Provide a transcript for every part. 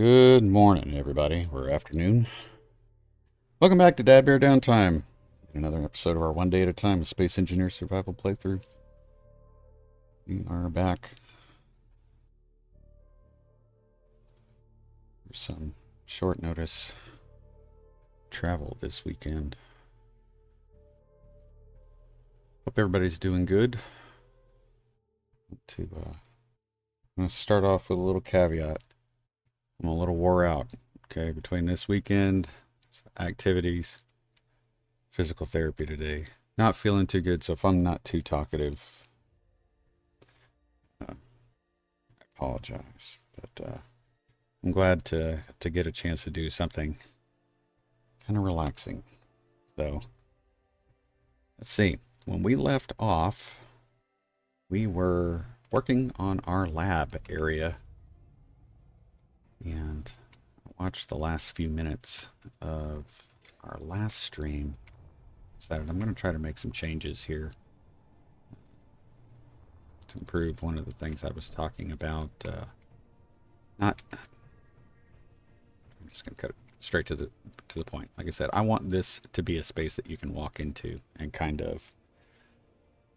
Good morning, everybody, or afternoon. Welcome back to DADBEAR.Downtime. Another episode of our One Day at a Time Space Engineers Survival playthrough. We are back for some short notice travel this weekend. Hope everybody's doing good. I'm going to start off with a little caveat. I'm a little wore out, okay, between this weekend, activities, physical therapy today. Not feeling too good, so if I'm not too talkative, I apologize. But I'm glad to get a chance to do something kind of relaxing. So, let's see. When we left off, we were working on our lab area. And I watched the last few minutes of our last stream. Decided I'm going to try to make some changes here to improve one of the things I was talking about. I'm just going to cut it straight to the point. Like I said, I want this to be a space that you can walk into and kind of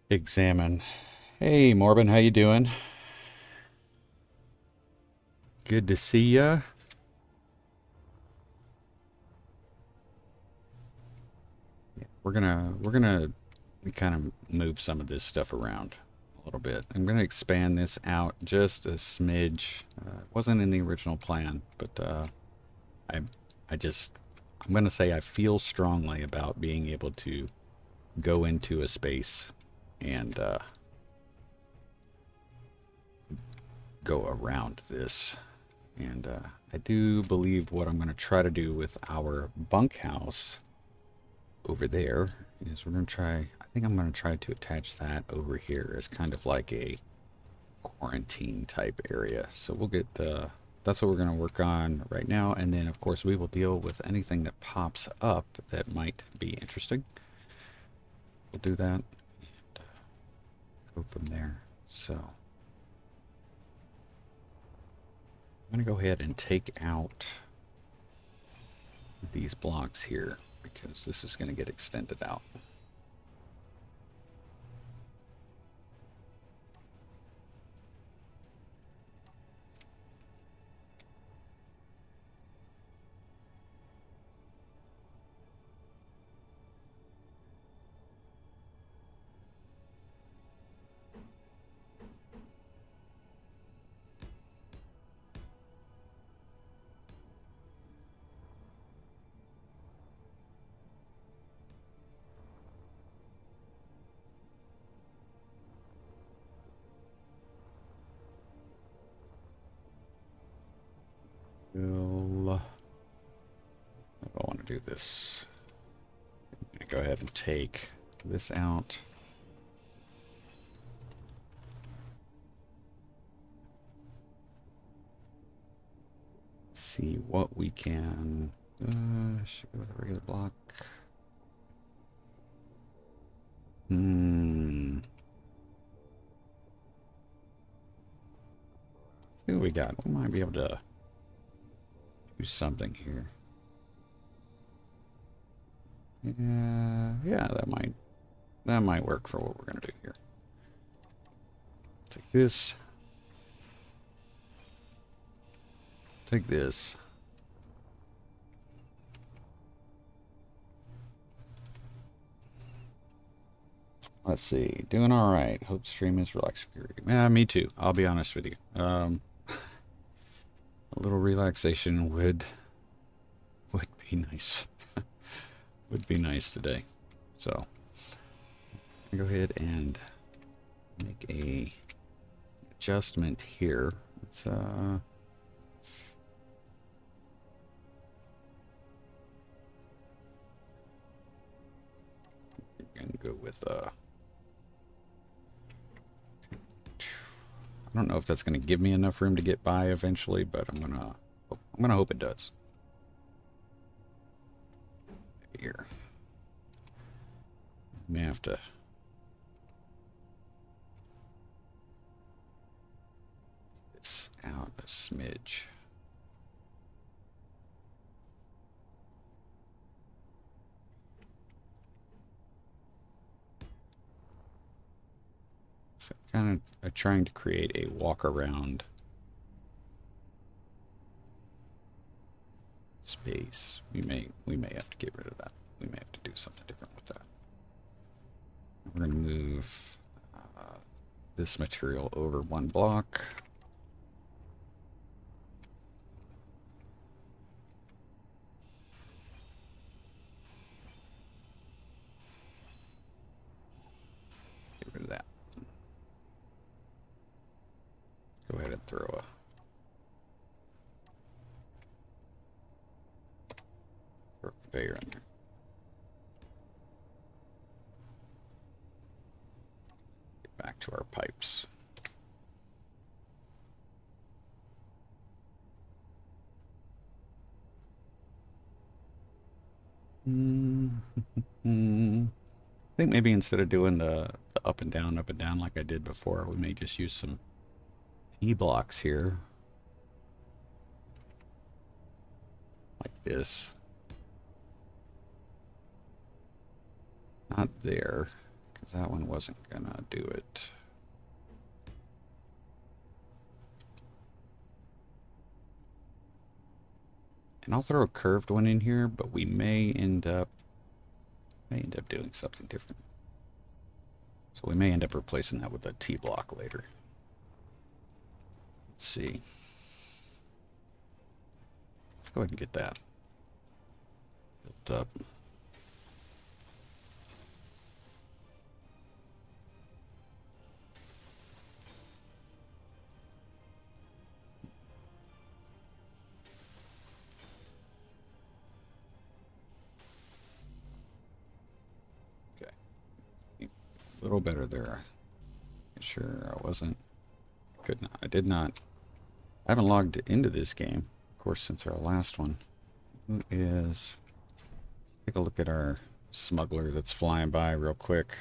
examine. Hey, Morbin, how you doing? Good to see ya. Yeah, we're gonna kind of move some of this stuff around a little bit. I'm gonna expand this out just a smidge. It wasn't in the original plan, but I'm gonna say I feel strongly about being able to go into a space and go around this. And I do believe what I'm going to try to do with our bunkhouse over there is we're going to try, I think I'm going to try to attach that over here as kind of like a quarantine type area. So we'll get, that's what we're going to work on right now. And then of course we will deal with anything that pops up that might be interesting. We'll do that and go from there. So I'm going to go ahead and take out these blocks here because this is going to get extended out. I want to do this. Go ahead and take this out. See what we can. Should go with a regular block. See what we got. We might be able to do something here. Yeah, that might work for what we're gonna do here. Take this. Take this. Let's see. Doing all right. Hope stream is relaxed for you. Yeah, me too. I'll be honest with you. A little relaxation would be nice. Would be nice today. So, go ahead and make a adjustment here. Let's I'm gonna go with I don't know if that's gonna give me enough room to get by eventually, but I'm gonna hope it does. Here. May have to this out a smidge. kind of trying to create a walk around space. We may have to get rid of that. We may have to do something different with that. We're going to move this material over one block. Get rid of that. Go ahead and throw a conveyor in there. Get back to our pipes. I think maybe instead of doing the up and down like I did before, we may just use some T-blocks here. Like this. Not there, because that one wasn't gonna do it. And I'll throw a curved one in here, but we may end up doing something different. So we may end up replacing that with a T-block later. Let's see. Let's go ahead and get that built up. A little better there. Sure, I wasn't. I did not. I haven't logged into this game, of course, since our last one. Who is? Take a look at our smuggler that's flying by real quick.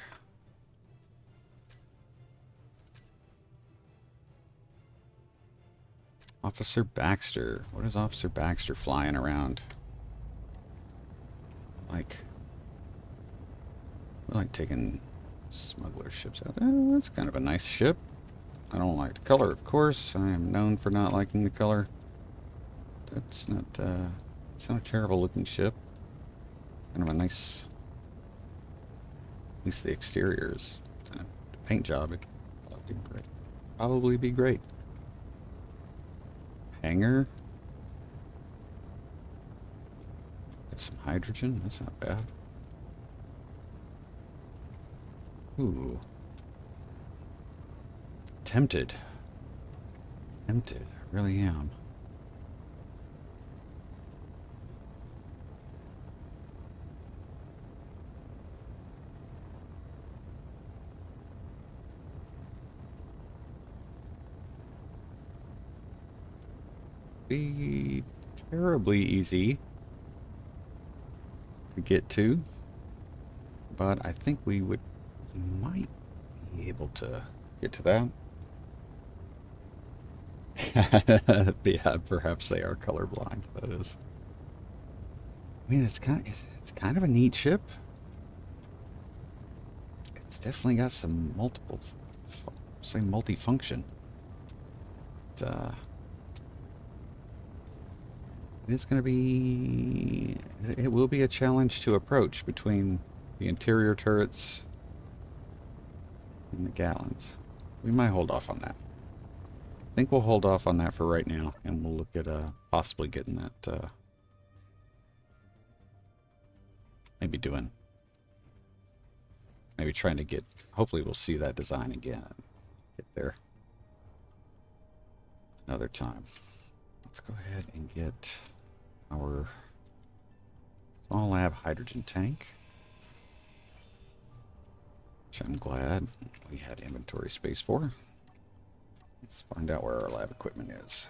Officer Baxter. What is Officer Baxter flying around? I like taking smuggler ships out there. That's kind of a nice ship. I don't like the color, of course. I am known for not liking the color. It's not a terrible looking ship. Kind of a nice, at least the exteriors. The paint job, it'd probably be great. Hangar. Got some hydrogen, that's not bad. Ooh. Tempted. I really am. Be terribly easy to get to, but I think we might be able to get to that. Yeah, perhaps they are colorblind. That is. I mean, it's kind of a neat ship. It's definitely got some multifunction. It's going to be. It will be a challenge to approach between the interior turrets and the gallons. We might hold off on that. I think we'll hold off on that for right now, and we'll look at possibly getting that. Maybe trying to get. Hopefully, we'll see that design again. Get there another time. Let's go ahead and get our small lab hydrogen tank, which I'm glad we had inventory space for. Let's find out where our lab equipment is.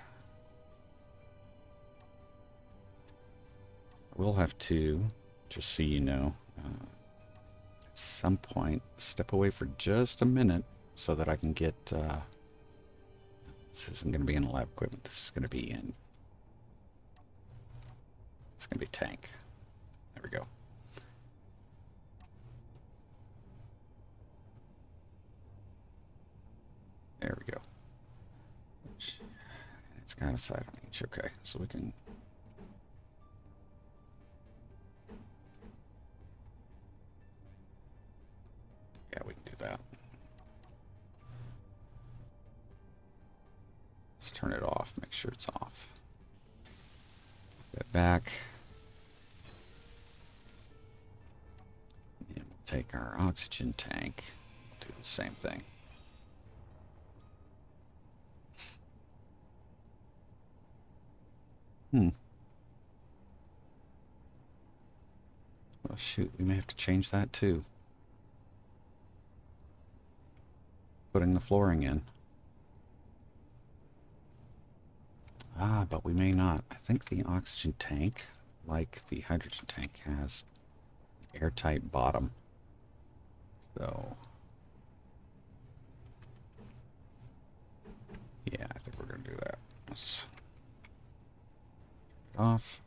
We'll have to, just so you know, at some point, step away for just a minute so that I can get, this isn't going to be in lab equipment, this is going to be in, it's going to be tank. There we go. There we go. It's got a side on each. Okay, so we can. Yeah, we can do that. Let's turn it off. Make sure it's off. Get back. And we'll take our oxygen tank. Do the same thing. Oh shoot, we may have to change that too. Putting the flooring in. Ah, but we may not. I think the oxygen tank, like the hydrogen tank, has airtight bottom. So, yeah, I think we're going to do that. Let's turn it off.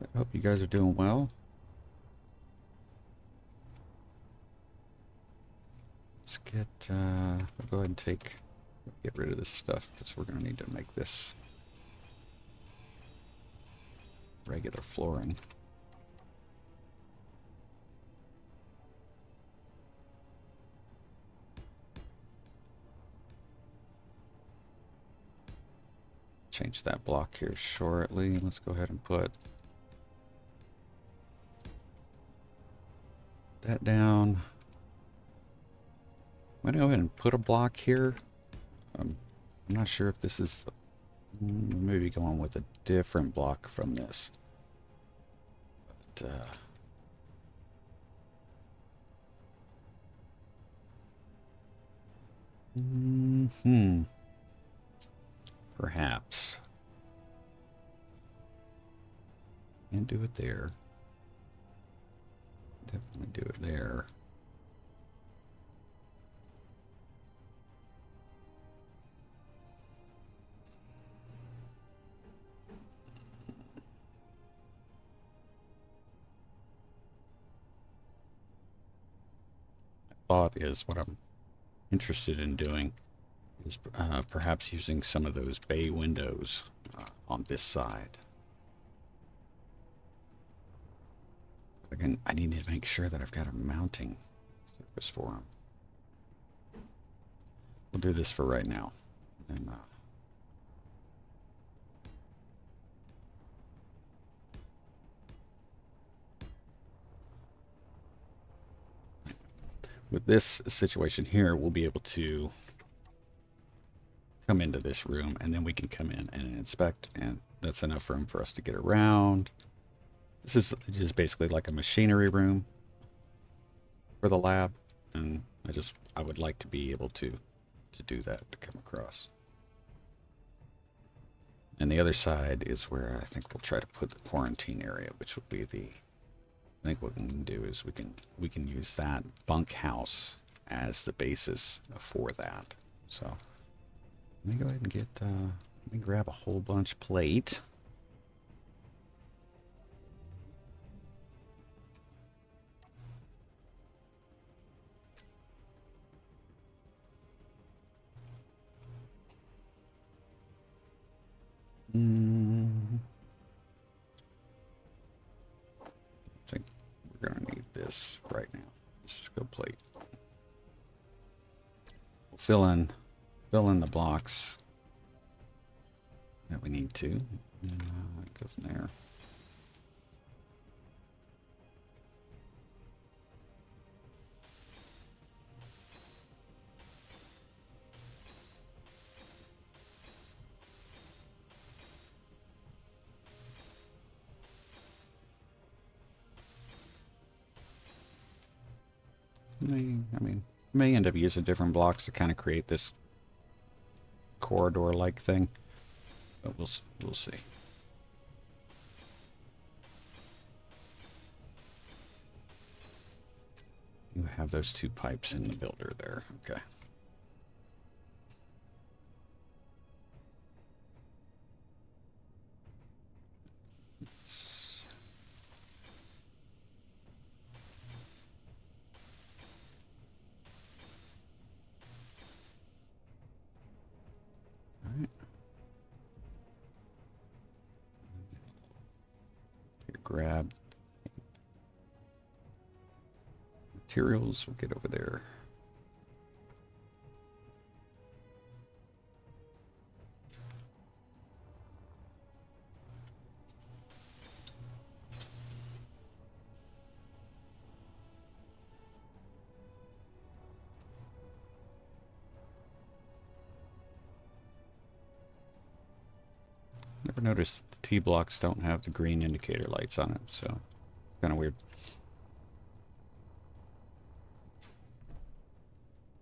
I hope you guys are doing well. Let's we'll go ahead and get rid of this stuff because we're going to need to make this regular flooring. Change that block here shortly. Let's go ahead and put that down. I'm going to go ahead and put a block here. I'm not sure if this is maybe going with a different block from this. But, perhaps. And do it there. Definitely do it there. Thought is what I'm interested in doing is perhaps using some of those bay windows on this side. Again, I need to make sure that I've got a mounting surface for them. We'll do this for right now. And, with this situation here, we'll be able to come into this room and then we can come in and inspect, and that's enough room for us to get around. This is just basically like a machinery room for the lab, and I would like to be able to do that, to come across. And the other side is where I think we'll try to put the quarantine area, which will be I think what we can do is we can use that bunkhouse as the basis for that. So let me go ahead and get let me grab a whole bunch plate. I think we're gonna need this right now. Let's just go plate. We'll fill in the blocks that we need to, and go from there. May end up using different blocks to kind of create this corridor-like thing, but we'll see. You have those two pipes in the builder there. Okay. Materials, we'll get over there. Never noticed the T blocks don't have the green indicator lights on it, so kind of weird.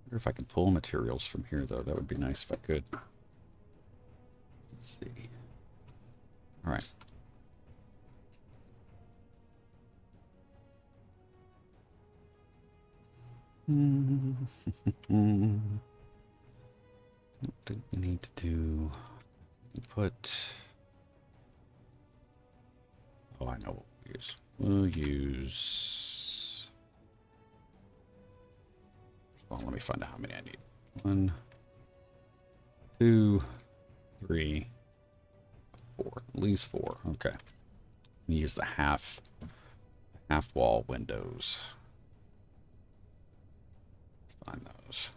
I wonder if I can pull materials from here, though. That would be nice if I could. Let's see. All right. What do we need to do? Put... Oh, I know what we'll use. We'll use... Well, let me find out how many I need. 1, 2, 3, 4. At least 4. Okay. Use the half wall windows. Let's find those.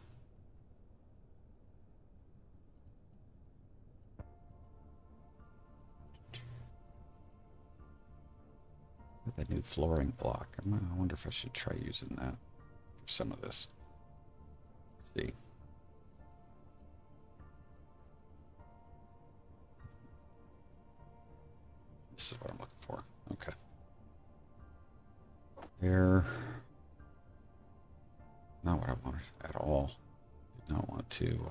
That new flooring block. I wonder if I should try using that for some of this. Let's see. This is what I'm looking for. Okay. There. Not what I wanted at all. Did not want to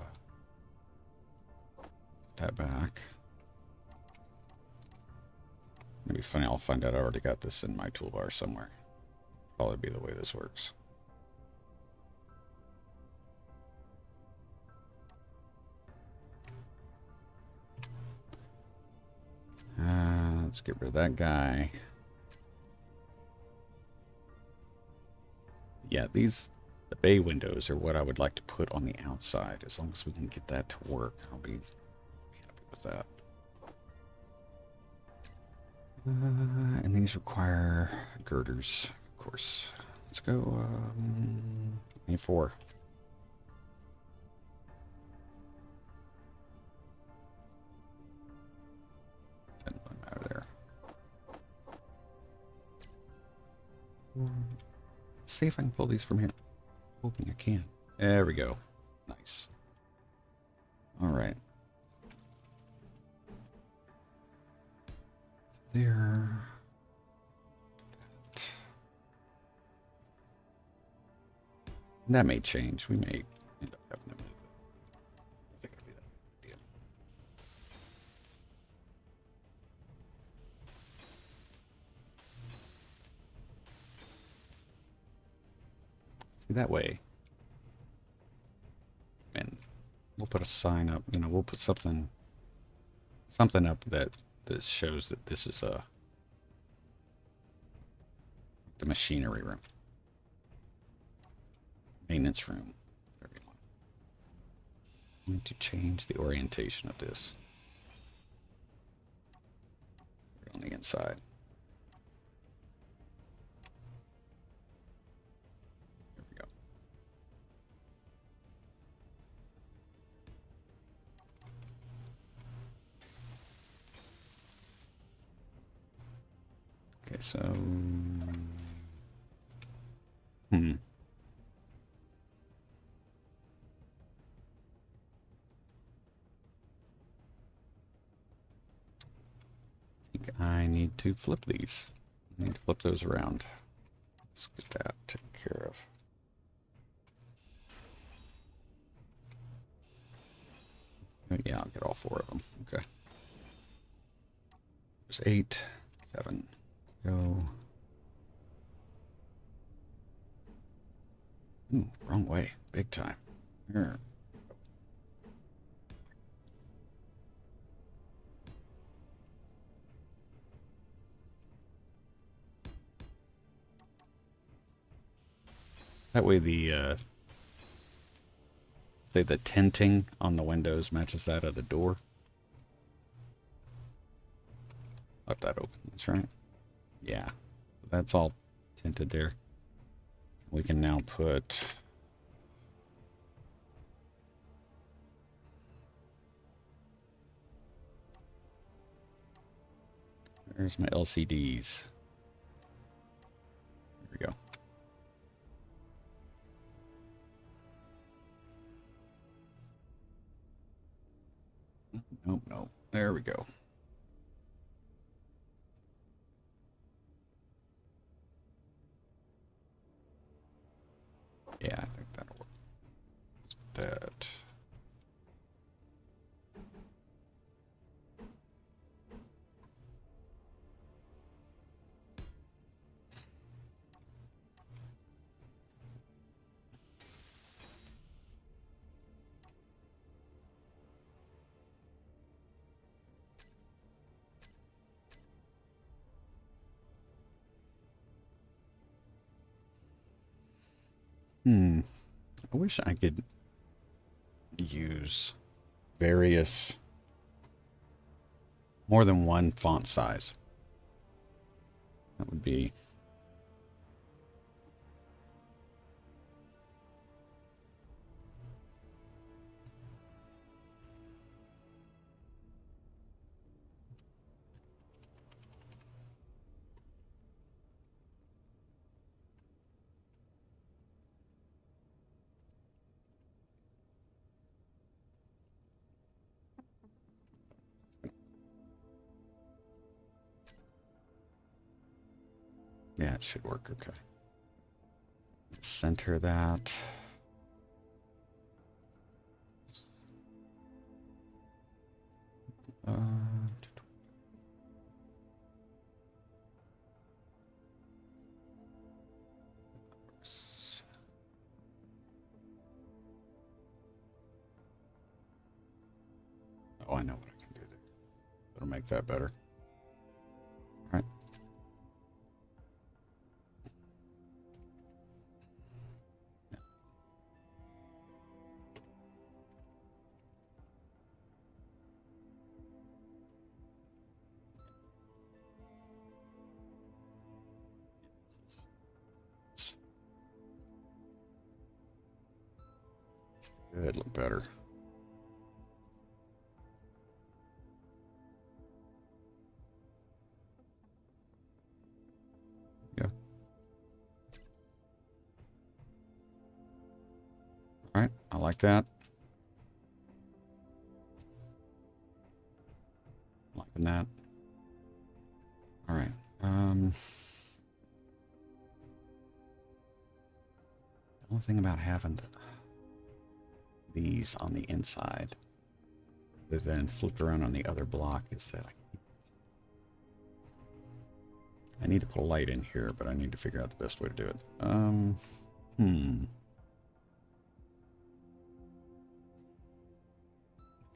put that back. Maybe funny, I'll find out I already got this in my toolbar somewhere. Probably be the way this works. Let's get rid of that guy. Yeah, the bay windows are what I would like to put on the outside. As long as we can get that to work, I'll be happy with that. And these require girders, of course. Let's go, A4. Doesn't really matter there. Let's see if I can pull these from here. Hoping I can. There we go. Nice. All right. There. That may change. We may end up having to move that. I think it'll be that big deal. See, that way. And we'll put a sign up, you know, we'll put something up that shows that this is the machinery room, maintenance room, whatever you want. I need to change the orientation of this on the inside. There we go. Okay, so I think I need to flip these. I need to flip those around. Let's get that taken care of. Yeah, I'll get all 4 of them. Okay. There's 8, 7. Go. Ooh, wrong way. Big time. Here. That way the say the tinting on the windows matches that of the door. Left that open. That's right. Yeah, that's all tinted there. We can now put... There's my LCDs. There we go. Nope, nope. There we go. Yeah, I think that'll work. Let's put that. I wish I could use more than one font size. That would be... Yeah, it should work okay. Center that. Oh, I know what I can do there. That'll make that better. All right. Good, look better. Yeah. All right, I like that. Liking that. All right. The only thing about having these on the inside, other than flipped around on the other block, is that I need to put a light in here, but I need to figure out the best way to do it.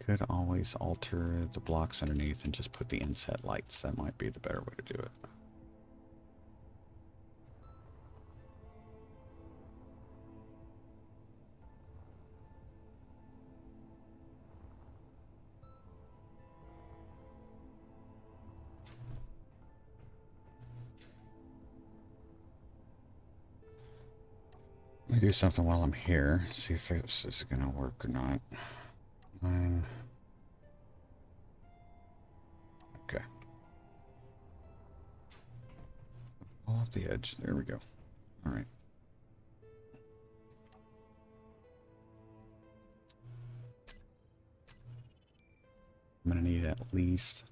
Could always alter the blocks underneath and just put the inset lights. That might be the better way to do it. Let me do something while I'm here. See if this is going to work or not. Okay. Off the edge. There we go. All right. I'm going to need at least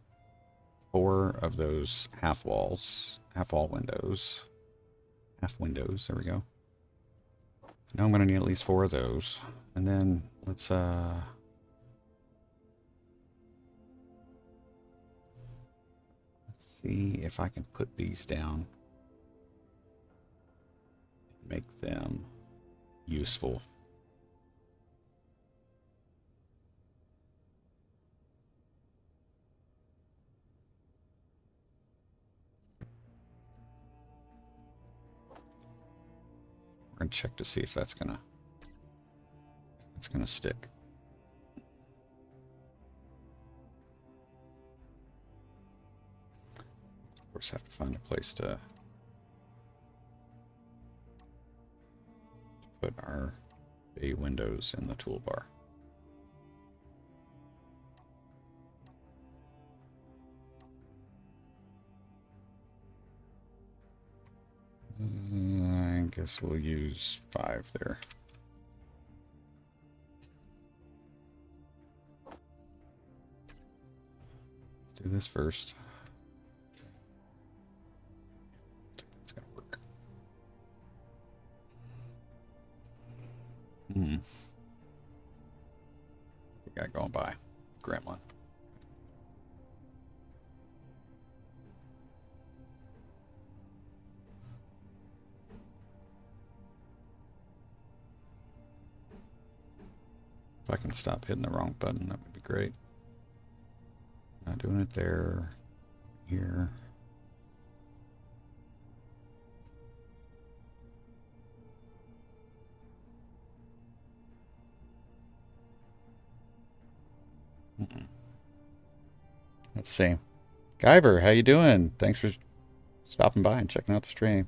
4 of those half wall windows. Half windows. There we go. Now I'm going to need at least 4 of those. And then let's see if I can put these down. Make them useful. We're gonna check to see if that's gonna stick. Of course, have to find a place to put our bay windows in the toolbar. I guess we'll use 5 there. Let's do this first. I think that's gonna work. We got going by Gremlin. If I can stop hitting the wrong button, that would be great. Not doing it there, here. Let's see. Guyver, how you doing? Thanks for stopping by and checking out the stream.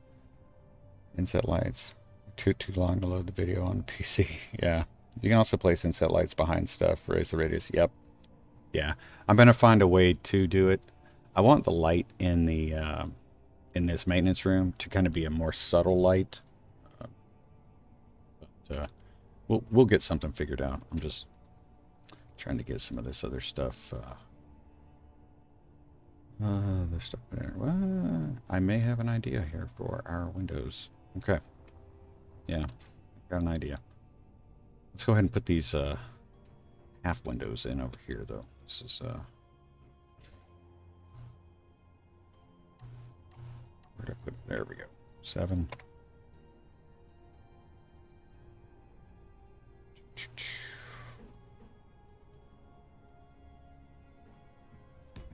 Inset lights. Too long to load the video on PC. Yeah. You can also place inset lights behind stuff. Raise the radius. Yep. Yeah. I'm going to find a way to do it. I want the light in the in this maintenance room to kind of be a more subtle light. But we'll get something figured out. I'm just trying to get some of this other stuff. There's stuff there. Well, I may have an idea here for our windows. Okay. Yeah. Got an idea. Let's go ahead and put these half windows in over here, though. This is where did I put it? There we go. 7.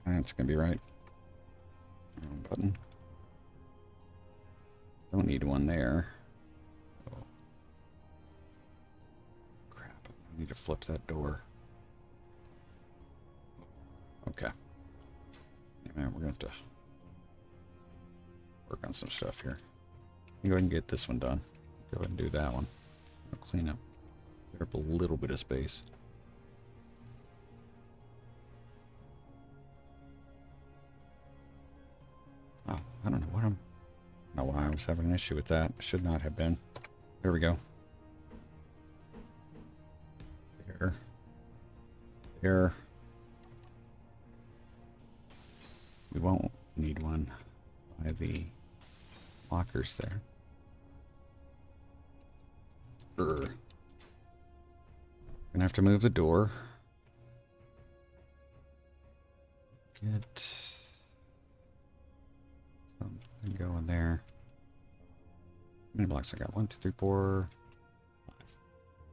That's gonna be right. Button. Don't need one there. I need to flip that door. Okay. Yeah, man, we're gonna have to work on some stuff here. Go ahead and get this one done. Go ahead and do that one. I'll clean up a little bit of space. Oh, I don't know what I don't know why I was having an issue with that. Should not have been. There we go. There. We won't need one by the lockers there. Gonna have to move the door. Get something going there. How many blocks I got? 1, 2, 3, 4,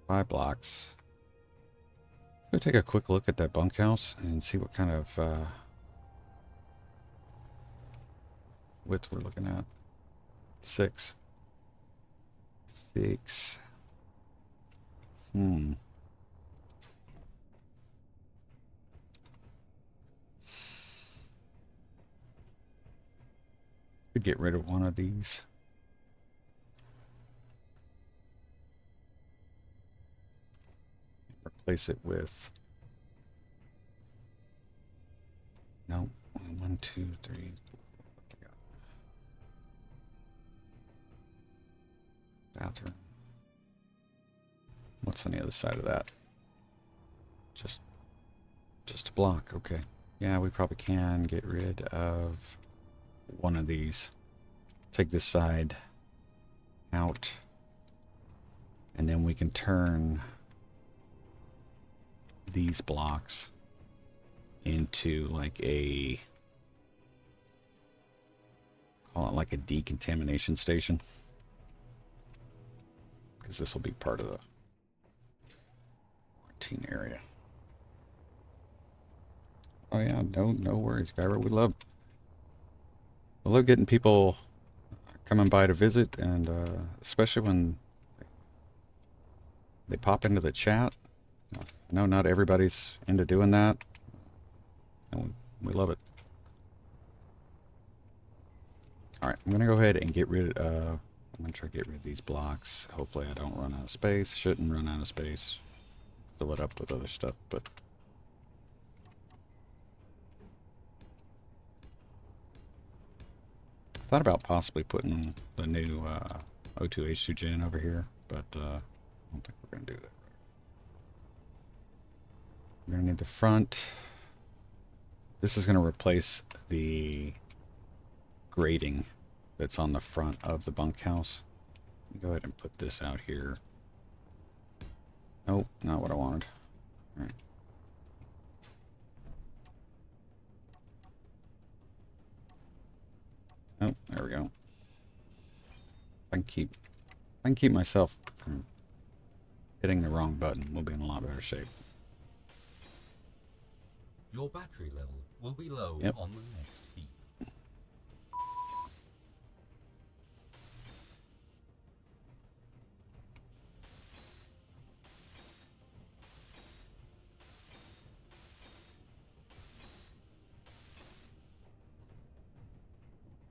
5 blocks. Let's go take a quick look at that bunkhouse and see what kind of width we're looking at. 6. Could get rid of one of these. Replace it with no 1, 2, 3, 4. Bathroom. What's on the other side of that? Just a block. Okay. Yeah, we probably can get rid of one of these. Take this side out, and then we can turn these blocks into like a, call it like a decontamination station, because this will be part of the quarantine area. Oh yeah, no worries, Gyro. We love getting people coming by to visit, and especially when they pop into the chat. No, not everybody's into doing that, and we love it. All right, I'm gonna go ahead and get rid of I'm gonna try to get rid of these blocks. Hopefully I don't run out of space. Shouldn't run out of space. Fill it up with other stuff, but I thought about possibly putting the new O2H2 gen over here, but I don't think we're gonna do that. We're gonna need the front. This is gonna replace the grating that's on the front of the bunkhouse. Go ahead and put this out here. Nope, not what I wanted. All right. Oh, there we go. If I can keep myself from hitting the wrong button, we'll be in a lot better shape. Your battery level will be low on the next heap.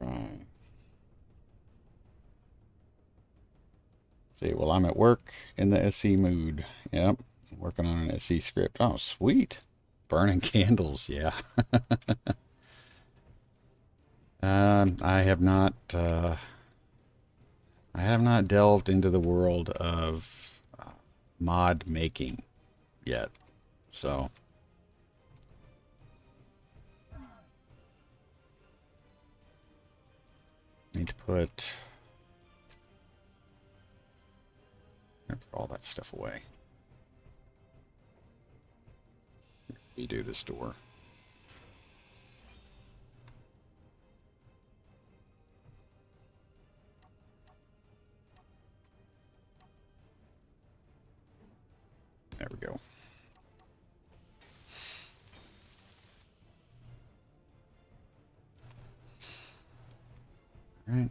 Right. See, well, I'm at work in the SE mood. Yep, working on an SE script. Oh, sweet. Burning candles, yeah. I have not delved into the world of mod making yet, so need to put all that stuff away. Redo this door. There we go. All right.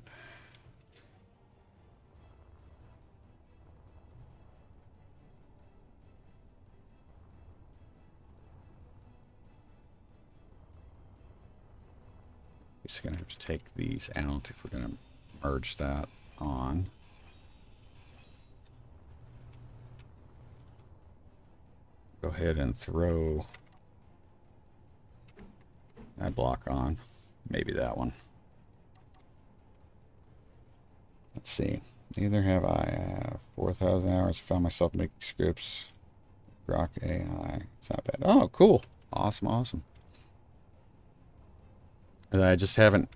Just gonna have to take these out if we're gonna merge that on. Go ahead and throw that block on. Maybe that one. Let's see. Neither have I 4,000 hours. Found myself making scripts. Grok AI. It's not bad. Oh, cool. Awesome, awesome. I just haven't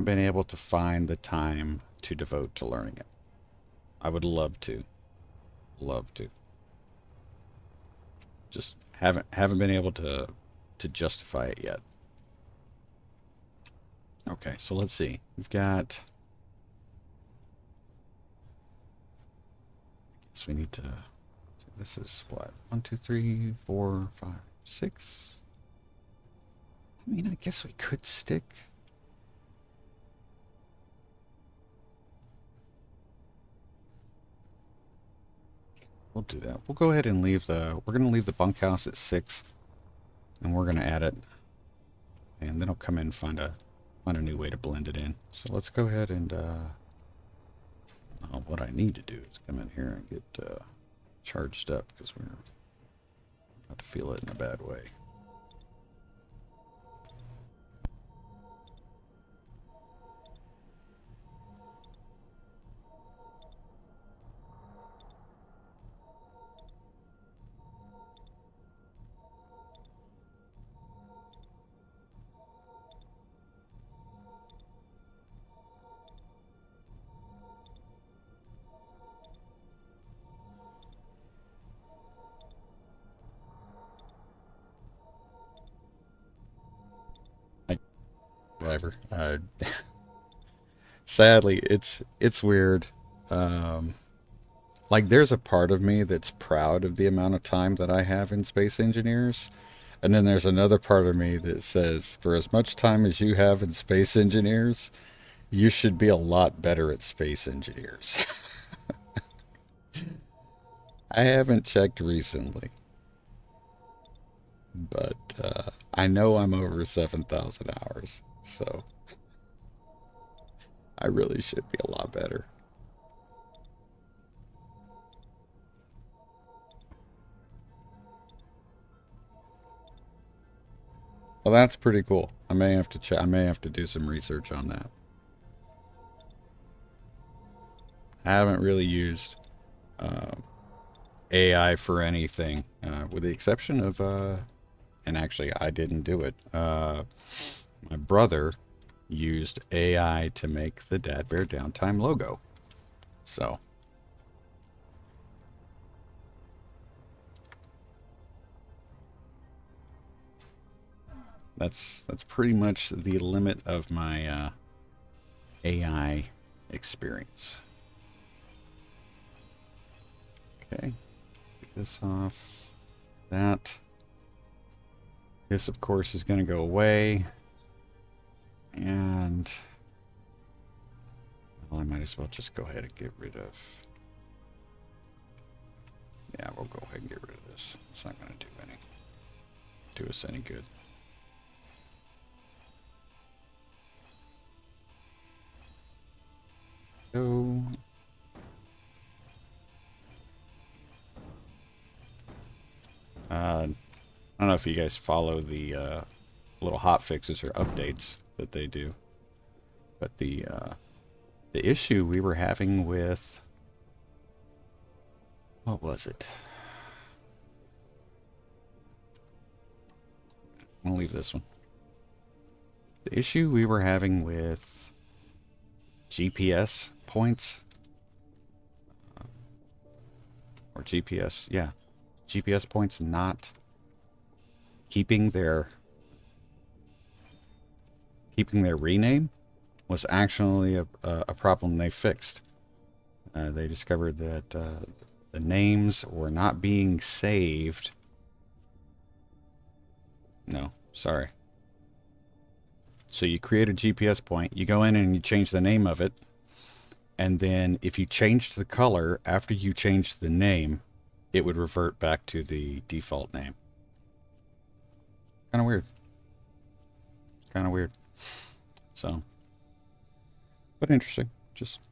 been able to find the time to devote to learning it. I would love to. Love to. Just haven't been able to justify it yet. Okay, so let's see. We've got, I guess we need to, this is what? 1, 2, 3, 4, 5, 6. I mean, I guess we could stick. We'll do that. We'll go ahead and leave we're going to leave the bunkhouse at 6, and we're going to add it, and then I'll come in and find a new way to blend it in. So let's go ahead and, what I need to do is come in here and get charged up, because we're about to feel it in a bad way. Whatever. Sadly, it's weird. Like, there's a part of me that's proud of the amount of time that I have in Space Engineers, and then there's another part of me that says, for as much time as you have in Space Engineers, you should be a lot better at Space Engineers. I haven't checked recently, but I know I'm over 7,000 hours, so I really should be a lot better. Well, that's pretty cool. I may have to check. I may have to do some research on that. I haven't really used AI for anything, with the exception of, and actually I didn't do it. My brother used AI to make the DADBEAR.Downtime logo. So that's pretty much the limit of my AI experience. Okay, get this off. This, of course, is going to go away. And well, I might as well just go ahead and get rid of. Yeah, we'll go ahead and get rid of this. It's not going to do us any good. So I don't know if you guys follow the little hot fixes or updates that they do, but the issue we were having with, what was it? I'll leave this one. The issue we were having with GPS points, or GPS, yeah, GPS points not keeping their rename was actually a problem they fixed. They discovered that the names were not being saved. No, sorry. So you create a GPS point, you go in and you change the name of it, and then if you changed the color after you changed the name, it would revert back to the default name. Kind of weird. Kind of weird. So, but interesting. Just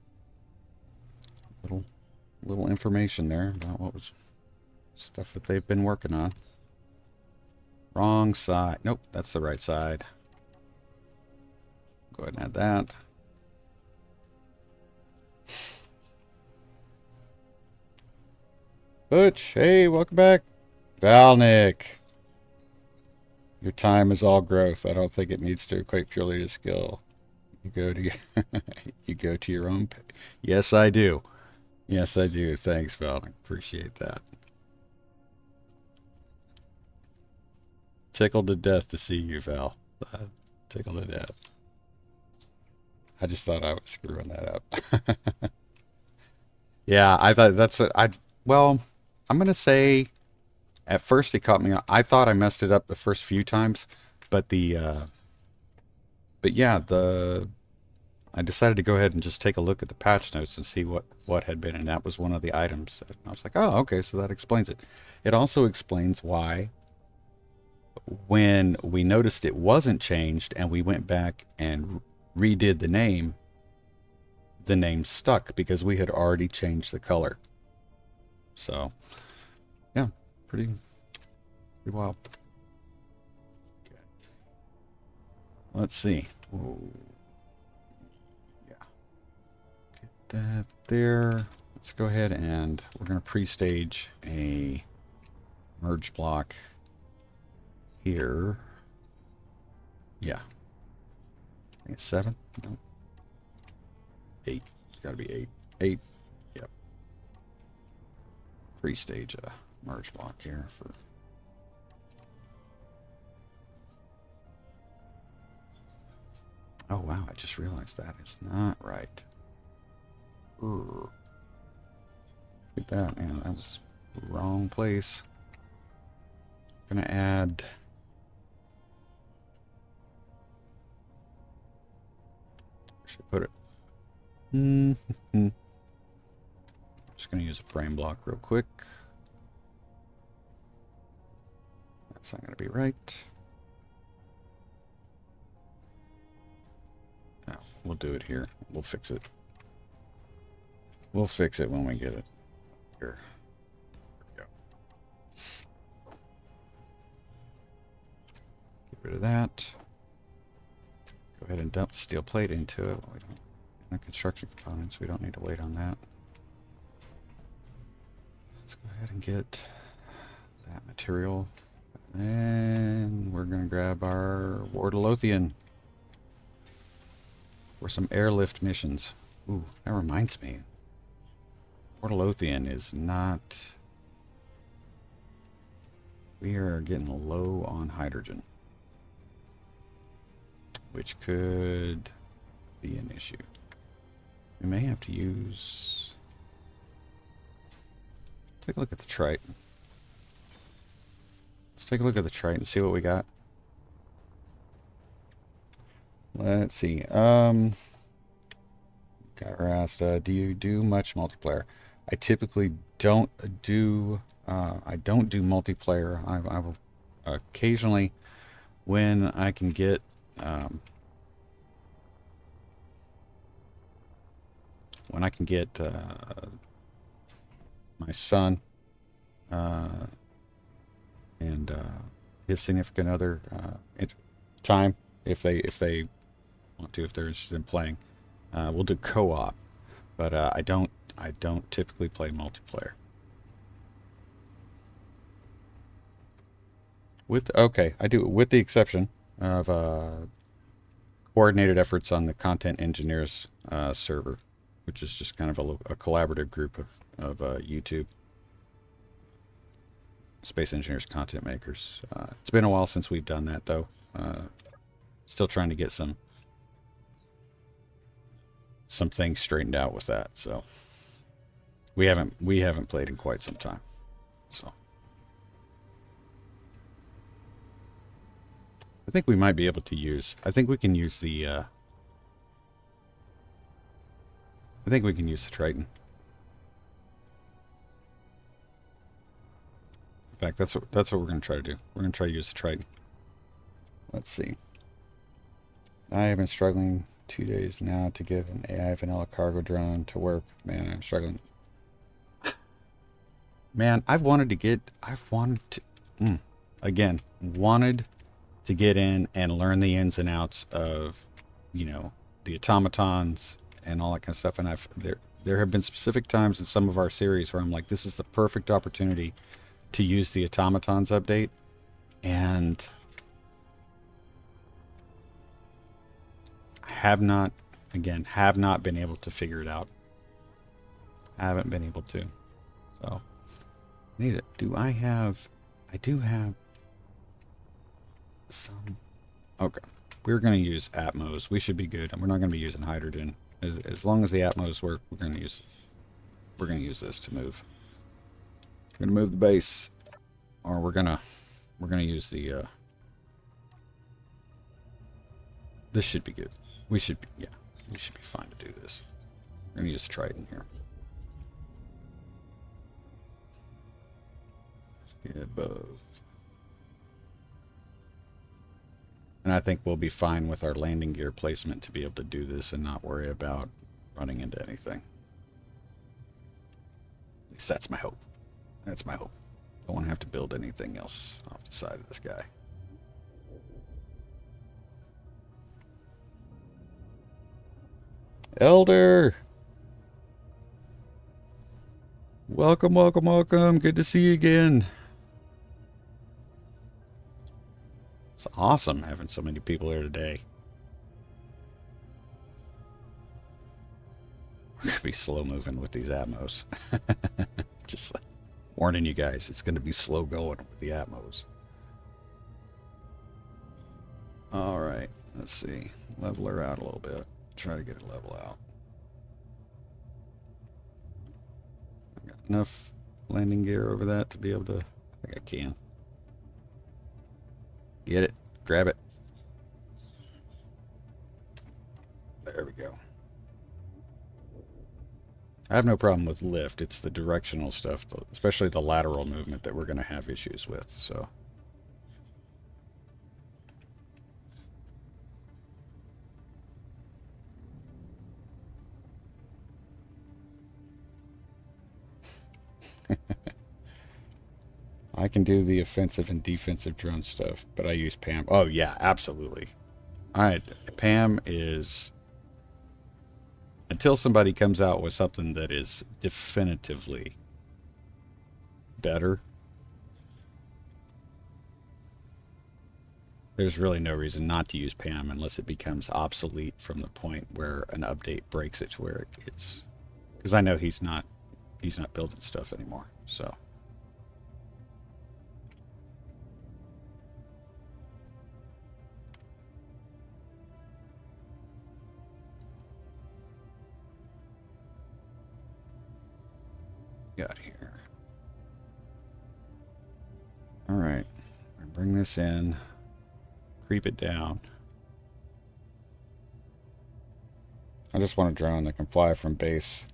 little information there about what was stuff that they've been working on. Wrong side. Nope, that's the right side. Go ahead and add that. Butch, hey, welcome back. Valnick. Your time is all growth. I don't think it needs to equate purely to skill. You go to you go to your own. Yes, I do. Yes, I do. Thanks, Val. Appreciate that. Tickled to death to see you, Val. Tickled to death. I just thought I was screwing that up. Yeah, I thought that's a, well, I'm gonna say at first it caught me. I thought I messed it up the first few times, but yeah, I decided to go ahead and just take a look at the patch notes and see what had been, and that was one of the items that I was like, oh, okay, so that explains it. It also explains why when we noticed it wasn't changed and we went back and redid the name stuck because we had already changed the color. So, yeah, pretty wild. Okay. Let's see. Whoa. Yeah. Get that there. Let's go ahead and we're going to pre-stage a merge block here. Yeah. I think it's 7. No. 8. It's got to be 8. 8. Yep. Pre-stage a merge block here for. Oh wow! I just realized that it's not right. Look at that, man. That was the wrong place. Gonna add. Where should I put it? Just gonna use a frame block real quick. That's not gonna be right. No, We'll do it here. We'll fix it. We'll fix it when we get it. Here. There we go. Get rid of that. Go ahead and dump steel plate into it. We don't, no construction components. We don't need to wait on that. Let's go ahead and get that material. And we're going to grab our Wardalothian for some airlift missions. Ooh, that reminds me. Wardalothian is not... We are getting low on hydrogen, which could be an issue. We may have to use... Take a look at the Triton. Let's take a look at the Triton and see what we got. Let's see. Got asked, do you do much multiplayer? I typically don't do multiplayer. I will occasionally, when I can get my son and his significant other time, if they want to, if they're interested in playing, we'll do co-op. But I don't typically play multiplayer. I do, with the exception of coordinated efforts on the Content Engineers server, which is just kind of a collaborative group of YouTube SpaceEngineers content makers. It's been a while since we've done that, though. Still trying to get some things straightened out with that. So we haven't played in quite some time. So I think we might be able to use. I think we can use the Triton. In fact, that's what we're going to try to do. We're going to try to use the Triton. Let's see. I have been struggling 2 days now to get an AI vanilla cargo drone to work. Man, I'm struggling. Man, I've wanted to get in and learn the ins and outs of, the automatons and all that kind of stuff. And there have been specific times in some of our series where I'm like, this is the perfect opportunity to use the automatons update, and have not been able to figure it out. Haven't been able to. So need it. I do have some. Okay, we're going to use Atmos. We should be good. We're not going to be using hydrogen. As long as the Atmos work, we're going to use this to move. We're going to move the base, or we're going to use the this should be good. We should be fine to do this. We're going to use Triton here. Let's get above. And I think we'll be fine with our landing gear placement to be able to do this and not worry about running into anything. At least that's my hope. That's my hope. I won't have to build anything else off the side of this guy. Elder! Welcome, welcome, welcome. Good to see you again. It's awesome having so many people here today. We're going to be slow moving with these Atmos. Just warning you guys, it's going to be slow going with the Atmos. Alright, let's see. Level her out a little bit. Try to get it level out. I got enough landing gear over that to be able to. I think I can. Get it. Grab it. There we go. I have no problem with lift. It's the directional stuff, especially the lateral movement, that we're going to have issues with. So. I can do the offensive and defensive drone stuff, but I use Pam. Oh, yeah, absolutely. All right, Pam is... Until somebody comes out with something that is definitively better, there's really no reason not to use Pam unless it becomes obsolete from the point where an update breaks it to where it's... Because I know he's not building stuff anymore, so... Got here. All right, bring this in, creep it down. I just want a drone that can fly from base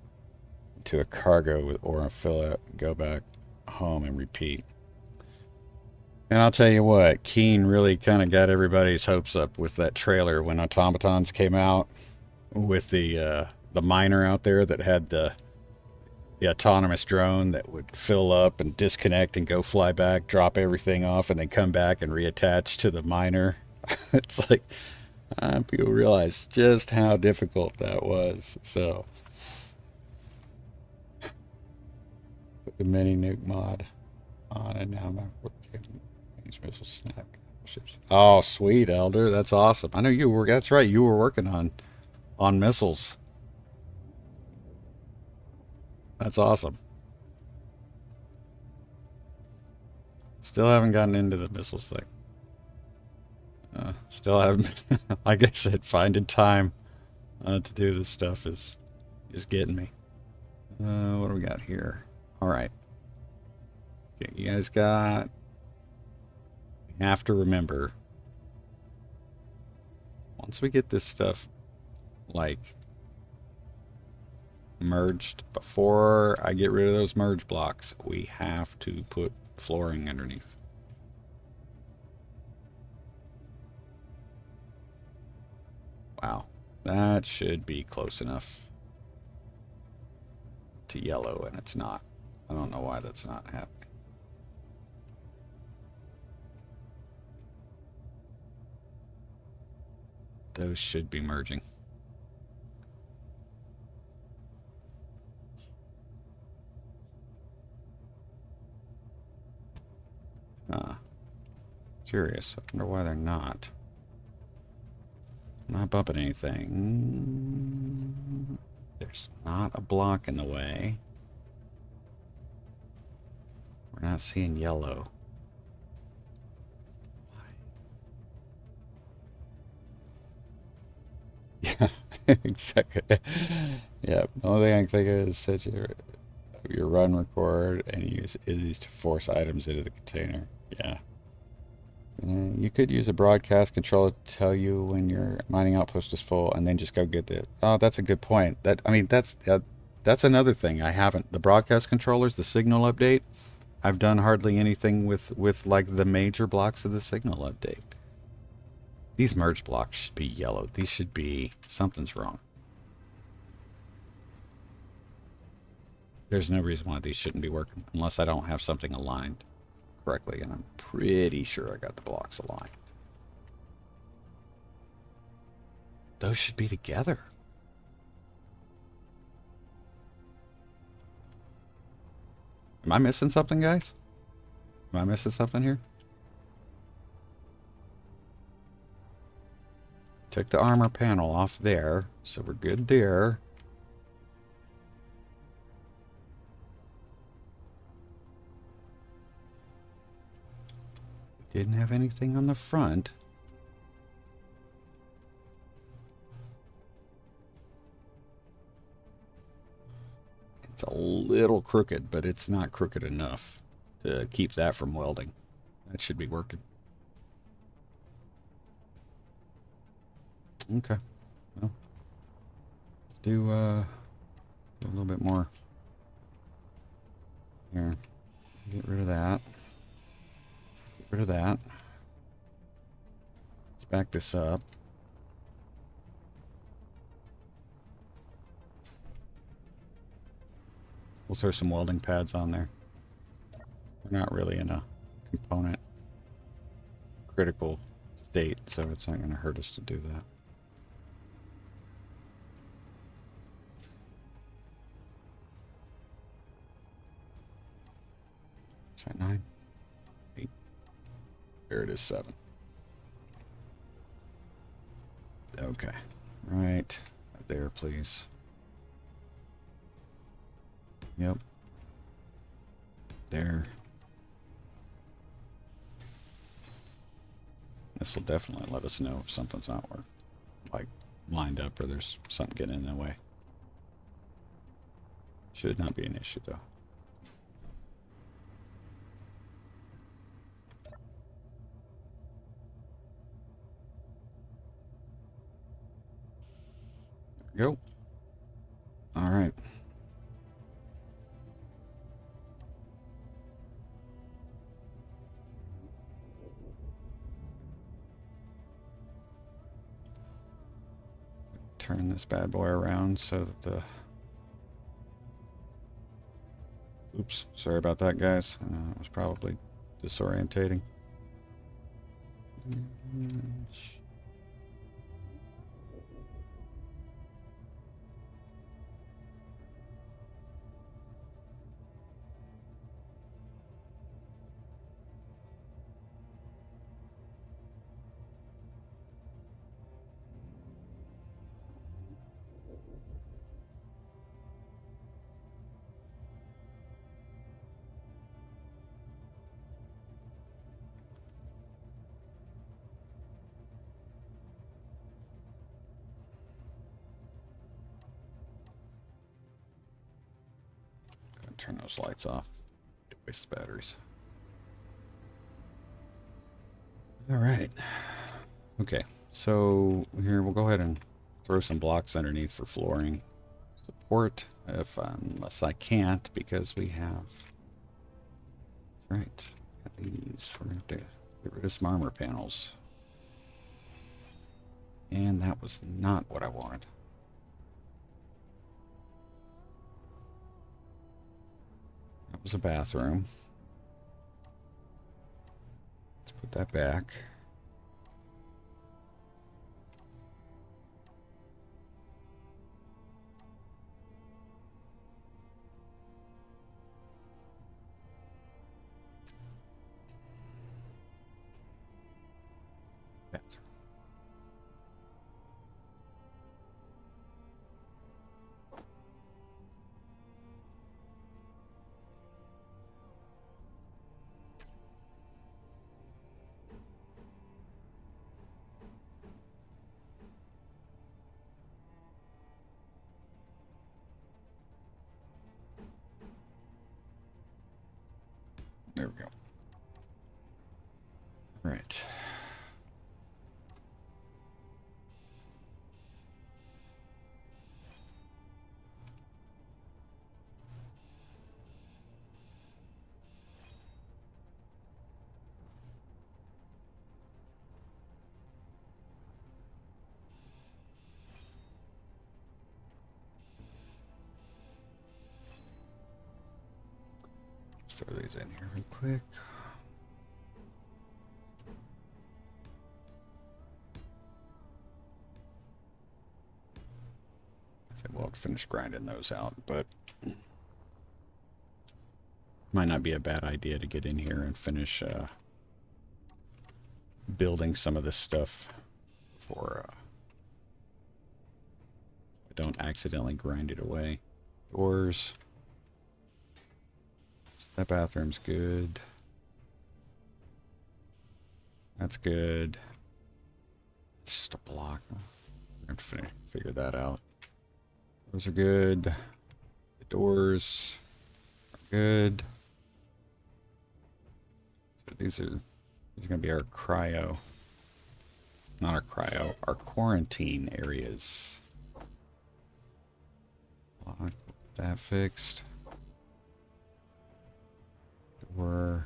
to a cargo or a fill-out, go back home and repeat. And I'll tell you what, Keen really kind of got everybody's hopes up with that trailer when automatons came out with the miner out there that had the autonomous drone that would fill up and disconnect and go fly back, drop everything off, and then come back and reattach to the miner. It's like, people realize just how difficult that was. So, put the mini nuke mod on, and now my missile snap ships. Oh, sweet, Elder. That's awesome. I know you were, that's right, you were working on missiles. That's awesome. Still haven't gotten into the missiles thing. Still haven't. Like I said, finding time to do this stuff is getting me. What do we got here? All right. Okay, you guys got... We have to remember, once we get this stuff, like... merged, before I get rid of those merge blocks, we have to put flooring underneath. Wow, that should be close enough to yellow, and it's not. I don't know why that's not happening. Those should be merging. Curious. I wonder why they're not. Not bumping anything. There's not a block in the way. We're not seeing yellow. Yeah, exactly. Yeah, the only thing I can think of is set your run record and use ISIs to force items into the container. Yeah. You could use a broadcast controller to tell you when your mining outpost is full, and then just go get it. Oh, that's a good point. That's another thing I haven't. The broadcast controllers, the signal update, I've done hardly anything with like the major blocks of the signal update. These merge blocks should be yellow. These should be... something's wrong. There's no reason why these shouldn't be working unless I don't have something aligned correctly, and I'm pretty sure I got the blocks aligned. Those should be together. Am I missing something, guys? Am I missing something here? Took the armor panel off there, so we're good there. Didn't have anything on the front. It's a little crooked, but it's not crooked enough to keep that from welding. That should be working. Okay. Well, let's do a little bit more. Here. Get rid of that. Get rid of that. Let's back this up. We'll throw some welding pads on there. We're not really in a component critical state, so it's not going to hurt us to do that. Is that 9? 8. There it is, 7. Okay. Right there, please. Yep. There. This will definitely let us know if something's not like lined up or there's something getting in the way. Should not be an issue though. There we go. All right. Turn this bad boy around so that the... Oops, sorry about that, guys. It was probably disorientating. Turn those lights off. Waste the batteries. All right. Okay, so here we'll go ahead and throw some blocks underneath for flooring support. Unless I can't, because we have. Right. Got these. We're going to have to get rid of some armor panels. And that was not what I wanted. That was a bathroom. Let's put that back. Bathroom. There we go. All right. Let's throw these in here real quick. So we'll finish grinding those out, but might not be a bad idea to get in here and finish building some of this stuff before I don't accidentally grind it away. Doors. That bathroom's good. That's good. It's just a block. I have to figure that out. Those are good. The doors are good. So these are going to be our cryo. Not our cryo, our quarantine areas. Lock that fixed. Door.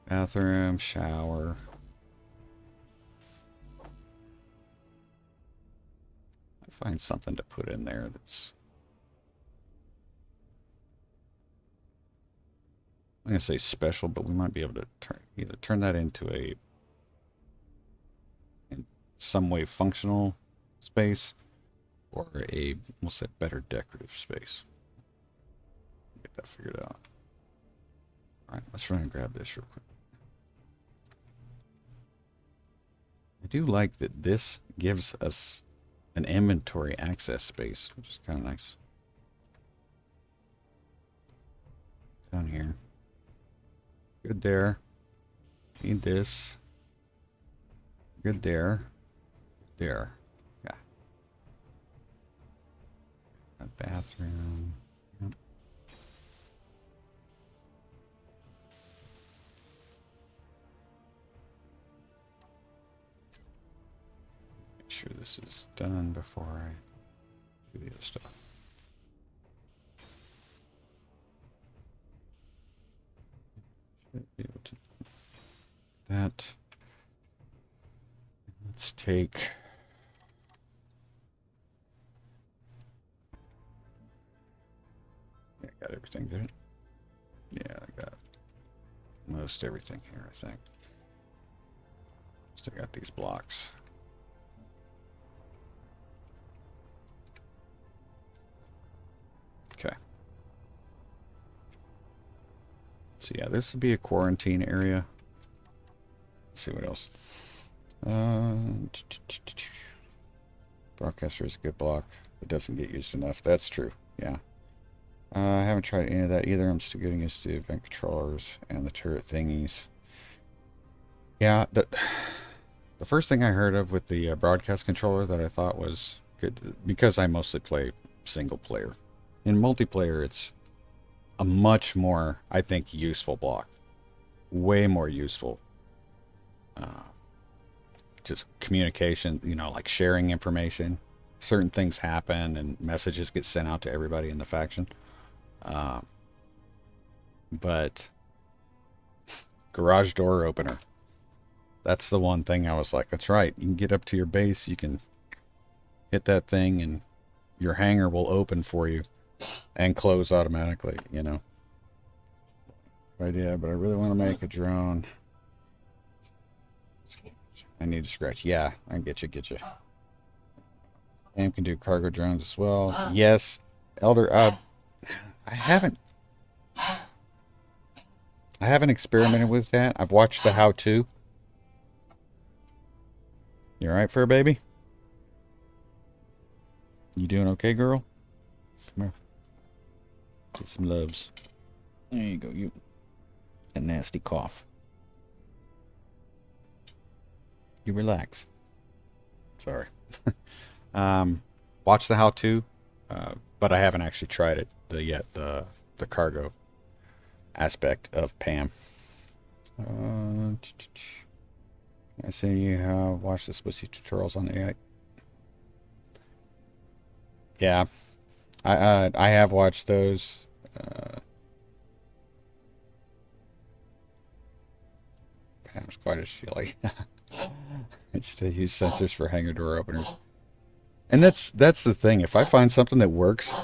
Bathroom, shower. Find something to put in there that's I'm going to say special, but we might be able to either turn that into a, in some way, functional space, or a, we'll say, better decorative space. Get that figured out. All right, let's try and grab this real quick. I do like that this gives us an inventory access space, which is kind of nice. Down here. Good there. Need this. Good there. There. Yeah. A bathroom. Yep. Make sure this is done before I do the other stuff. Should be able to do that. Let's take I got everything, did it? Yeah, I got most everything here, I think. Still got these blocks. Okay. So yeah, this would be a quarantine area. Let's see what else. Broadcaster is a good block. It doesn't get used enough. That's true. Yeah. I haven't tried any of that either. I'm still getting used to event controllers and the turret thingies. Yeah, the first thing I heard of with the broadcast controller that I thought was good, because I mostly play single player. In multiplayer, it's a much more, I think, useful block. Way more useful. Just communication, you know, like sharing information. Certain things happen and messages get sent out to everybody in the faction. But garage door opener. That's the one thing I was like, that's right. You can get up to your base, you can hit that thing, and your hangar will open for you and close automatically, you know. Idea, but I really want to make a drone. I need to scratch. Yeah, I get you. Cam can do cargo drones as well. Yes, Elder. I haven't experimented with that. I've watched the how-to. You all right, fur baby? You doing okay, girl? Come here. Get some loves. There you go, you. A nasty cough. You relax. Sorry. Watch the how-to, but I haven't actually tried it yet. The cargo aspect of PAM. I see you have watched the Spussy tutorials on AI. Yeah, I have watched those. Pam's quite a shilly. I still use sensors for hangar door openers. And that's the thing. If I find something that works,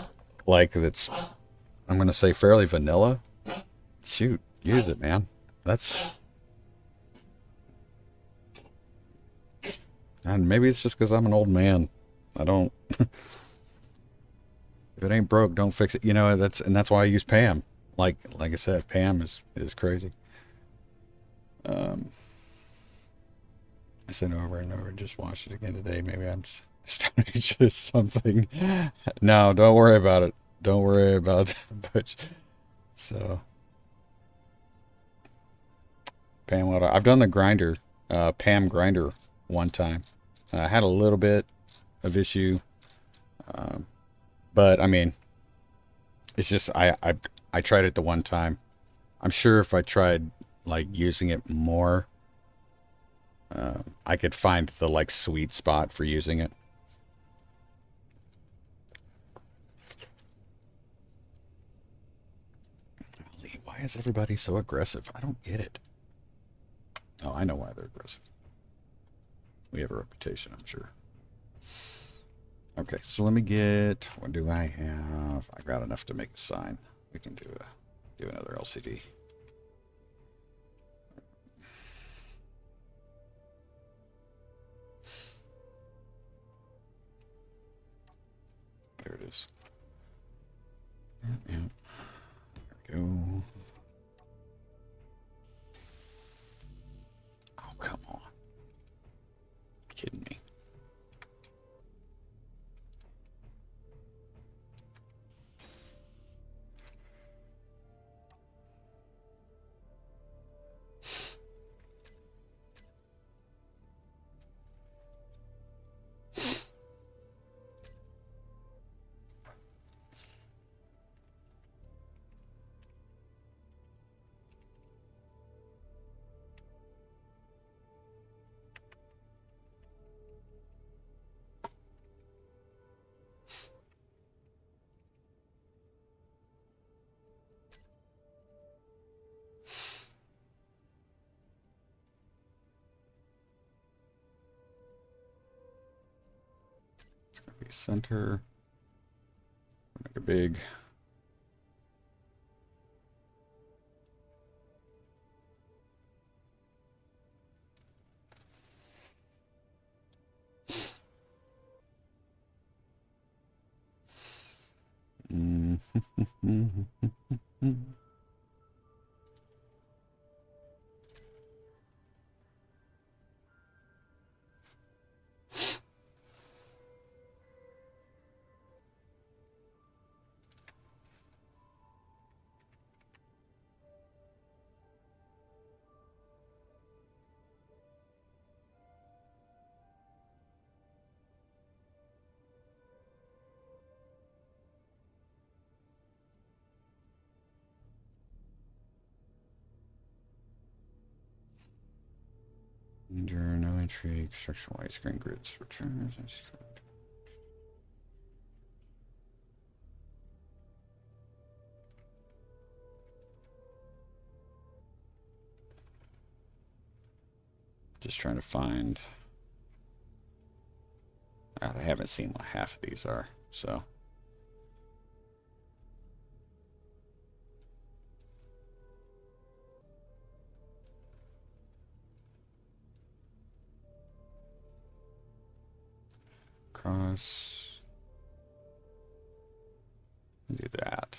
like that's, I'm going to say fairly vanilla, shoot, use it, man. That's... And maybe it's just because I'm an old man. I don't... If it ain't broke, don't fix it. You know, that's why I use Pam. Like I said, Pam is crazy. I said over and over, just watch it again today. Maybe I'm starting just something. No, don't worry about it. Don't worry about that. But so Pam, I've done the grinder, Pam grinder one time. I had a little bit of issue, but I mean, it's just I tried it the one time. I'm sure if I tried like using it more, I could find the like sweet spot for using it. Why is everybody so aggressive? I don't get it. Oh, I know why they're aggressive. We have a reputation, I'm sure. Okay, so let me get, what do I have? I got enough to make a sign. We can do another LCD. It's going to be center. Make it big. Danger, no entry, construction white screen grids, returns. Just trying to find. I haven't seen what half of these are, so. Cross. Do that.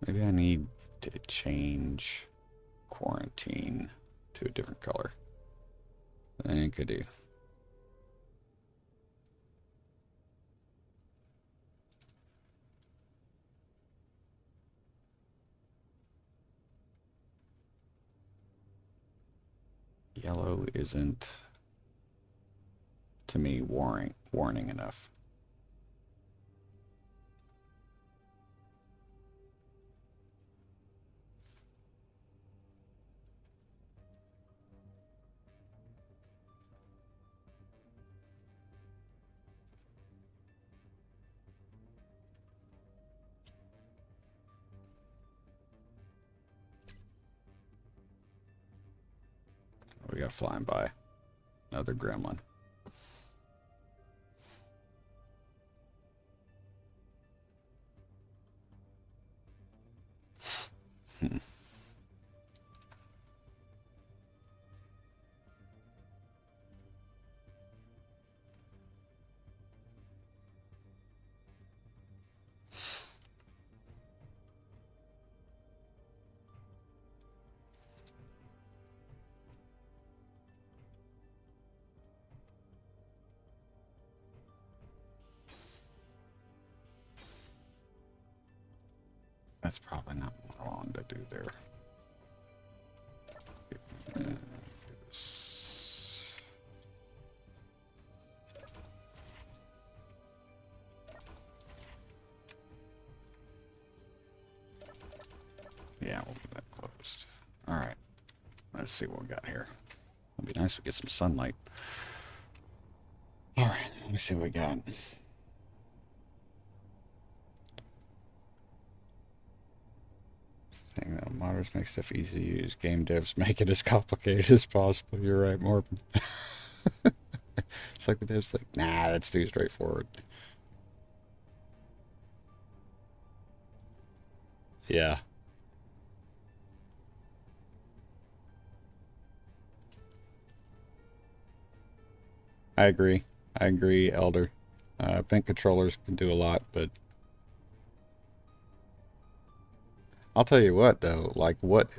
Maybe I need to change quarantine to a different color. I could do. Yellow isn't, to me, warning enough. We got flying by. Another gremlin. That's probably not what I wanted to do there. Yeah, we'll get that closed. All right. Let's see what we got here. It'd be nice to get some sunlight. All right, let me see what we got. Thing that modders make stuff easy to use. Game devs make it as complicated as possible. You're right, Morgan. It's like the devs like, nah, that's too straightforward. Yeah. I agree. I agree, Elder. Event controllers can do a lot, but I'll tell you what, though, like what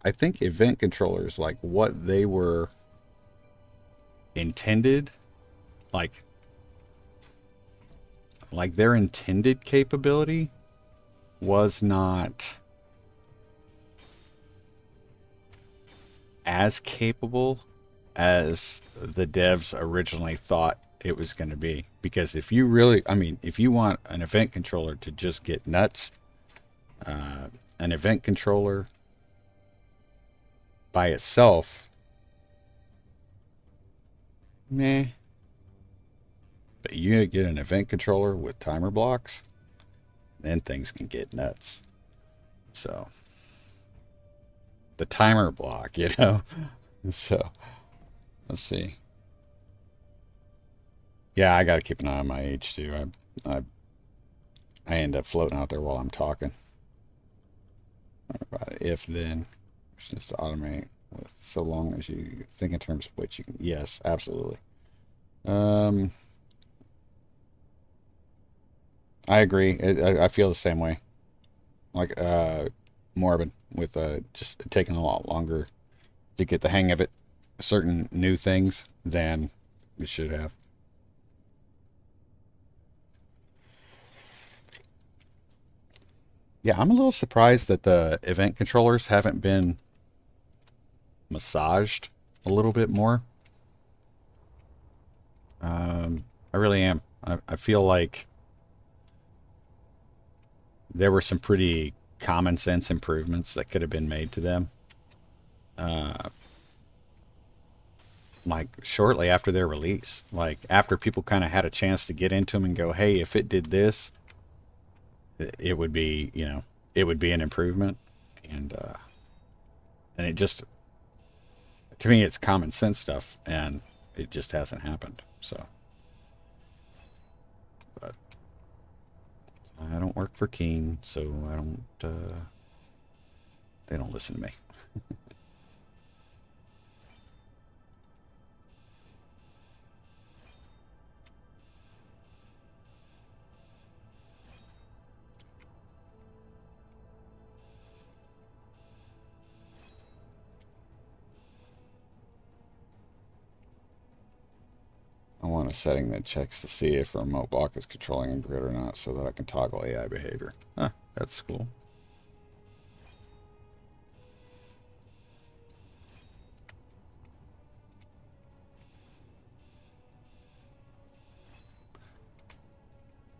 I think event controllers, like what they were intended, like their intended capability was not as capable as the devs originally thought it was going to be. Because if you really, I mean, if you want an event controller to just get nuts, an event controller by itself, meh. But you get an event controller with timer blocks, then things can get nuts. So the timer block, you know. So let's see. Yeah, I got to keep an eye on my H2. I end up floating out there while I'm talking. About it. If then, it's just to automate with so long as you think in terms of which you can. Yes, absolutely. I agree. I feel the same way. Like Morbid with just taking a lot longer to get the hang of it. Certain new things than we should have. Yeah, I'm a little surprised that the event controllers haven't been massaged a little bit more. I really am. I feel like there were some pretty common sense improvements that could have been made to them. Like shortly after their release, like after people kind of had a chance to get into them and go, hey, if it did this, it would be, you know, it would be an improvement. And it just, to me, it's common sense stuff, and it just hasn't happened. So, but I don't work for Keen, so I don't. They don't listen to me. I want a setting that checks to see if a remote block is controlling a grid or not, so that I can toggle AI behavior. Huh, that's cool.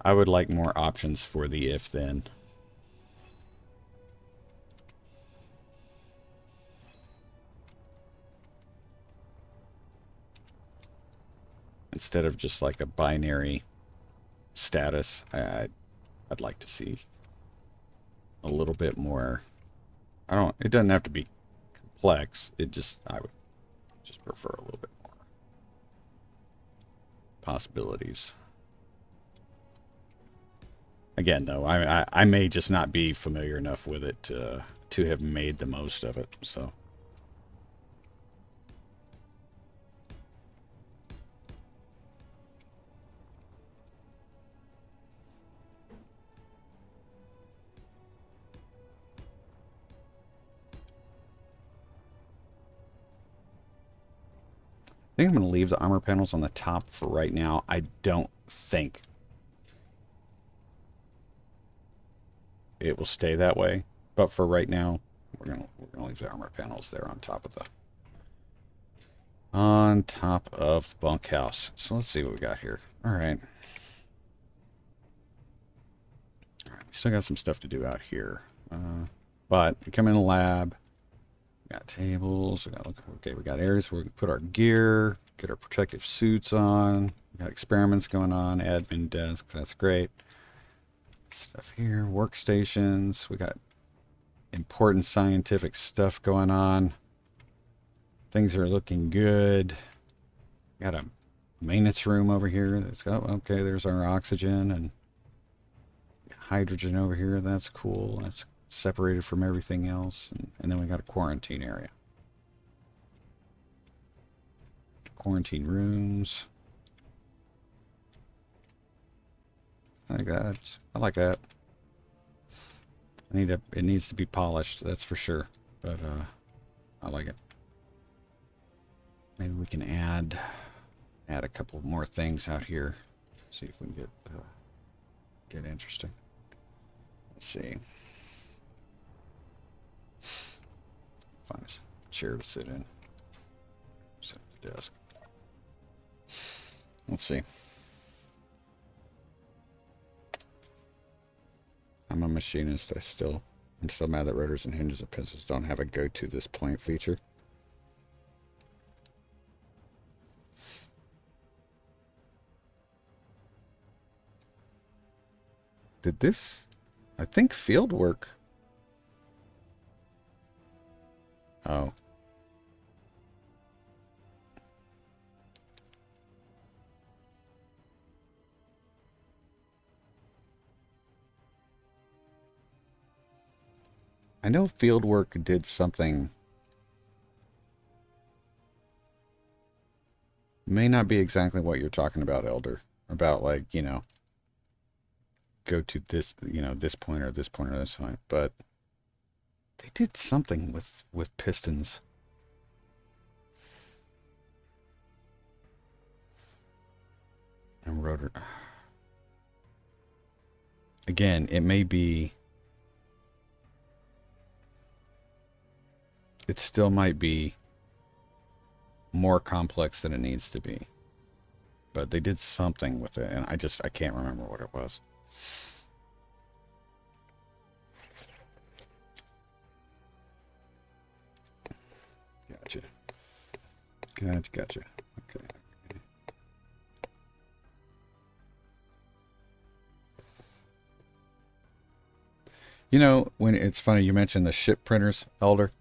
I would like more options for the if then. Instead of just like a binary status, I'd like to see a little bit more. It doesn't have to be complex. I would just prefer a little bit more possibilities. Again, though, I may just not be familiar enough with it to have made the most of it, so. I think I'm going to leave the armor panels on the top for right now. I don't think it will stay that way, but for right now, we're gonna leave the armor panels there on top of the bunkhouse. So let's see what we got here. All right. All right, we still got some stuff to do out here, but we come in the lab. We got tables. We got areas where we can put our gear, get our protective suits on. We got experiments going on, admin desk. That's great. Stuff here, workstations. We got important scientific stuff going on. Things are looking good. Got a maintenance room over here. Okay, there's our oxygen and hydrogen over here. That's cool. That's separated from everything else. And then we got a quarantine area. Quarantine rooms. I like that. It needs to be polished, that's for sure. But I like it. Maybe we can add a couple more things out here. See if we can get interesting. Let's see. Find a chair to sit in. Sit at the desk. Let's see. I'm a machinist. I'm still mad that rotors and hinges and pistons don't have a go to this point feature. Did this I think field work. Oh. I know field work did something. May not be exactly what you're talking about, Elder. About, like, you know, go to this, you know, this point or this point or this point. But they did something with pistons. And rotor. Again, it may be. It still might be more complex than it needs to be. But they did something with it, and I can't remember what it was. Gotcha. Gotcha. Okay. You know, when it's funny, you mentioned the ship printers, Elder.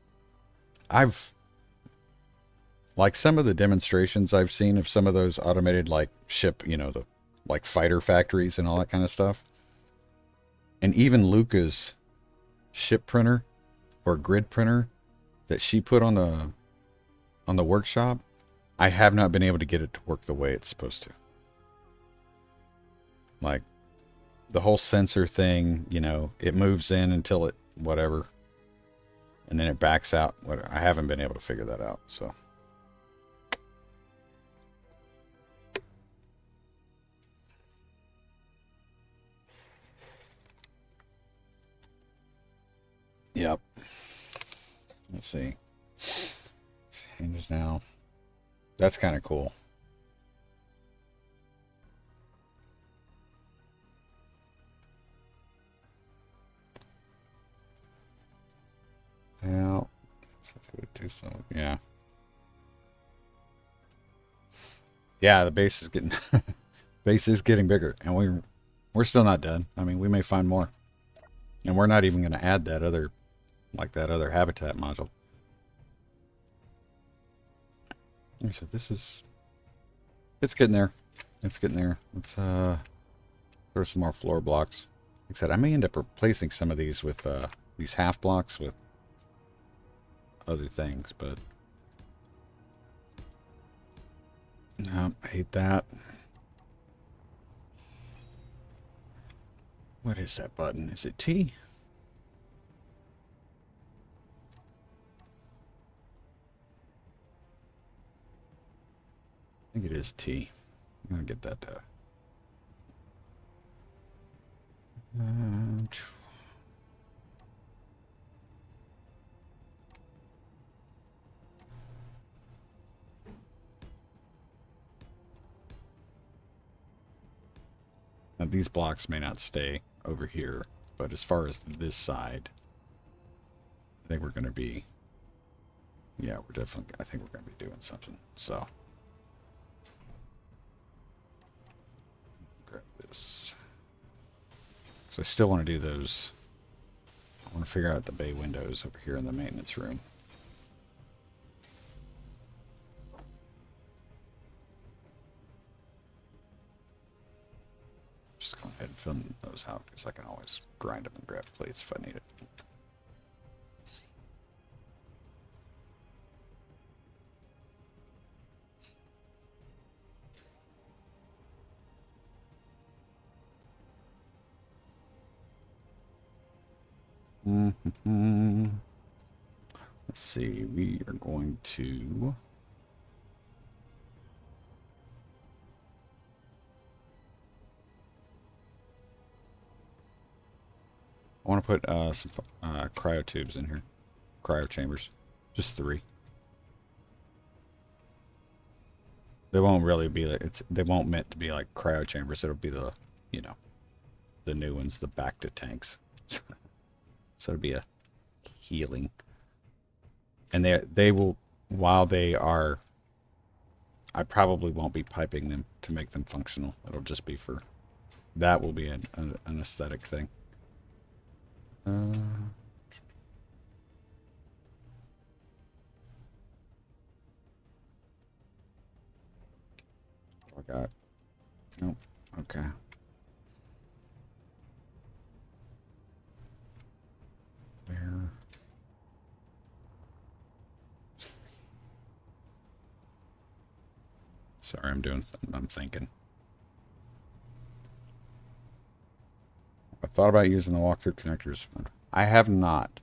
Like some of the demonstrations I've seen of some of those automated, like, ship, you know, the, like, fighter factories and all that kind of stuff. And even Luca's ship printer or grid printer that she put on the workshop, I have not been able to get it to work the way it's supposed to. Like, the whole sensor thing, you know, it moves in until it, whatever, and then it backs out. I haven't been able to figure that out, so. Yep. Let's see. It's hinges now. That's kind of cool. Well, do some. Yeah. Yeah, the base is getting base is getting bigger, and we're still not done. I mean, we may find more, and we're not even going to add that other, like that other habitat module. So this is, it's getting there. It's getting there. Let's throw some more floor blocks. Like I said, I may end up replacing some of these with these half blocks with other things, but no, I hate that. What is that button? Is it T? I think it is T. I'm gonna get that now these blocks may not stay over here, but as far as this side, I think we're gonna be, yeah, we're definitely, I think we're gonna be doing something. So grab this. So I still want to do those. I want to figure out the bay windows over here in the maintenance room. Just go ahead and fill those out because I can always grind them and grab plates if I need it. Let's see, we are going to I want to put some cryo tubes in here. Cryo chambers. Just 3. They won't really be like, they won't meant to be like cryo chambers. It'll be the, you know, the new ones, the back to tanks. So it'll be a healing. And they will, while they are, I probably won't be piping them to make them functional. It'll just be for, that will be an aesthetic thing. I got. Nope. Okay. Where? Sorry, I'm thinking. I thought about using the walkthrough connectors. I have not.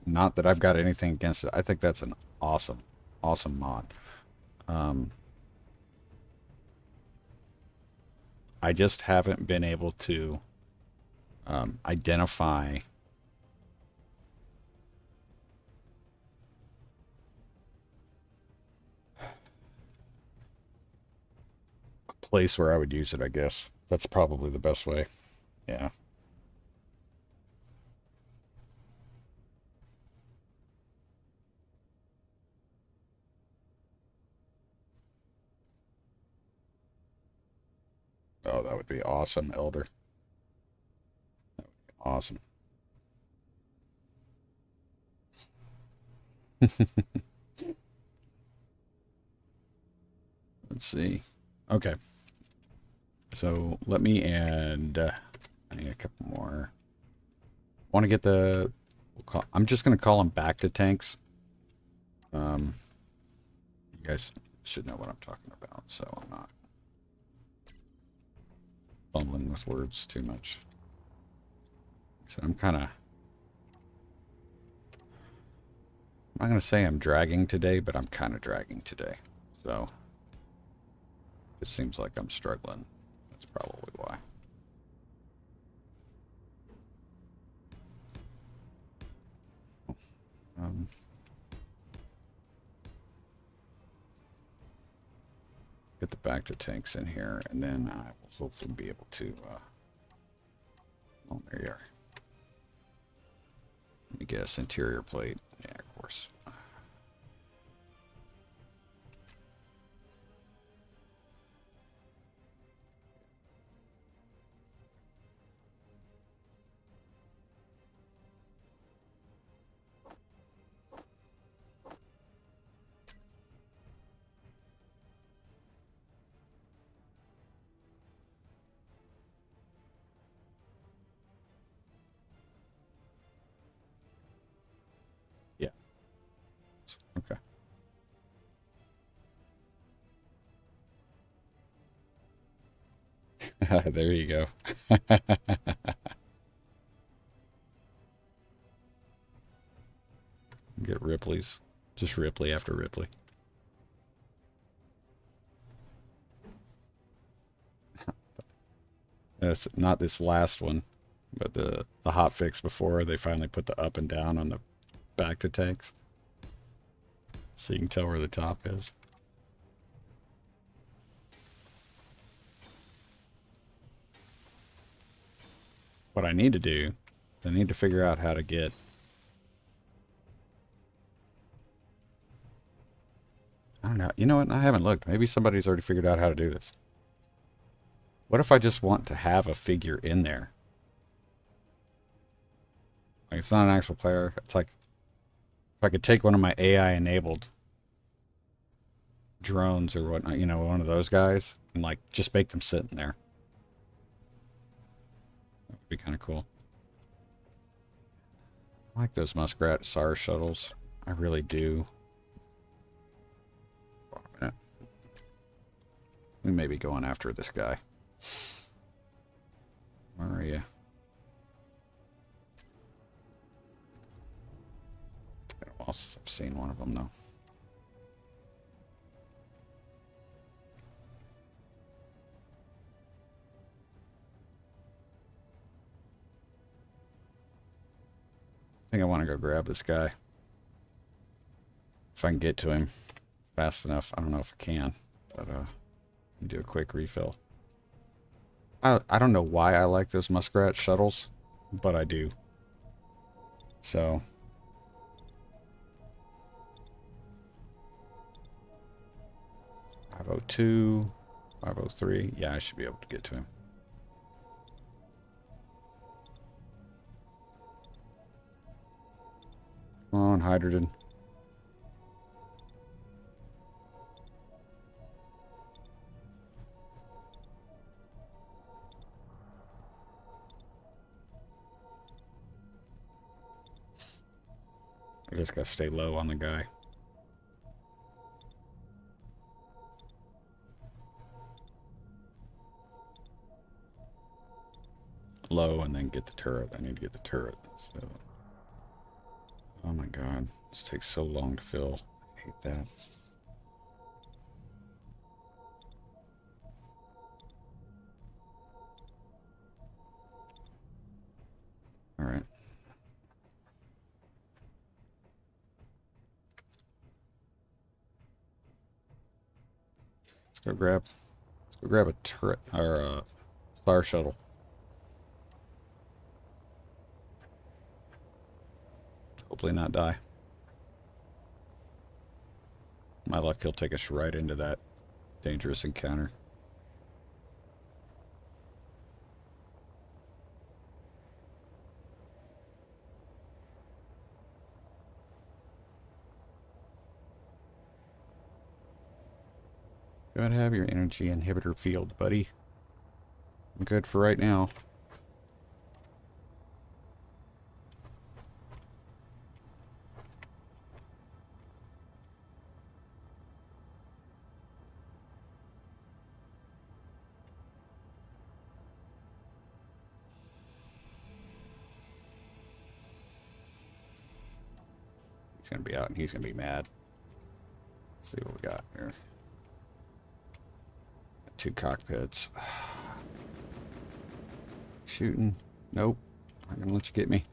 Not that I've got anything against it. I think that's an awesome mod. I just haven't been able to identify a place where I would use it, I guess. That's probably the best way. Yeah. Oh, that would be awesome, Elder. That would be awesome. Let's see. Okay. So let me add. I need a couple more. Want to get the. I'm just going to call them back to tanks. You guys should know what I'm talking about, so I'm not fumbling with words too much. So I'm kind of. I'm not going to say I'm dragging today, but I'm kind of dragging today. So it seems like I'm struggling. That's probably why. Get the back to tanks in here, and then I will hopefully be able to. Oh, there you are. Let me guess, interior plate. Yeah, of course. Yeah. Okay. There you go. Get Ripley's. Just Ripley after Ripley. It's not this last one, but the hot fix before they finally put the up and down on the back to tanks. So you can tell where the top is. What I need to do, I need to figure out how to get I don't know. You know what? I haven't looked. Maybe somebody's already figured out how to do this. What if I just want to have a figure in there? Like, it's not an actual player. It's like if I could take one of my AI enabled drones or whatnot, you know, one of those guys, and like just make them sit in there. That would be kind of cool. I like those Muskrat SAR shuttles. I really do. Hold on a minute. We may be going after this guy. Where are you? It's been a while since I've seen one of them, though. I think I want to go grab this guy. If I can get to him fast enough. I don't know if I can, but do a quick refill. I don't know why I like those Muskrat shuttles, but I do. So 502, 503. Yeah, I should be able to get to him. Come on, hydrogen. I just gotta stay low on the guy. Low and then get the turret. I need to get the turret. So. Oh my god. This takes so long to fill. I hate that. Alright. Let's go grab a turret or a fire shuttle. Hopefully not die. My luck, he'll take us right into that dangerous encounter. Go ahead and have your energy inhibitor field, buddy. I'm good for right now. He's gonna be out and he's gonna be mad. Let's see what we got here. 2 cockpits. Shooting. Nope. I'm gonna let you get me.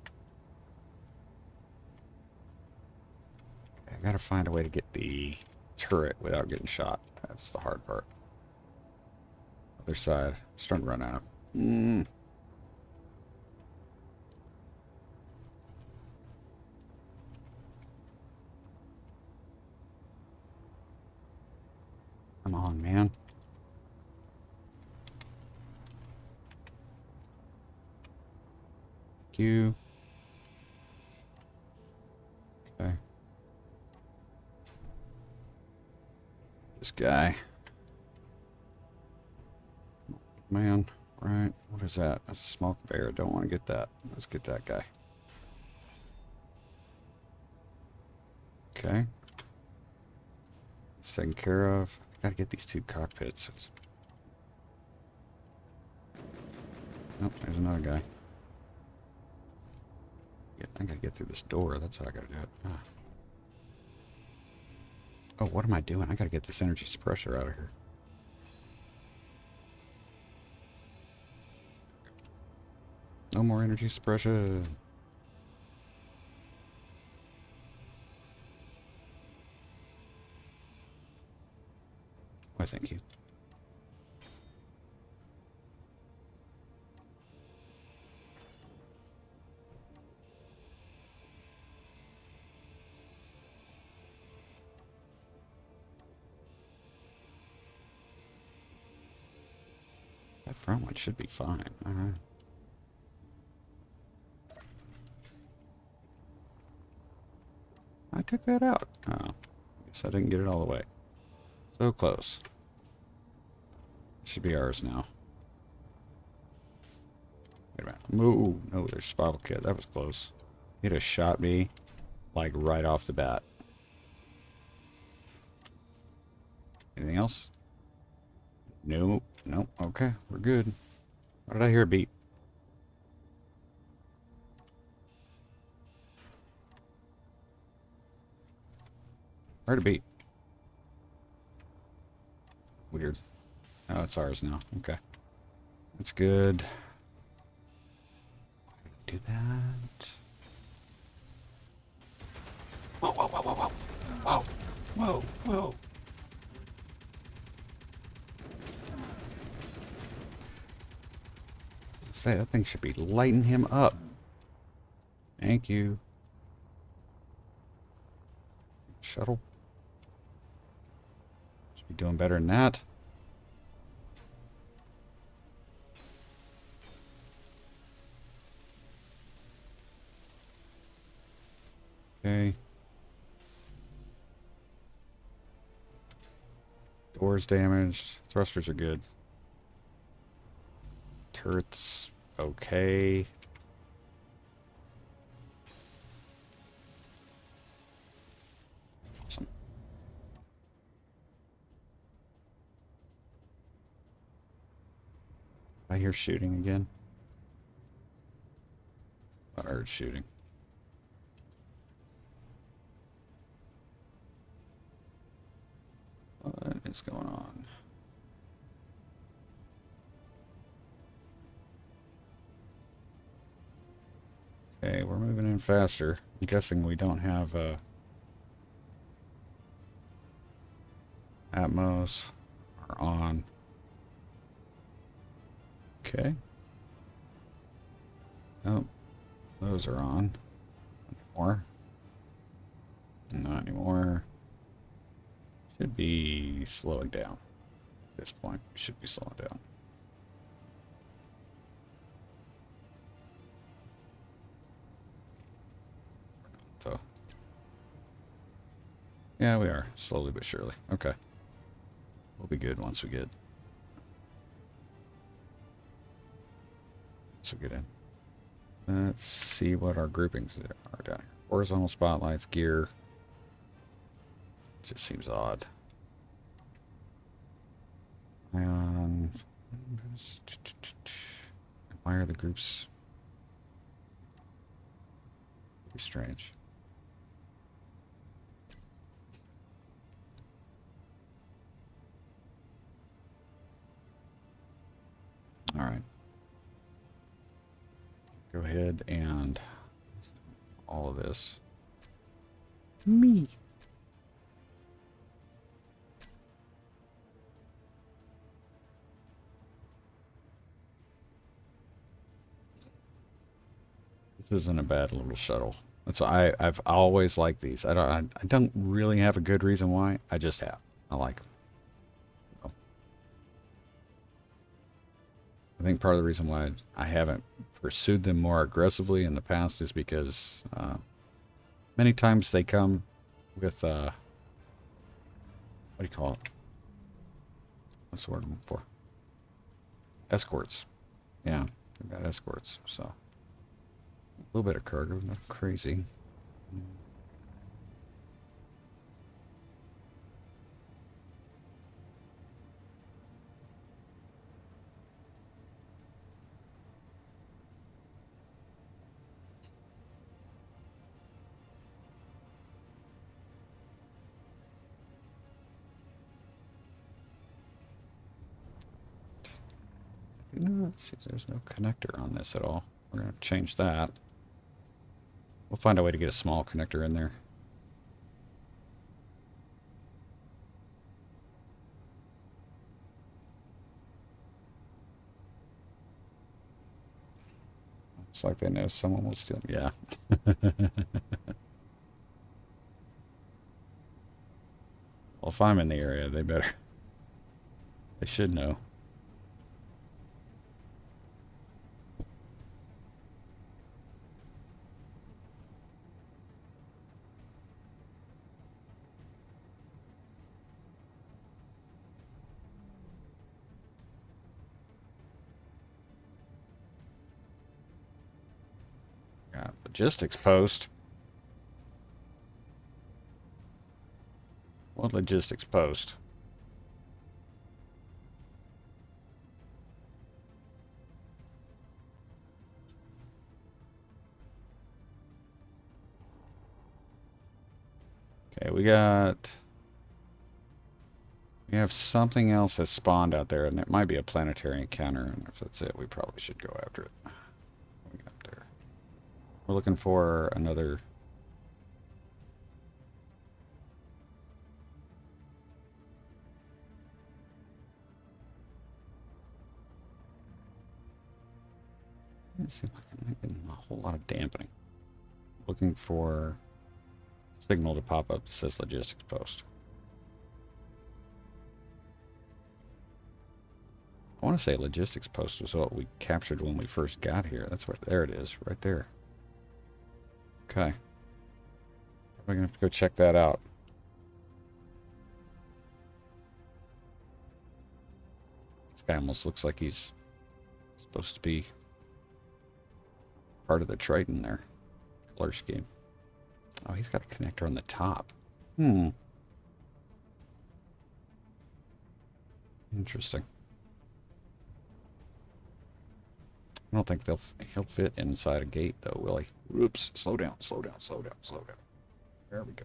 Okay, I gotta find a way to get the turret without getting shot. That's the hard part. Other side. I'm starting to run out of. Come on, man. Thank you. Okay. This guy. Man, right. What is that? That's a smoke bear. Don't want to get that. Let's get that guy. Okay. It's taken care of. I gotta get these 2 cockpits. Nope, there's another guy. I gotta get through this door. That's how I gotta do it. Ah. Oh, what am I doing? I gotta get this energy suppressor out of here. No more energy suppression. Why, thank you. That front one should be fine. Alright. I took that out. Oh. Guess I didn't get it all the way. So close. Should be ours now. Wait a minute. Moo. No, there's survival kit. That was close. He'd have shot me like right off the bat. Anything else? Nope. Nope. Okay, we're good. What did I hear a beep? Where'd it beep? Weird. Oh, it's ours now. Okay. That's good. Do that. Whoa, whoa, whoa, whoa, whoa. Whoa, whoa, whoa. Say, that thing should be lighting him up. Thank you. Shuttle. Should be doing better than that. Okay. Doors damaged. Thrusters are good. Turrets, okay. Awesome. I hear shooting again. I heard shooting. What is going on? Okay, we're moving in faster. I'm guessing we don't have Atmos are on. Okay. Oh, those are on. Not anymore. Not anymore. Should be slowing down. At this point, we should be slowing down. So, yeah, we are. Slowly but surely. Okay. We'll be good once we get in. Let's see what our groupings are down here. Horizontal spotlights, gear. Just seems odd. And why are the groups pretty strange? All right. Go ahead and all of this. Me. This isn't a bad little shuttle. That's why I've always liked these. I don't really have a good reason why. I just have. I like them. So, I think part of the reason why I haven't pursued them more aggressively in the past is because many times they come with what do you call it? What's the word I'm looking for? Escorts. Yeah, they've got escorts. So a little bit of cargo, nothing crazy. Let's see, there's no connector on this at all. We're going to change that. We'll find a way to get a small connector in there. Looks like they know someone will steal. Yeah. Well, if I'm in the area, they better. They should know. Got logistics post. What logistics post? Okay, we have something else that spawned out there, and it might be a planetary encounter, and if that's it, we probably should go after it. What we got there? We're looking for another. It seems like I'm not getting a whole lot of dampening. Looking for signal to pop up that says logistics post. I want to say logistics post was what we captured when we first got here. That's what, there it is, right there. Okay. I'm gonna have to go check that out. This guy almost looks like he's supposed to be part of the Triton there. Color scheme. Oh, he's got a connector on the top. Interesting. I don't think he'll fit inside a gate though, will he? Oops, slow down, slow down, slow down, slow down. There we go.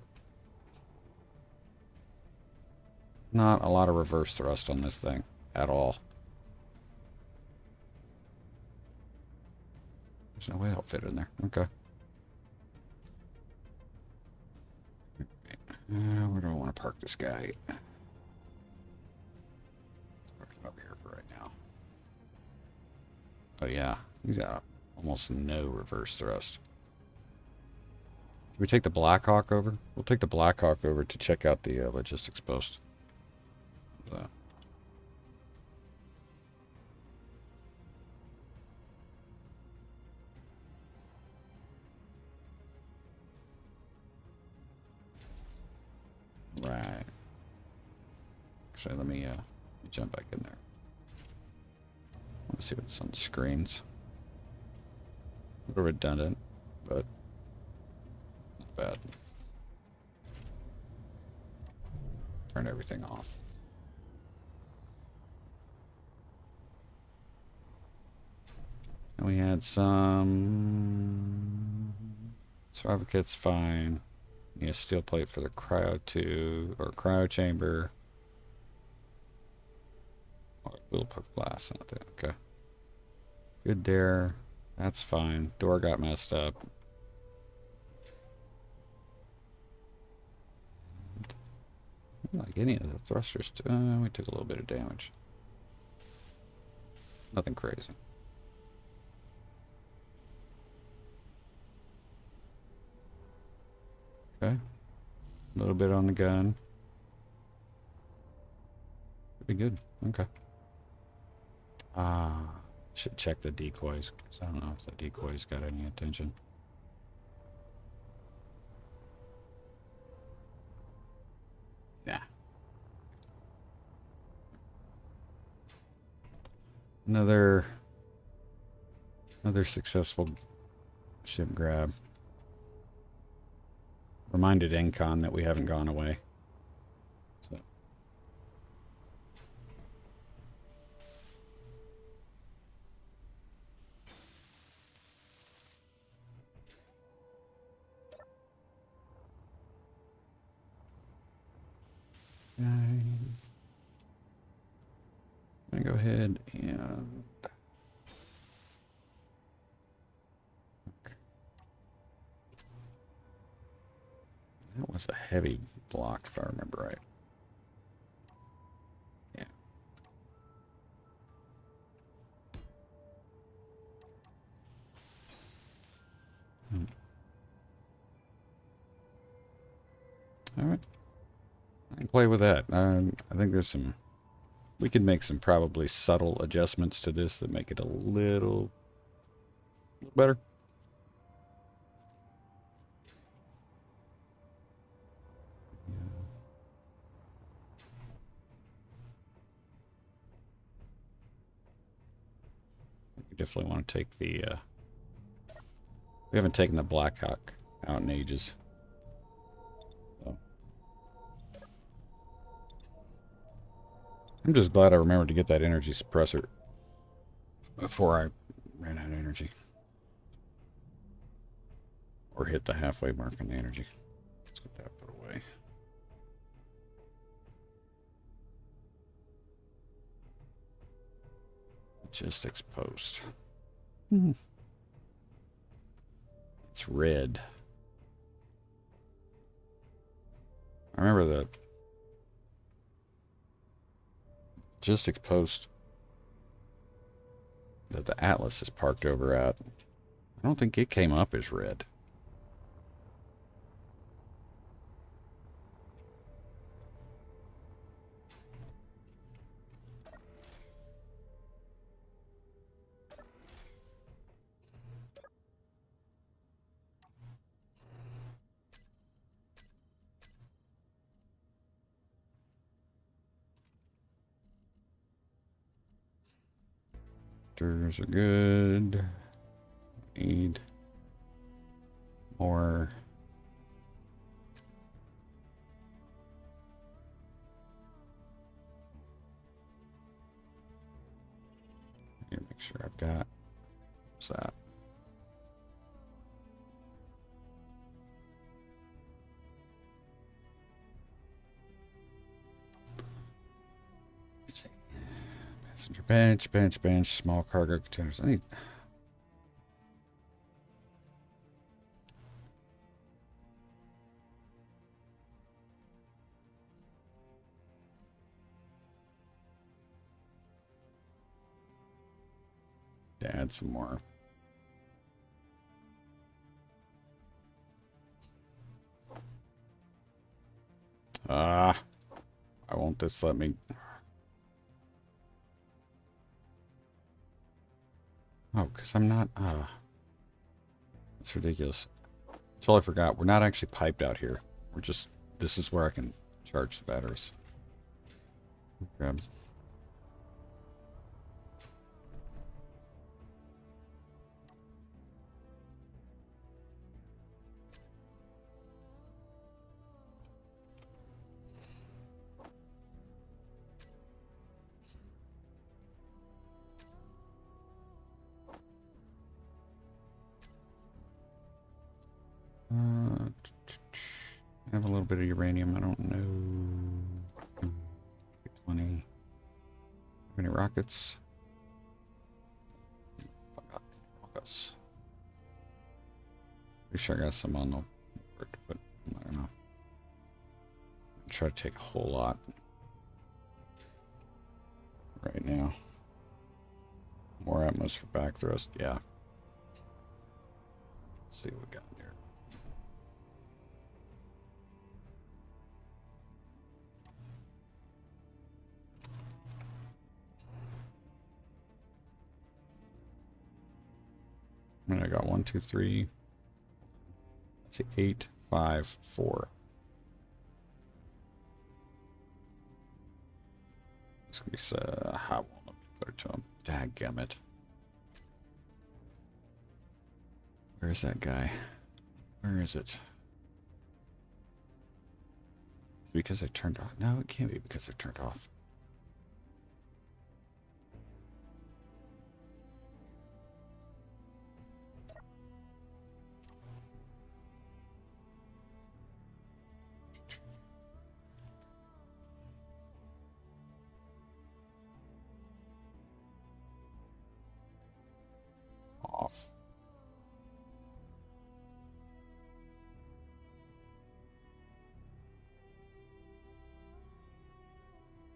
Not a lot of reverse thrust on this thing at all. There's no way I'll fit in there. Okay. Where do I want to park this guy? Park him over here for right now. Oh yeah, he's got almost no reverse thrust. Should we take the Blackhawk over? We'll take the Blackhawk over to check out the logistics post. Right. Actually, let me jump back in there. Let's see what's on the screens. A little redundant, but not bad. Turn everything off. And we had some survival kit's fine. Need a steel plate for the cryo tube or cryo chamber. Or bulletproof glass, not that. Okay. Good there. That's fine. Door got messed up. Like any of the thrusters, we took a little bit of damage. Nothing crazy. Okay. A little bit on the gun. Pretty good. Okay. Should check the decoys, because I don't know if the decoys got any attention. Yeah. Another successful ship grab. Reminded Encon that we haven't gone away. So. I'm gonna go ahead and that was a heavy block, if I remember right. Yeah. All right. I can play with that. I think there's some... We can make some probably subtle adjustments to this that make it a little better. We definitely want to take the... we haven't taken the Blackhawk out in ages. So. I'm just glad I remembered to get that energy suppressor before I ran out of energy. Or hit the halfway mark on the energy. Let's get that put away. Logistics post. It's red. I remember the logistics post that the Atlas is parked over at. I don't think it came up as red. Reactors are good. Need more. Here, make sure I've got. What's that? Let's see. Passenger bench, small cargo containers. I need. To add some more. Why won't this let me? Oh, because I'm not, that's ridiculous. Totally forgot. We're not actually piped out here. We're just, this is where I can charge the batteries. Grab. I have a little bit of uranium. I don't know. 20. Any rockets? Rockets. Pretty sure I got some on the board, but I don't know. I'll try to take a whole lot right now. More atmos for back thrust. Yeah. Let's see what we got here. I got 1, 2, 3. Let's see, 8, 5, 4. It's gonna be how won't let me put it to him. Dadgummit. Where is that guy? Where is it? Is it because I turned off? No, it can't be because I turned off. Off.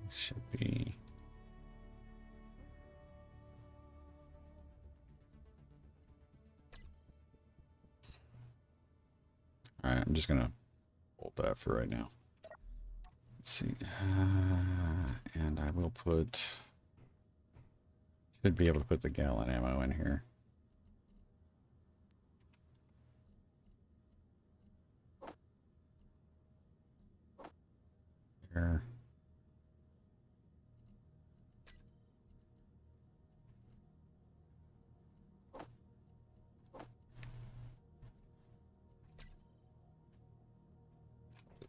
This should be. All right, I'm just gonna hold that for right now. Let's see, and I will put. Should be able to put the gallon ammo in here. Here.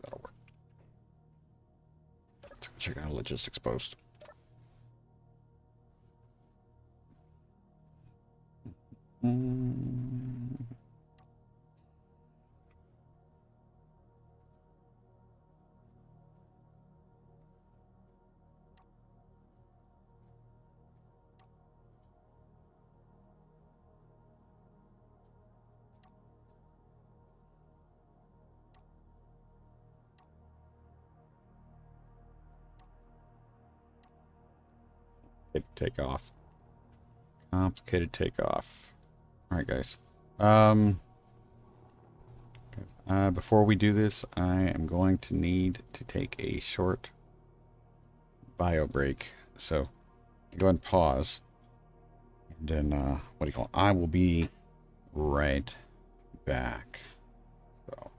That'll work. Let's check out a logistics post. Takeoff. Complicated takeoff. All right, guys. Before we do this, I am going to need to take a short bio break. So go ahead and pause. And then, what do you call it? I will be right back. So.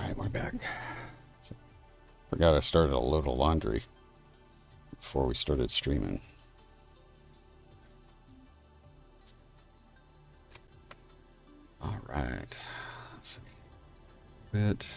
Alright, we're back. Forgot I started a load of laundry before we started streaming. Alright. Let's see. Bit.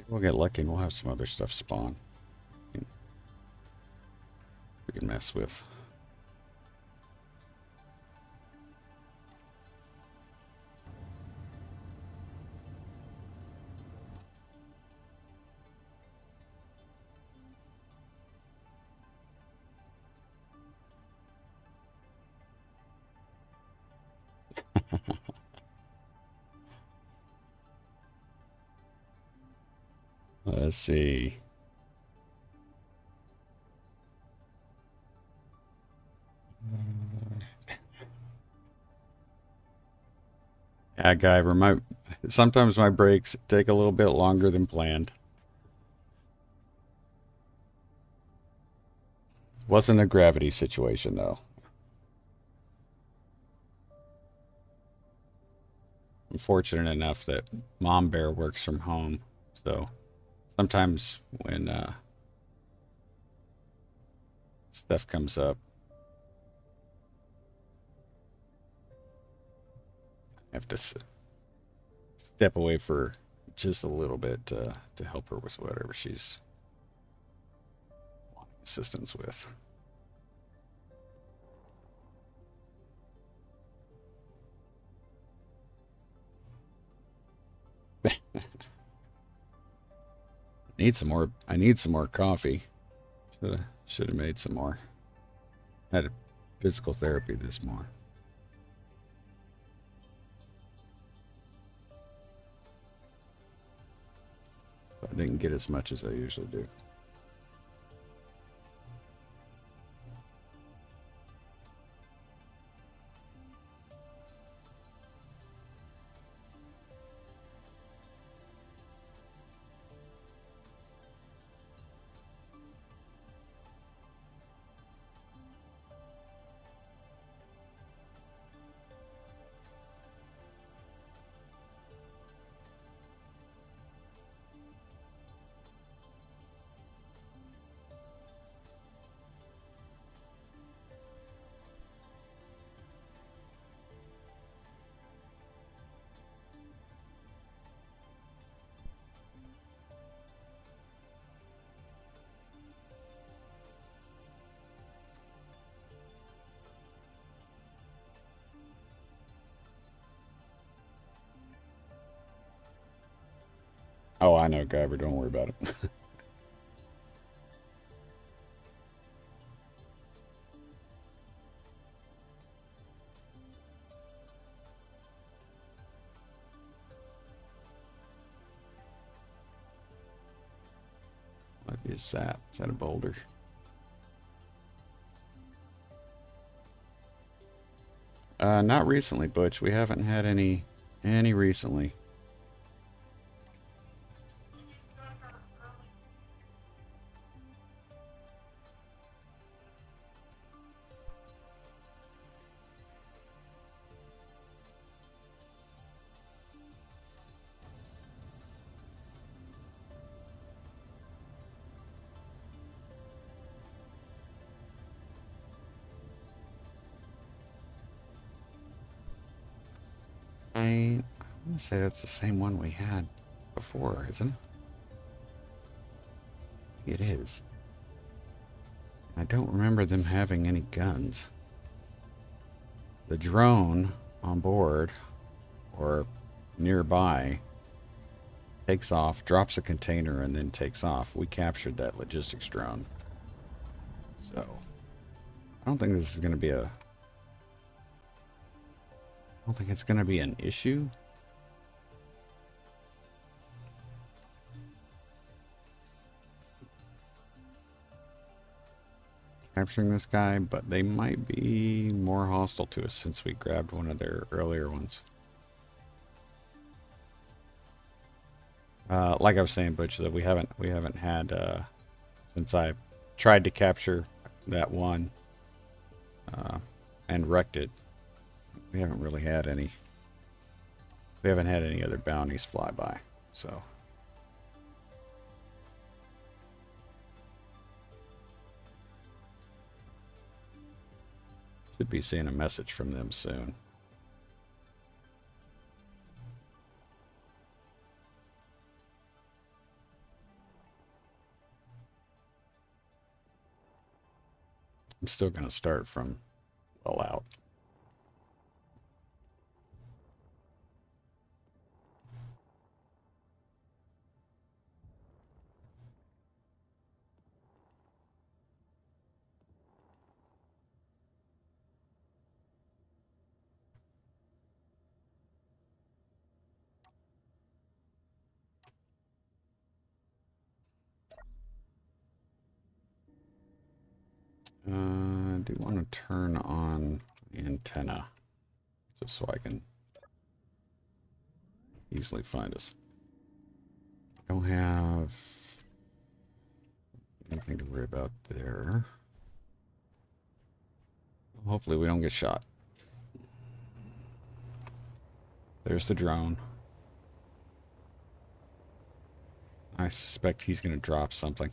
We'll get lucky and we'll have some other stuff spawn. We can mess with. Let's see. Yeah, Guyver, sometimes my breaks take a little bit longer than planned. Wasn't a gravity situation though. I'm fortunate enough that Mom Bear works from home, so sometimes when stuff comes up, I have to step away for just a little bit to help her with whatever she's wanting assistance with. I need some more coffee. Should have made some more. Had a physical therapy this morning. So I didn't get as much as I usually do. Oh, I know, Guyver. Don't worry about it. Might be a sap. Is that a boulder? Not recently, Butch. We haven't had any recently. I'm gonna say that's the same one we had before, isn't it? It is. I don't remember them having any guns. The drone on board, or nearby, takes off, drops a container, and then takes off. We captured that logistics drone. So, I don't think this is going to be a... I don't think it's going to be an issue. Capturing this guy, but they might be more hostile to us since we grabbed one of their earlier ones. Like I was saying, Butch, that we haven't had since I tried to capture that one and wrecked it. We haven't really had any. We haven't had any other bounties fly by, so. Should be seeing a message from them soon. I'm still going to start from well out. I do want to turn on the antenna just so I can easily find us. I don't have anything to worry about there. Hopefully we don't get shot. There's the drone. I suspect he's going to drop something.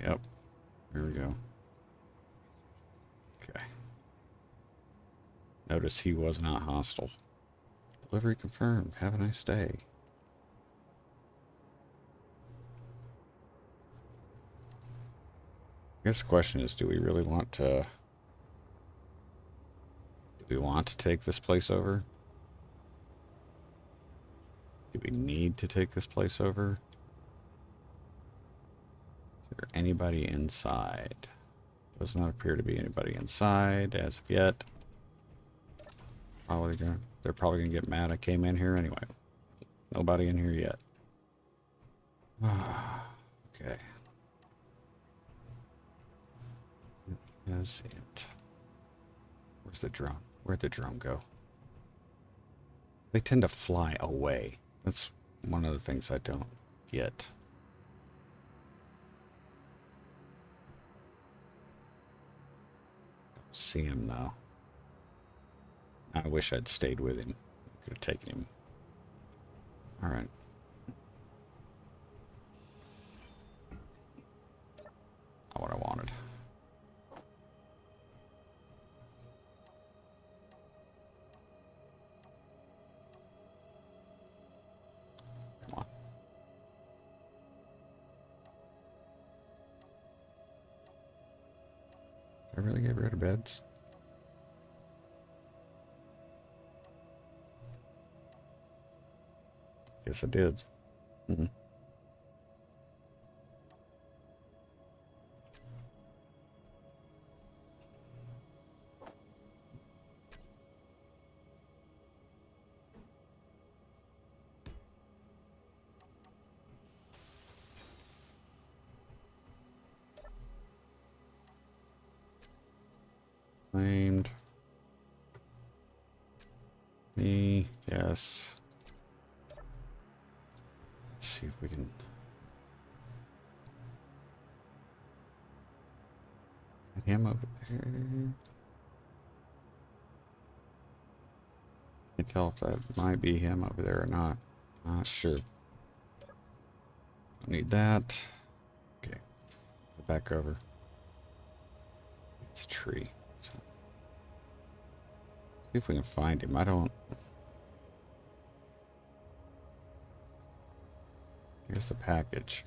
Yep. There we go. Okay. Notice he was not hostile. Delivery confirmed. Have a nice day. I guess the question is, do we really want to... Do we want to take this place over? Do we need to take this place over? Is there anybody inside? Does not appear to be anybody inside as of yet. They're probably gonna get mad I came in here anyway. Nobody in here yet. Okay. That's it. Where's the drone? Where'd the drone go? They tend to fly away. That's one of the things I don't get. Don't see him now. I wish I'd stayed with him. Could have taken him. All right. Not what I wanted. Come on. Did I really get rid of beds? Yes, I did. Mm-hmm. Claimed. Me, yes. Let's see if we can. Is that him over there? Can't tell if that might be him over there or not. Not sure. Don't need that. Okay. Back over. It's a tree. So, see if we can find him. I don't. Here's the package.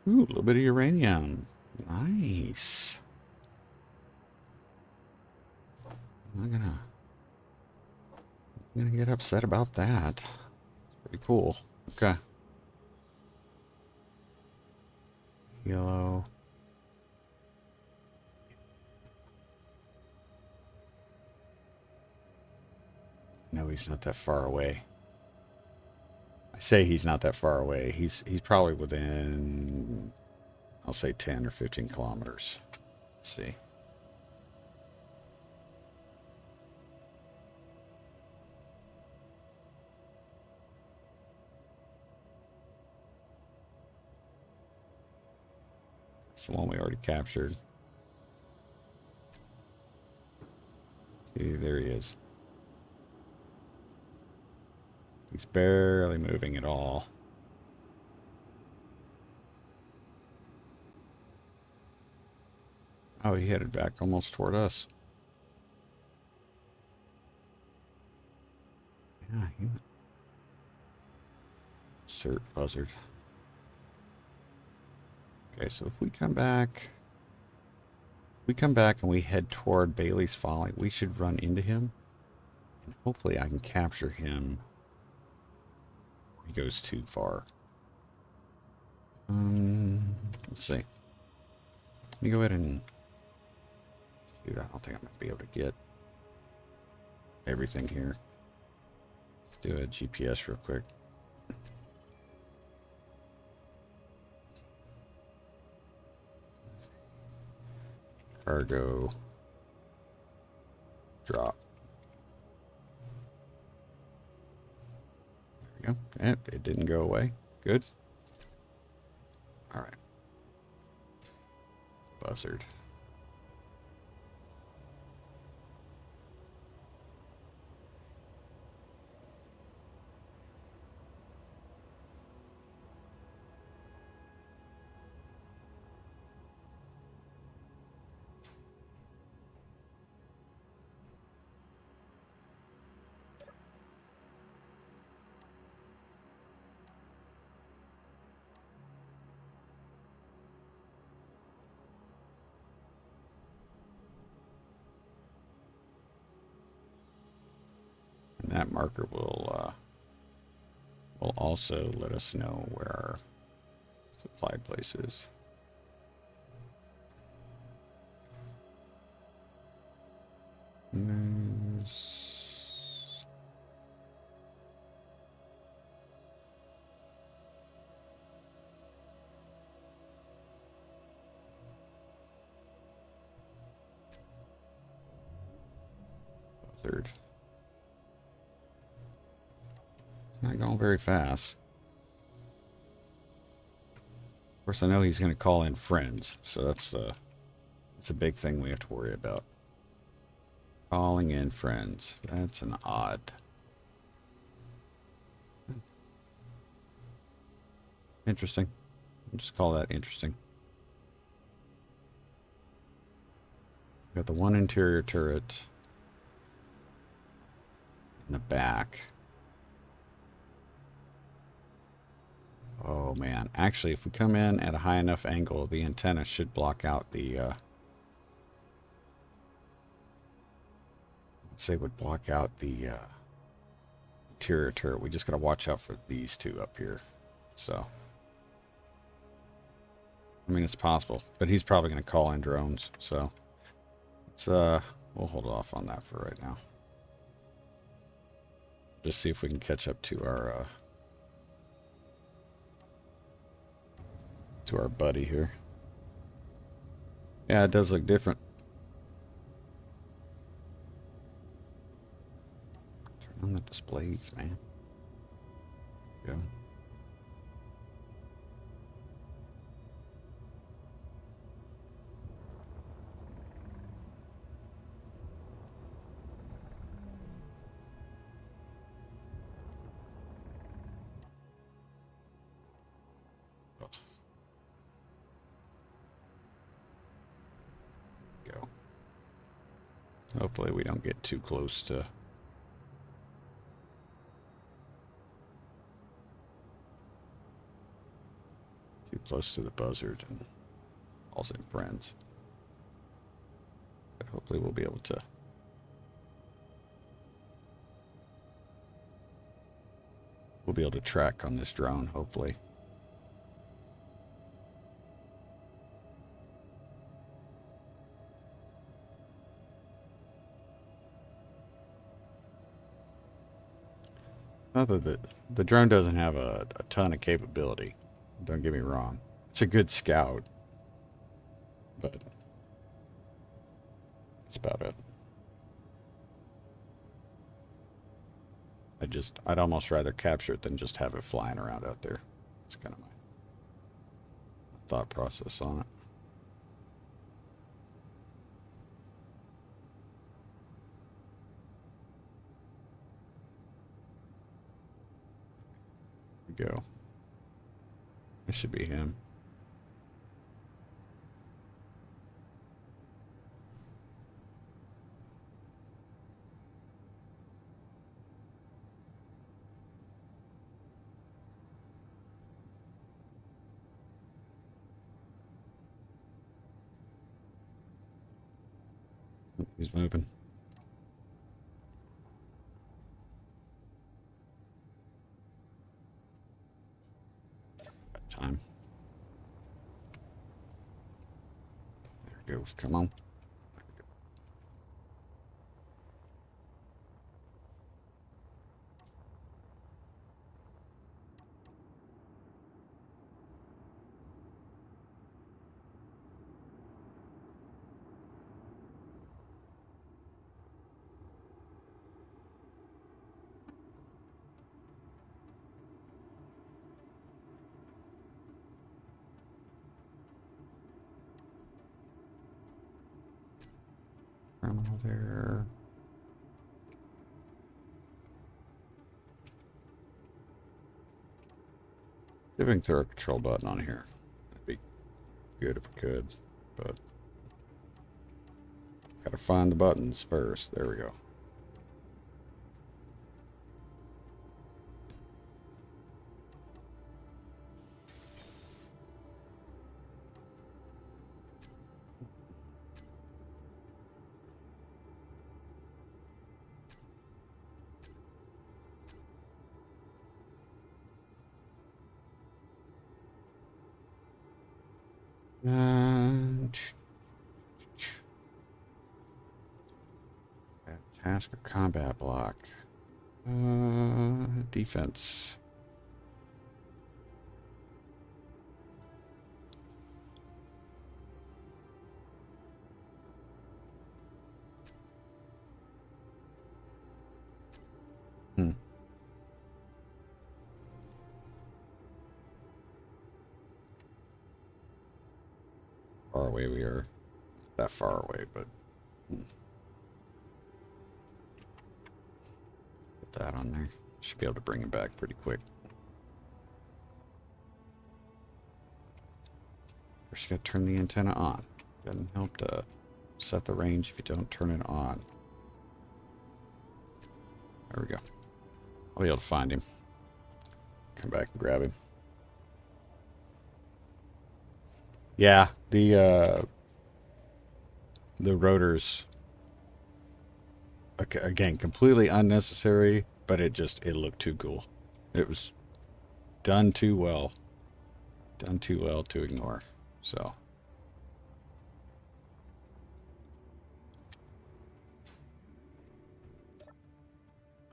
Ooh, a little bit of uranium. Nice. I'm gonna get upset about that. It's pretty cool. Okay. Yellow. No, he's not that far away. I say he's not that far away. He's probably within, I'll say 10 or 15 kilometers. Let's see. That's the one we already captured. See, there he is. He's barely moving at all. Oh, he headed back almost toward us. Yeah, he... Cert buzzard. Okay, so if we come back... and we head toward Bailey's Folly, we should run into him. And hopefully I can capture him before he goes too far. Let's see. Let me go ahead and... Shoot, I don't think I'm going to be able to get everything here. Let's do a GPS real quick. Cargo. Drop. There we go. And it didn't go away. Good. All right. Buzzard. And that marker will also let us know where our supply place is. And there's... Buzzard. Not going very fast. Of course, I know he's going to call in friends, so that's a big thing we have to worry about. Calling in friends. That's an odd. Interesting. I'll just call that interesting. Got the one interior turret in the back. Oh man, actually if we come in at a high enough angle, the antenna should block out the let's say would block out the interior turret. We just gotta watch out for these two up here. So I mean it's possible, but he's probably gonna call in drones, so let's we'll hold off on that for right now. Just see if we can catch up to our buddy here. Yeah, it does look different. Turn on the displays, man. Go. Go. Hopefully we don't get too close to Too close to the buzzard and also friends. But hopefully we'll be able to. We'll be able to track on this drone, hopefully. Not that the drone doesn't have a ton of capability. Don't get me wrong. It's a good scout. But that's about it. I'd almost rather capture it than just have it flying around out there. That's kind of my thought process on it. There we go. This should be him. He's moving. Got time. There it goes. Come on. Terminal there. See if we can throw a control button on here. That'd be good if we could, but gotta find the buttons first. There we go. Task or combat block. Defense. Far away we are. Not that far away, but put that on there. Should be able to bring him back pretty quick. First, you gotta turn the antenna on. Doesn't help to set the range if you don't turn it on. There we go. I'll be able to find him. Come back and grab him. Yeah, the rotors, again, completely unnecessary, but it looked too cool. It was done too well to ignore. So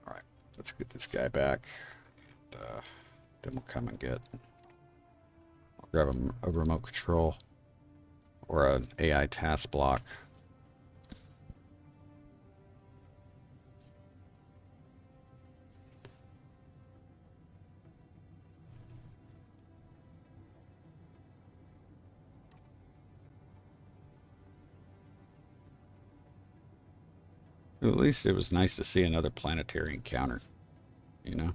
all right, let's get this guy back, and then we'll come and get. Grab a remote control or an AI task block. At least it was nice to see another planetary encounter, you know?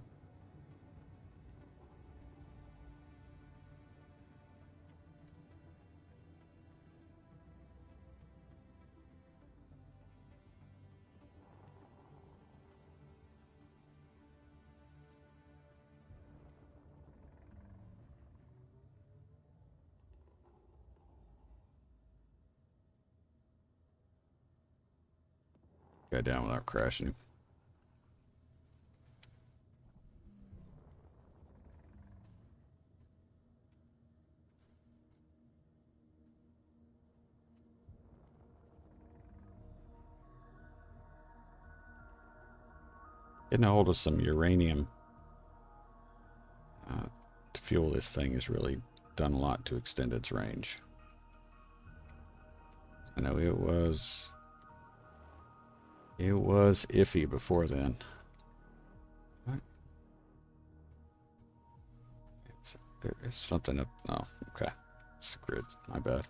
Guy down without crashing him. Getting a hold of some uranium to fuel this thing has really done a lot to extend its range. I know it was iffy before then. What? There is something up. Oh, okay. It's the grid. My bad.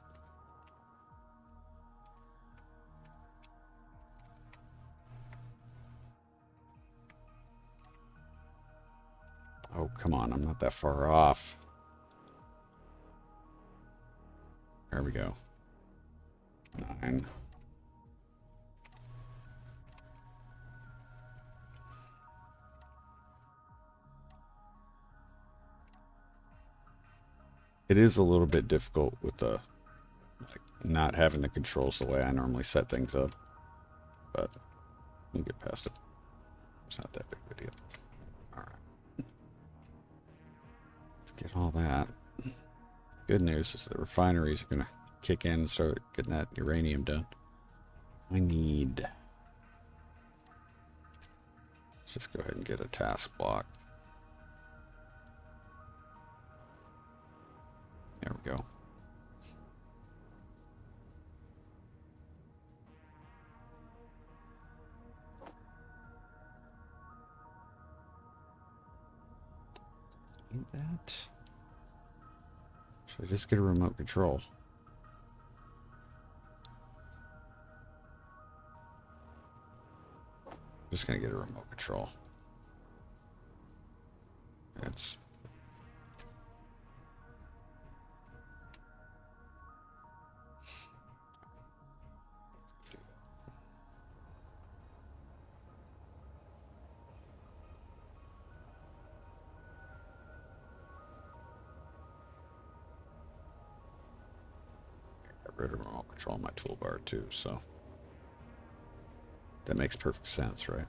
Oh, come on. I'm not that far off. There we go. 9. It is a little bit difficult with the not having the controls the way I normally set things up, but we'll get past it. It's not that big of a deal. All right, let's get all that. Good news is the refineries are gonna kick in and start getting that uranium done. Let's just go ahead and get a task block. There we go. Need that? Should I just get a remote control? Just gonna get a remote control. That's got rid of remote control on my toolbar too, so that makes perfect sense, right?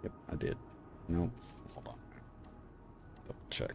Yep, I did. Nope. Hold on. Double check.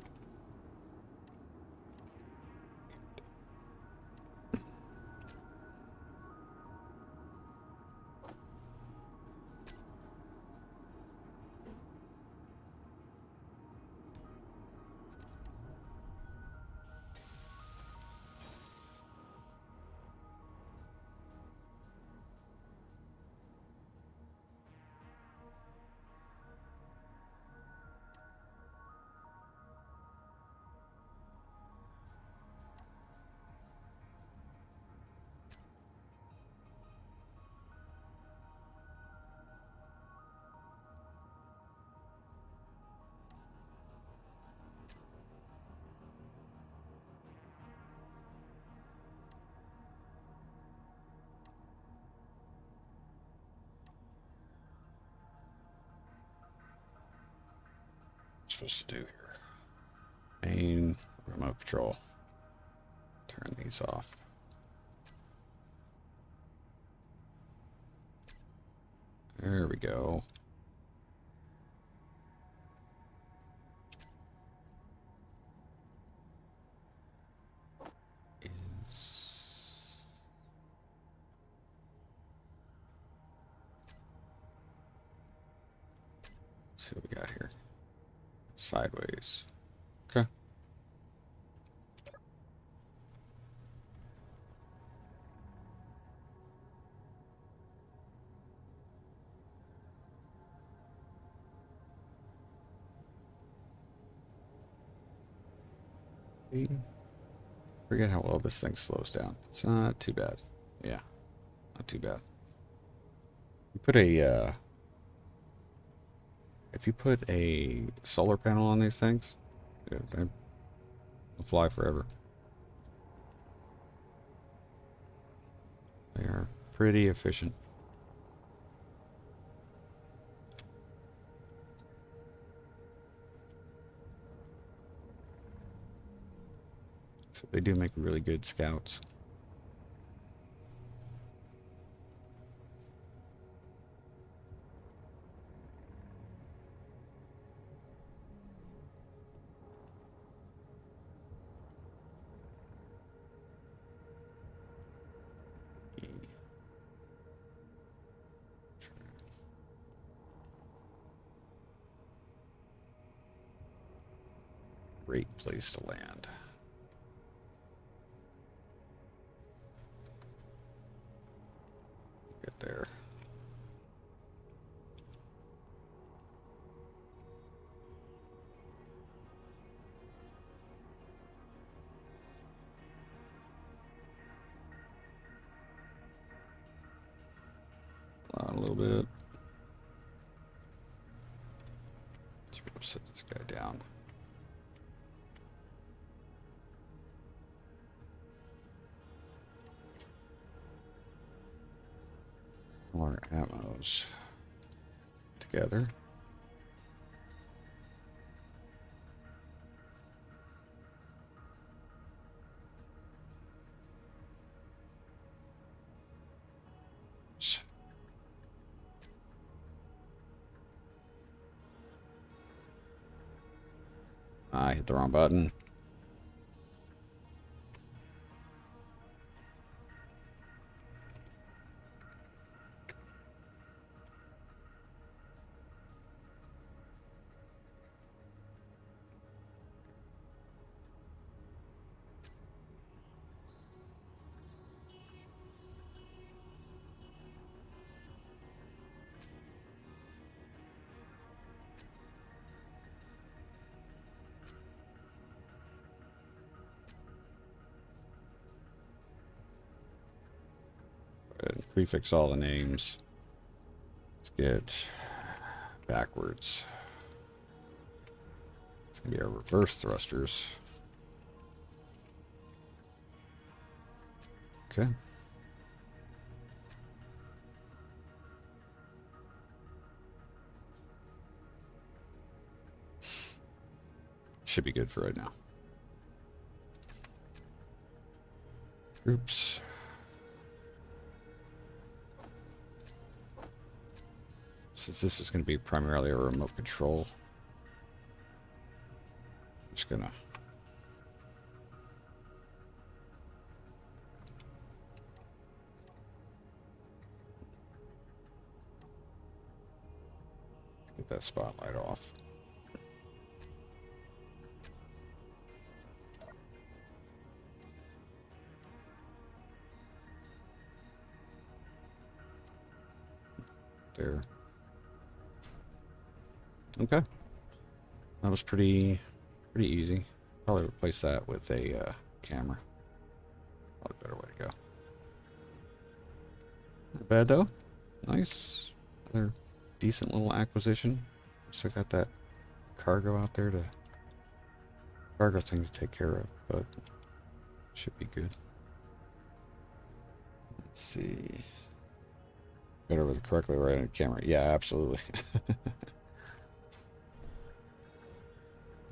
Supposed to do here. Main remote control. Turn these off. There we go. Let's see what we got here. Sideways. Okay. Forget how well this thing slows down. It's not too bad. Yeah, not too bad. You put a if you put a solar panel on these things, they'll fly forever. They are pretty efficient. They do make really good scouts. Great place to land. Get there. A little bit. Let's go sit this guy down. More ammos together. I hit the wrong button. And prefix all the names. Let's get backwards. It's gonna be our reverse thrusters. Okay. Should be good for right now. Oops. Since this is going to be primarily a remote control, I'm just going to get that spotlight off. There. Okay, that was pretty easy. Probably replace that with a camera. Probably a better way to go. Not bad though. Nice. Another decent little acquisition. Still got that cargo out there to cargo thing to take care of, but should be good. Let's see. Better with correctly right on the camera. Yeah, absolutely.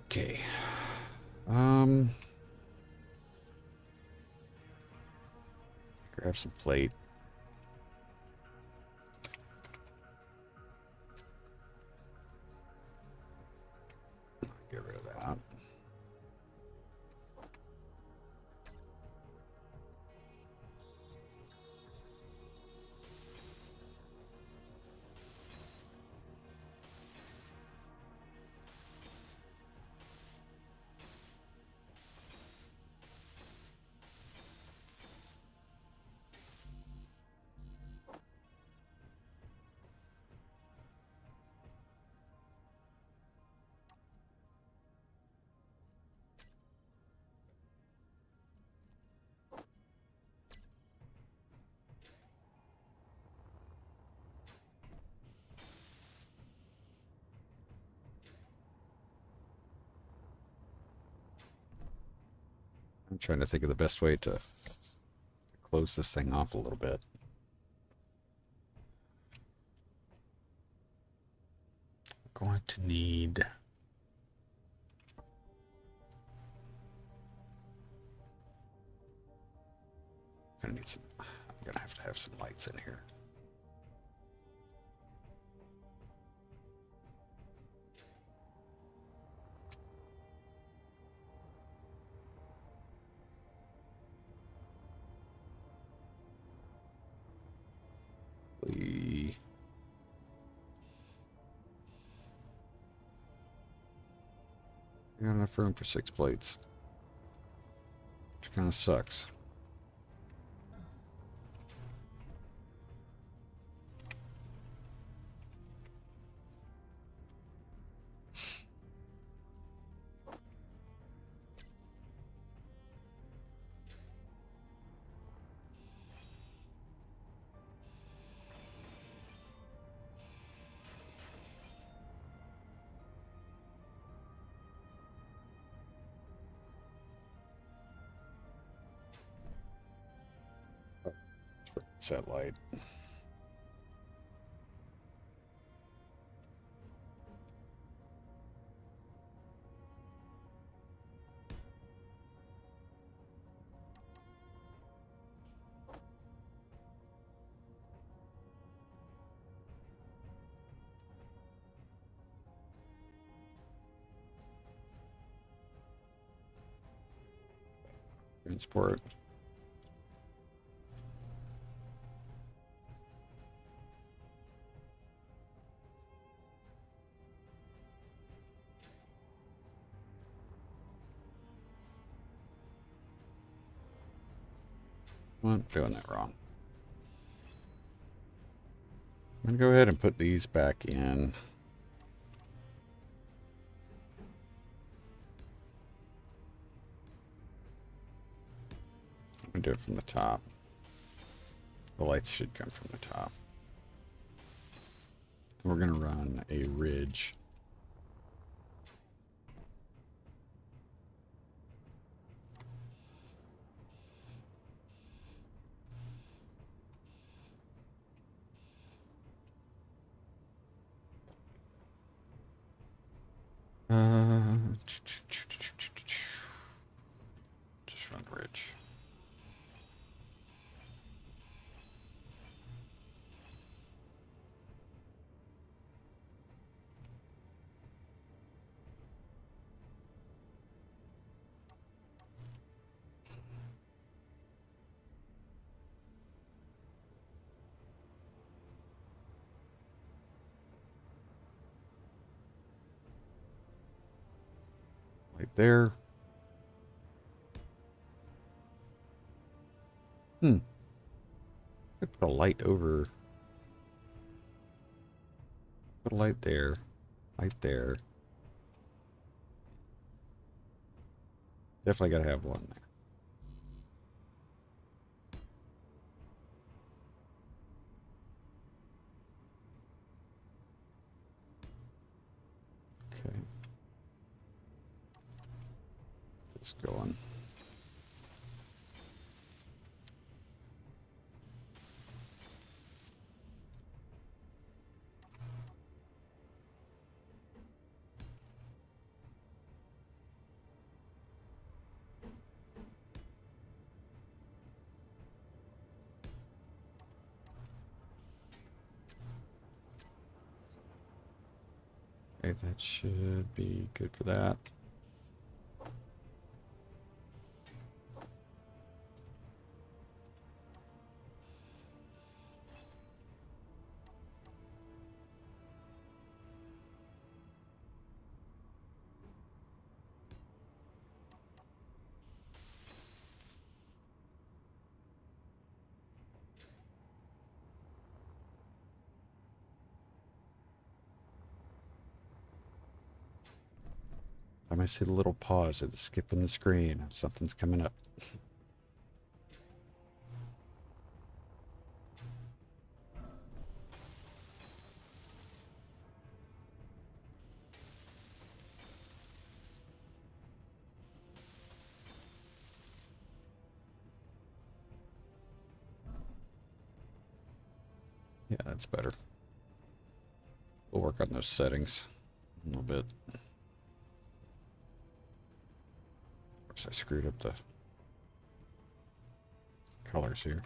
Okay. Grab some plate. Get rid of that. I'm trying to think of the best way to close this thing off a little bit. I'm going to need Gonna need some. I'm gonna have to have some lights in here. Got enough room for 6 plates, which kind of sucks. Set light. Transport. I'm doing that wrong. I'm gonna go ahead and put these back in. I'm gonna do it from the top. The lights should come from the top. We're gonna run a ridge. Just run ridge. Right there. I put a light over. Put a light there. Light there. Definitely gotta have one there. Okay. Just going. Okay, that should be good for that. I might see the little pause or the skip in the screen. Something's coming up. Yeah, that's better. We'll work on those settings a little bit. Of course, I screwed up the colors here.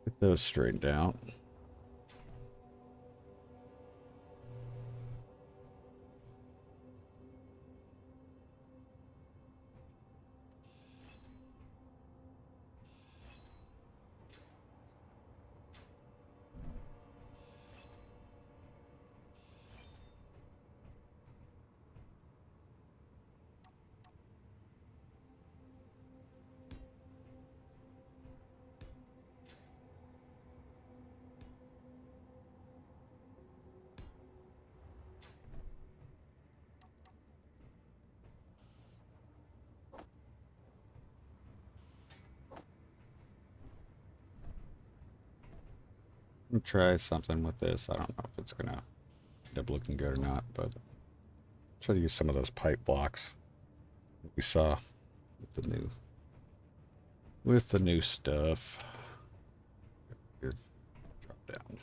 Get those straightened out. I'm gonna try something with this. I don't know if it's gonna end up looking good or not, but try to use some of those pipe blocks that we saw with the new stuff. Here, drop down.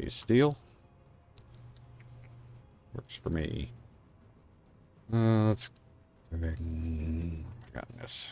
Steel works for me. Let's go ahead and got this.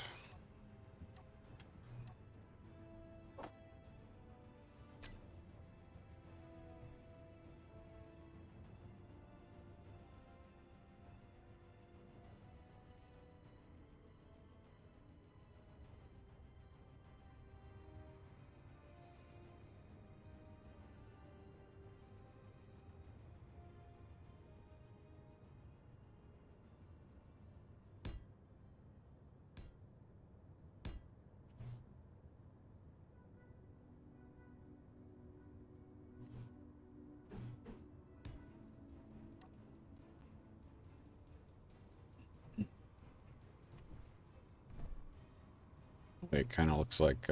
It kind of looks like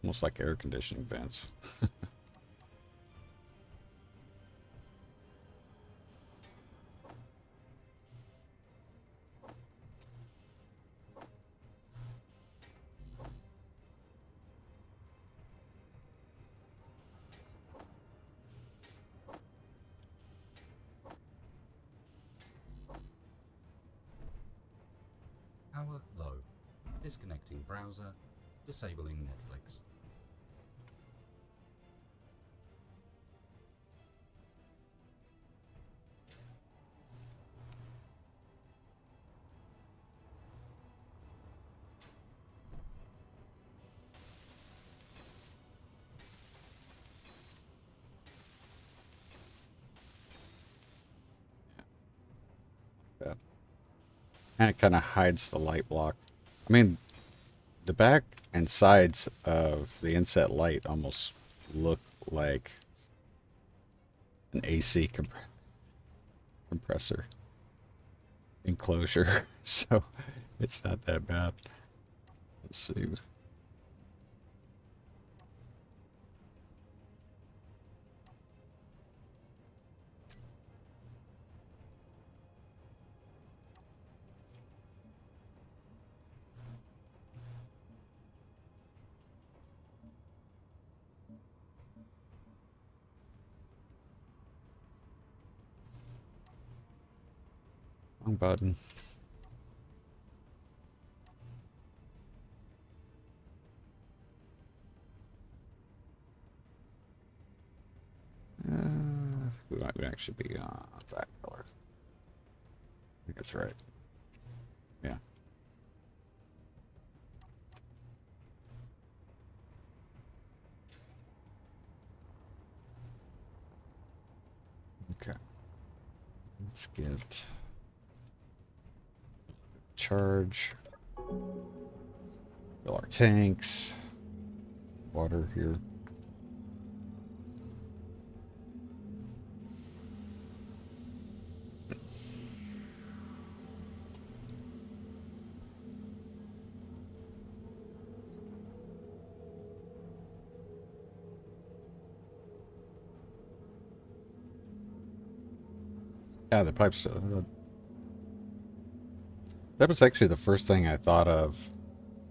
almost like air conditioning vents. Power low. Disconnecting browser. Disabling Netflix. Yeah. And it kind of hides the light block. I mean, the back and sides of the inset light almost look like an AC compressor enclosure, so it's not that bad. Let's see. Wrong button. We might actually be that color. I think that's right. Yeah. Okay. Let's get charge. Fill our tanks. Water here. Yeah, the pipes. That was actually the first thing I thought of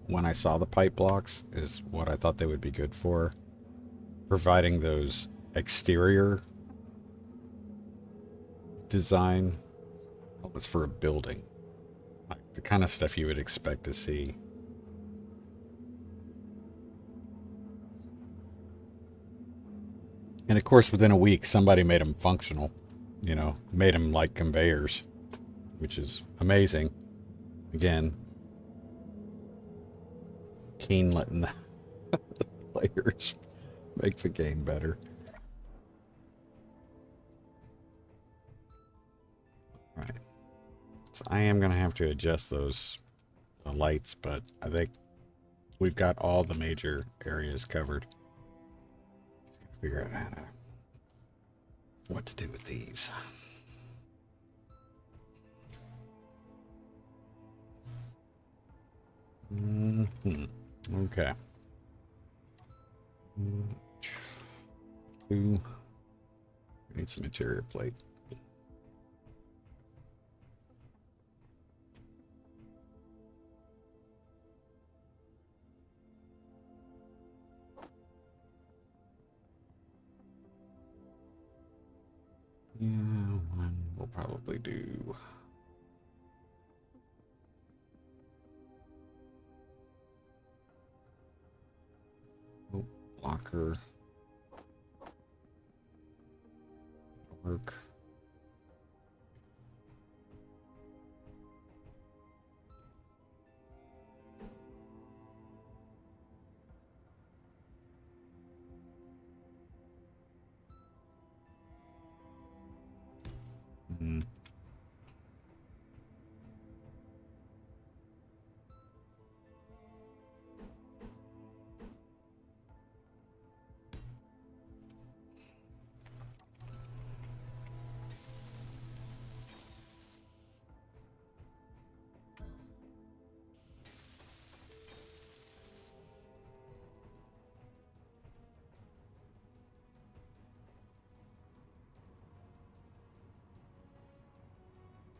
when I saw the pipe blocks, is what I thought they would be good for. Providing those exterior design was for a building. Like the kind of stuff you would expect to see. And of course, within a week, somebody made them functional. You know, made them like conveyors, which is amazing. Again, Keen letting the players make the game better. Right. So I am going to have to adjust the lights, but I think we've got all the major areas covered. Just gotta figure out what to do with these. Okay. 2. We need some interior plate. Yeah, 1 we'll probably do. Oh, locker. Work.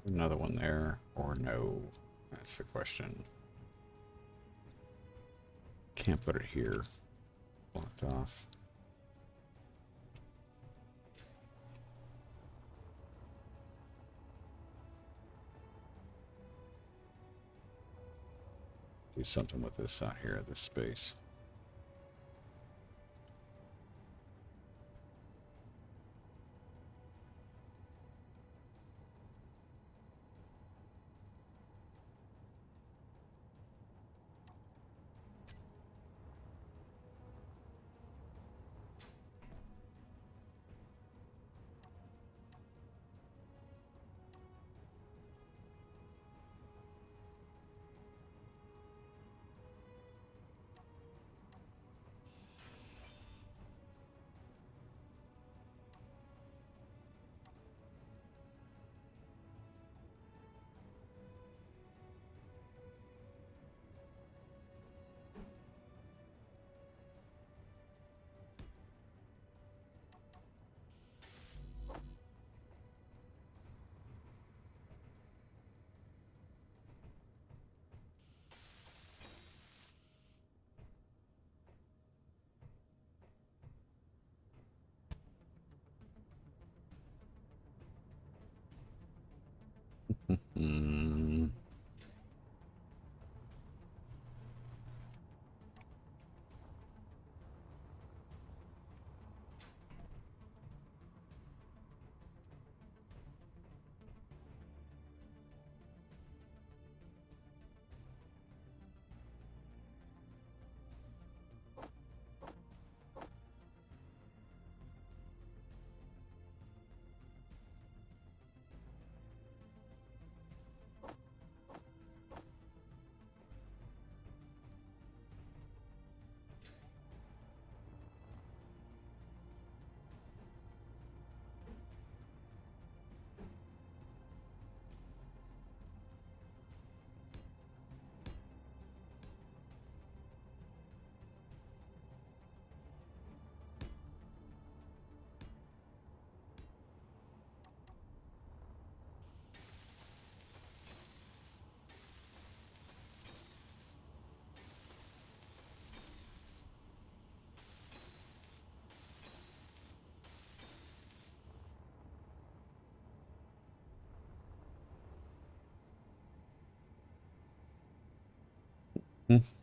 Another one there, or no? That's the question. Can't put it here. Blocked off. Do something with this out here, this space. Hmm.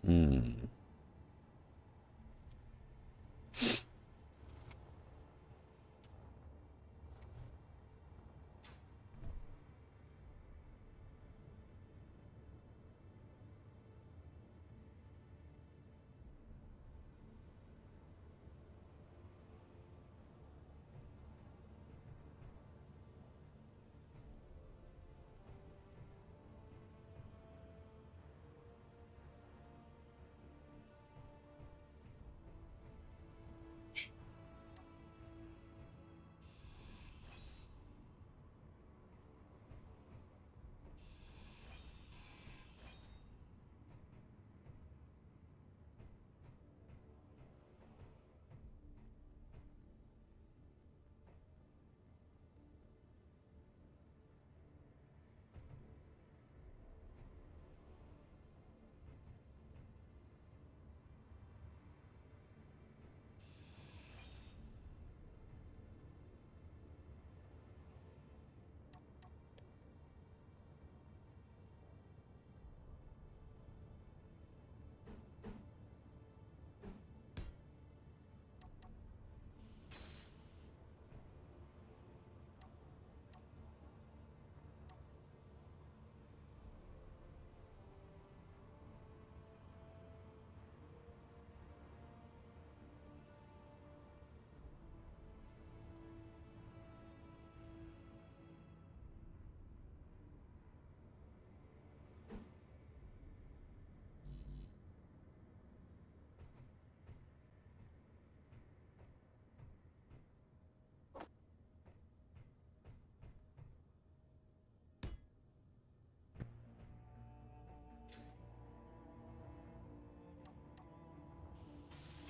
Hmm.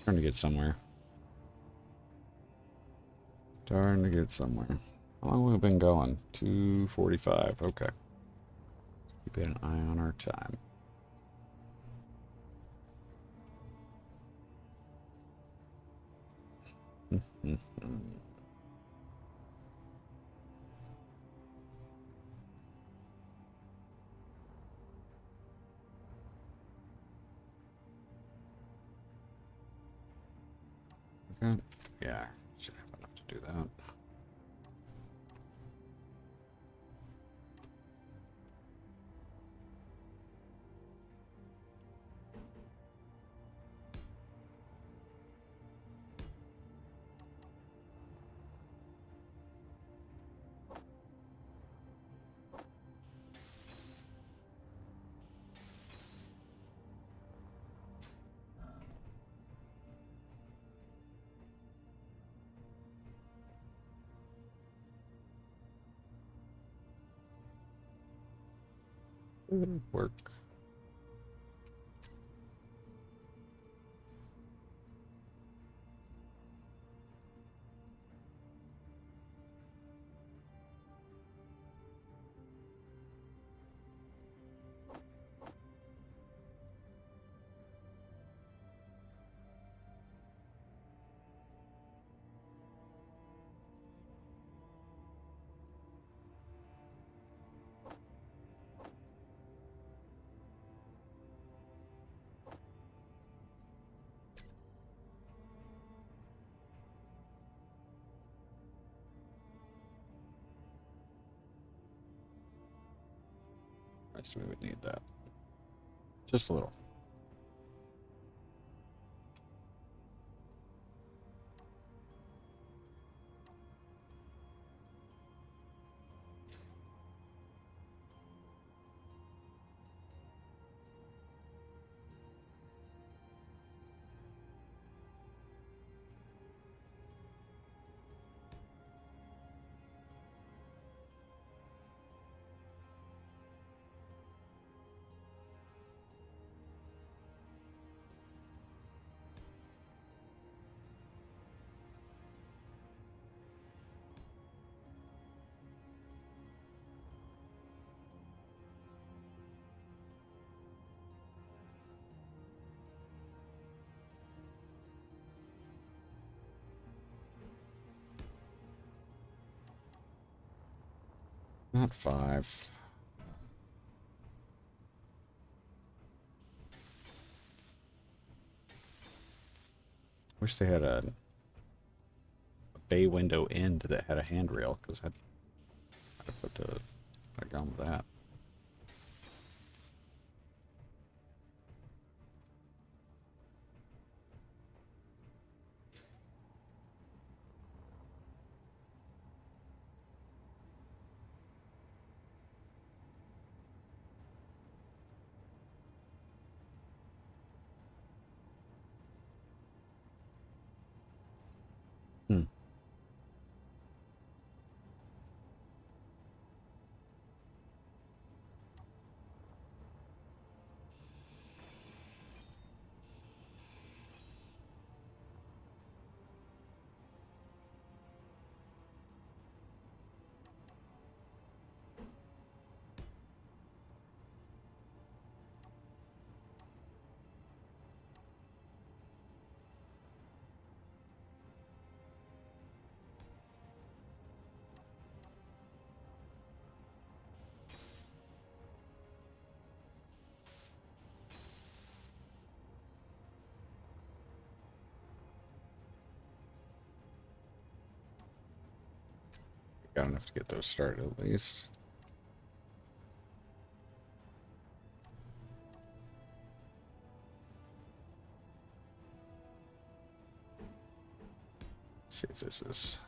Trying to get somewhere. Starting to get somewhere. How long have we been going? 2:45. Okay. Keep an eye on our time. CapCut? Yeah, should have enough to do that. Work. We would need that. Just a little. Not 5. Wish they had a bay window end that had a handrail, because I'd put the I'd gone with that. Hmm. Got enough to get those started at least. Let's see if this is.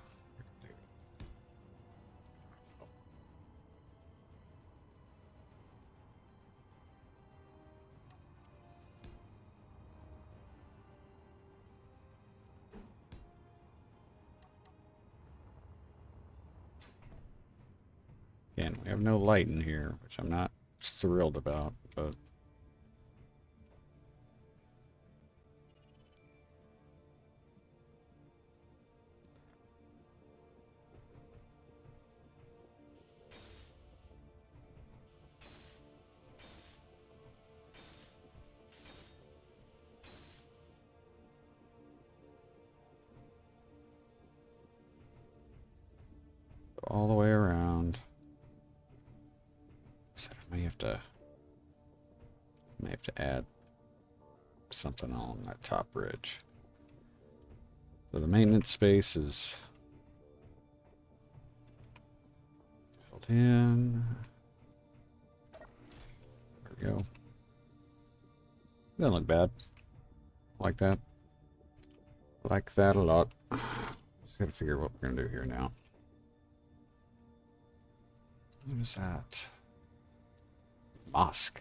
Again, we have no light in here, which I'm not thrilled about, but all the way around. So I may have to add something on that top ridge. So the maintenance space is filled in. There we go. Doesn't look bad. Like that. Like that a lot. Just gotta figure what we're gonna do here now. What is that? Mosque.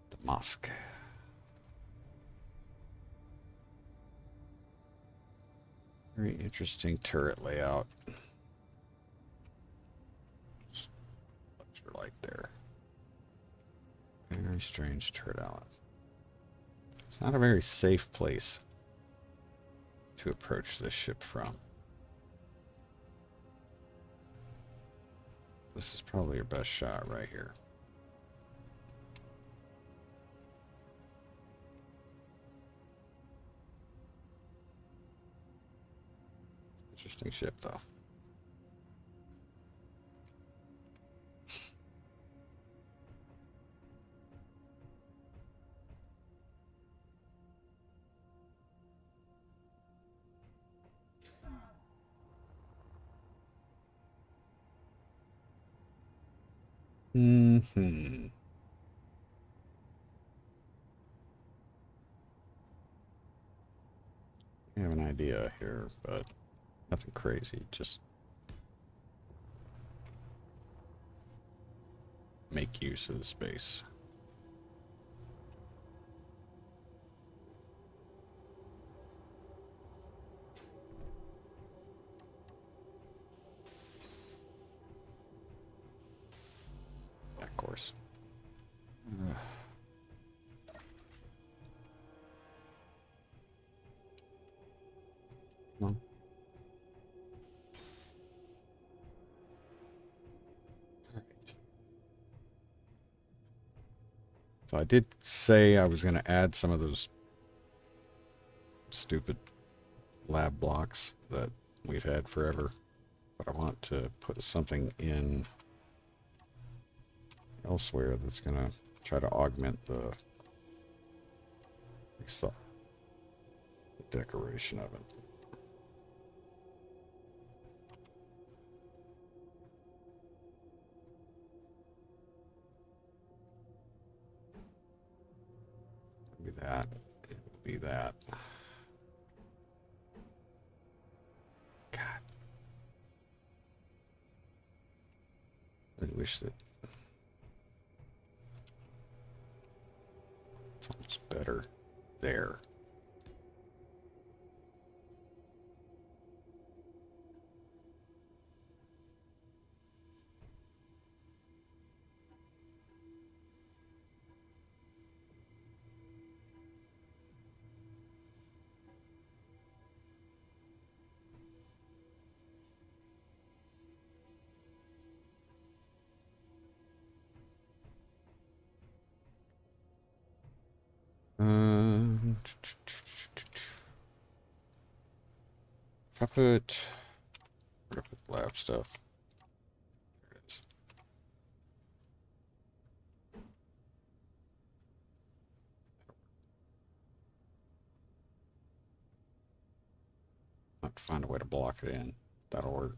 The mosque. Very interesting turret layout. Just lecture light there. Very strange turret out. It's not a very safe place to approach this ship from. This is probably your best shot right here. Interesting ship, though. Mm-hmm. I have an idea here, but nothing crazy. Just make use of the space. Yeah, of course. Come on. Alright. So I did say I was going to add some of those stupid lab blocks that we've had forever, but I want to put something in elsewhere that's going to try to augment the decoration of it. Be that. It would be that. God. I wish that it's almost better there. If I put, where do I put the lab stuff? There it is. I have to find a way to block it in. That'll work.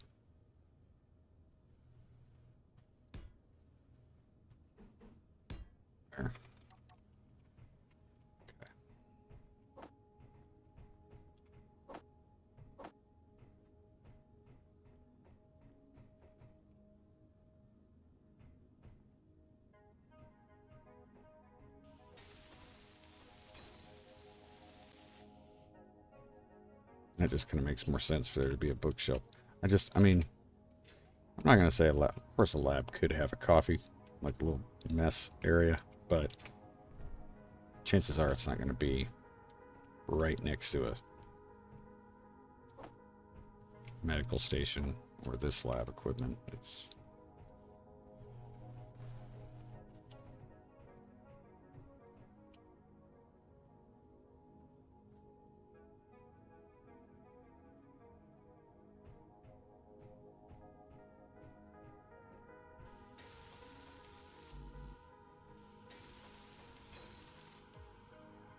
There. Okay. That just kind of makes more sense for there to be a bookshelf. I mean, I'm not going to say a lab. Of course, a lab could have a coffee, like a little mess area, but chances are it's not going to be right next to a medical station or this lab equipment. It's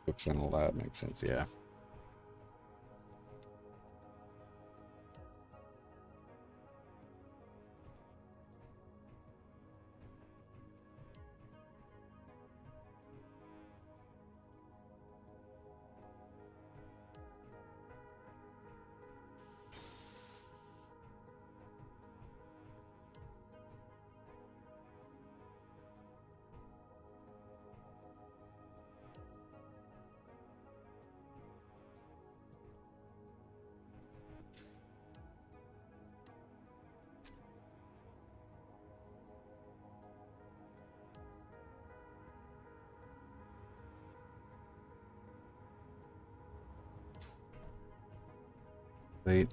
books in a lab makes sense, yeah. Wait.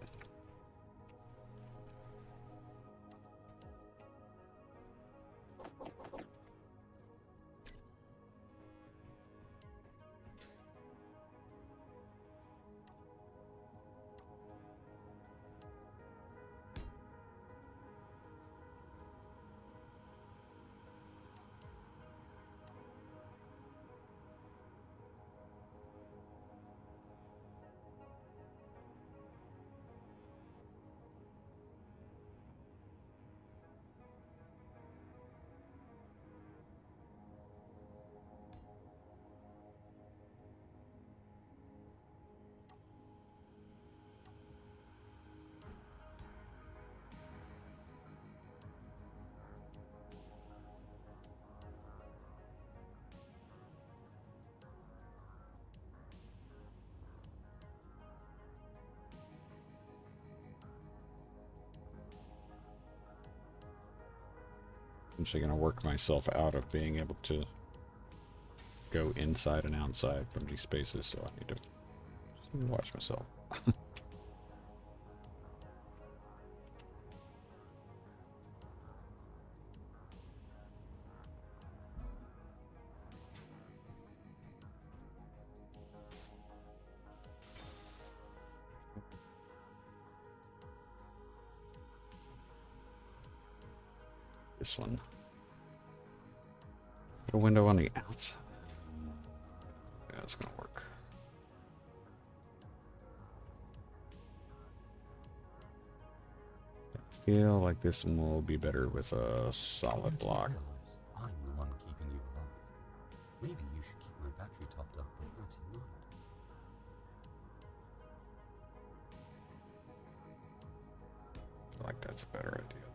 I'm actually going to work myself out of being able to go inside and outside from these spaces, so I need to just watch myself. This one. Put a window on the outside. Yeah, it's gonna work. I feel like this one will be better with a solid block. I'm the one keeping you alive. Maybe you should keep my battery topped up with that in mind. I feel like that's a better idea there.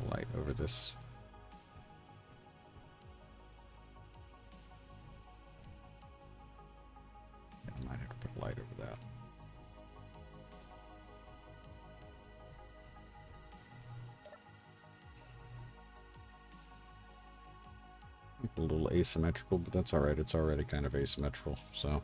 Light over this. I might have to put light over that. A little asymmetrical, but that's alright. It's already kind of asymmetrical, so.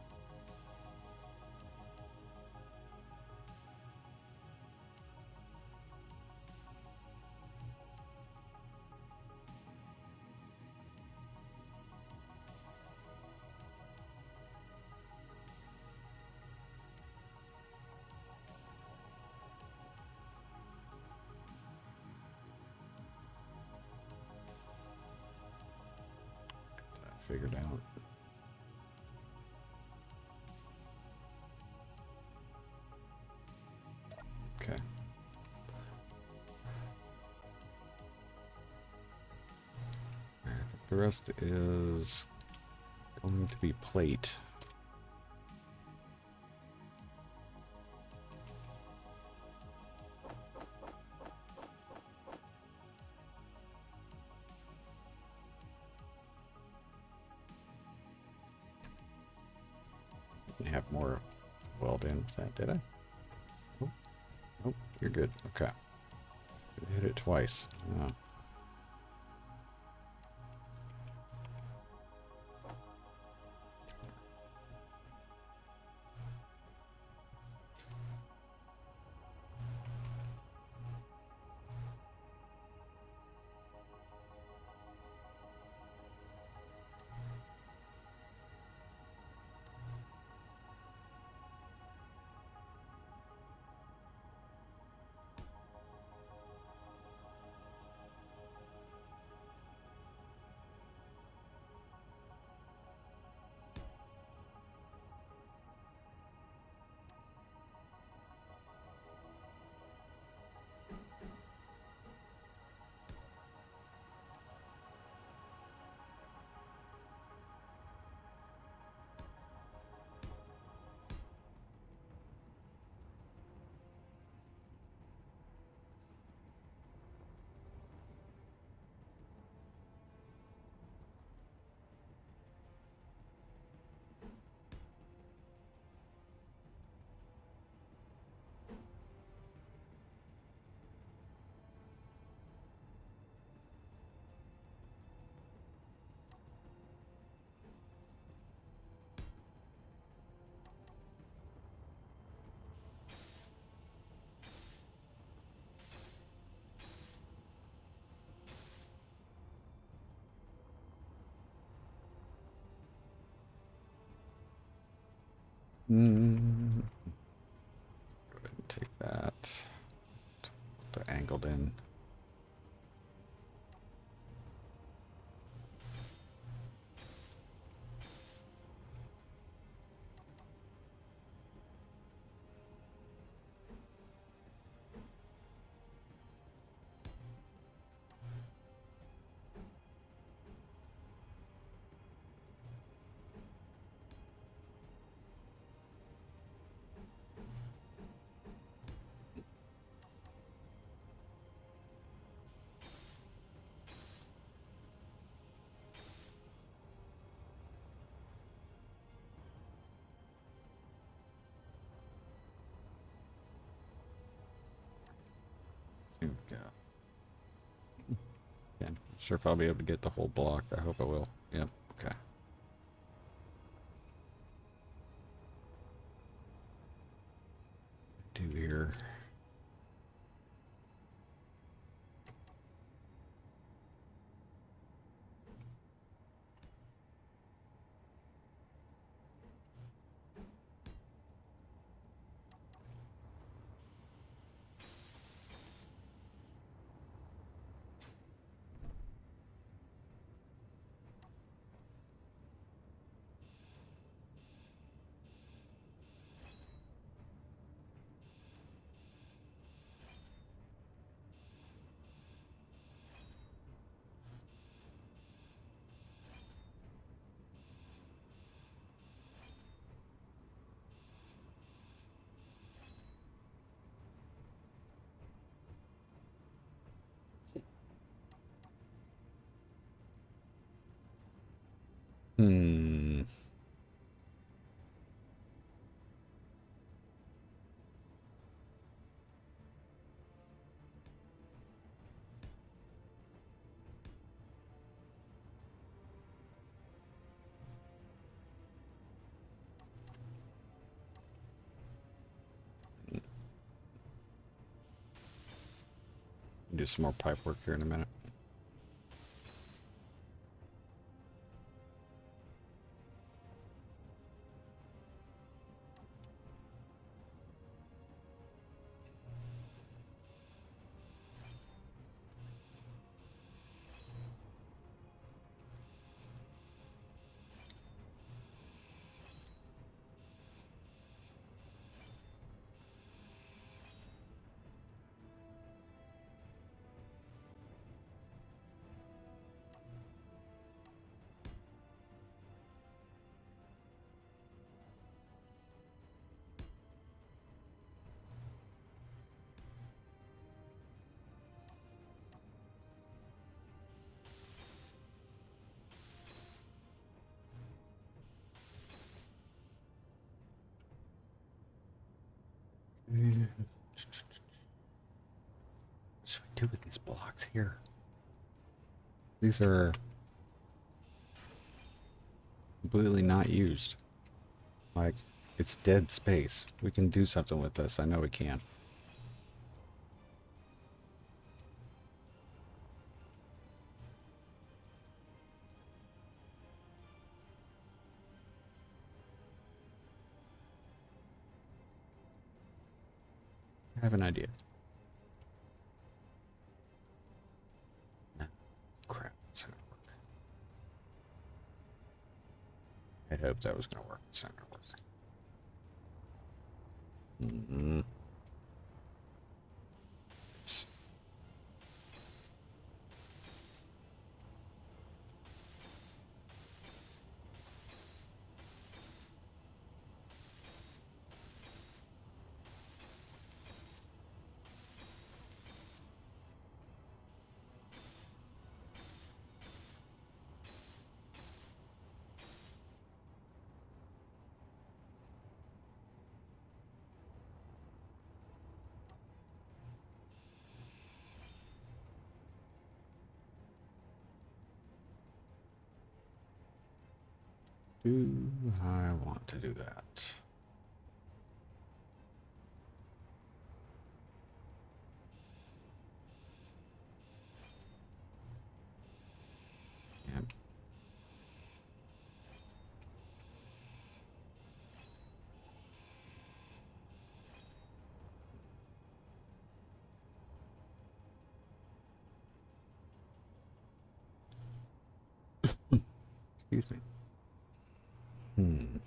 Figured out. Okay. I think the rest is going to be plate. I have more weld in with that, did I? Oh, oh, you're good. Okay. Hit it twice. Oh. Go ahead and take that. The angled in. Here we go. Yeah, not sure if I'll be able to get the whole block. I hope I will. Yep. Okay. Do here. Hmm. Do some more pipe work here in a minute. What should we do with these blocks here? These are completely not used. Like, it's dead space. We can do something with this. I know we can. I have an idea. No. Crap, it's not gonna work. I hoped that was gonna work. It's not gonna work. Mm-hmm. Do I want to do that? Yep. Excuse me. Hmm.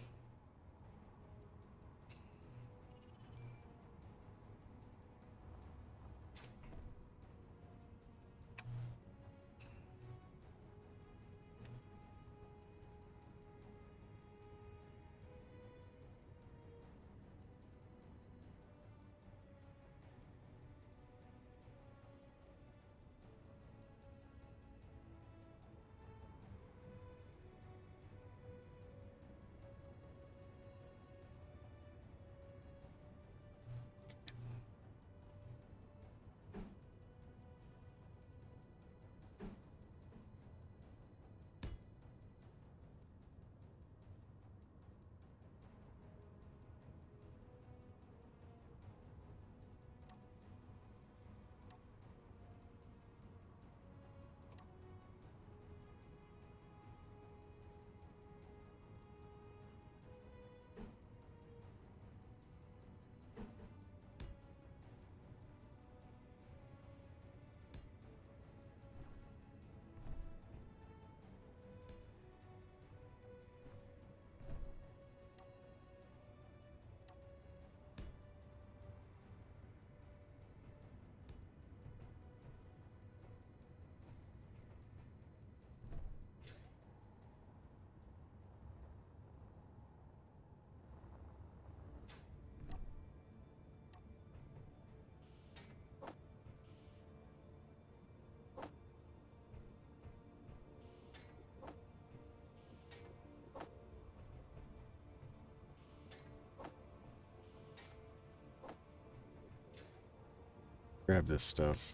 Grab this stuff.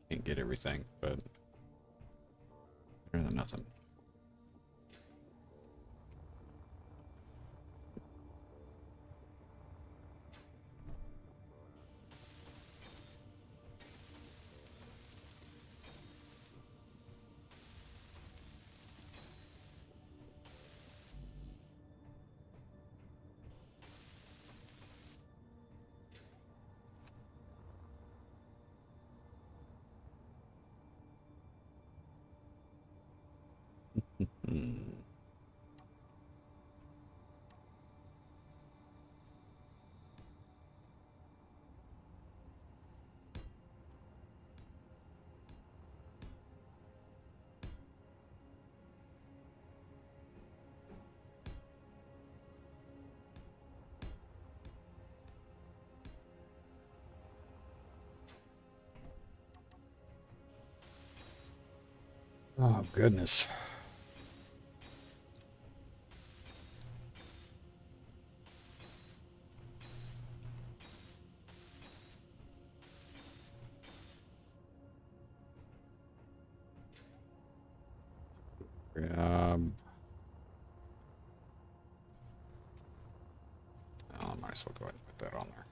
Can't get everything, but better than nothing. Hmm. Oh, goodness. Grab. Oh, I might as well go ahead and put that on there.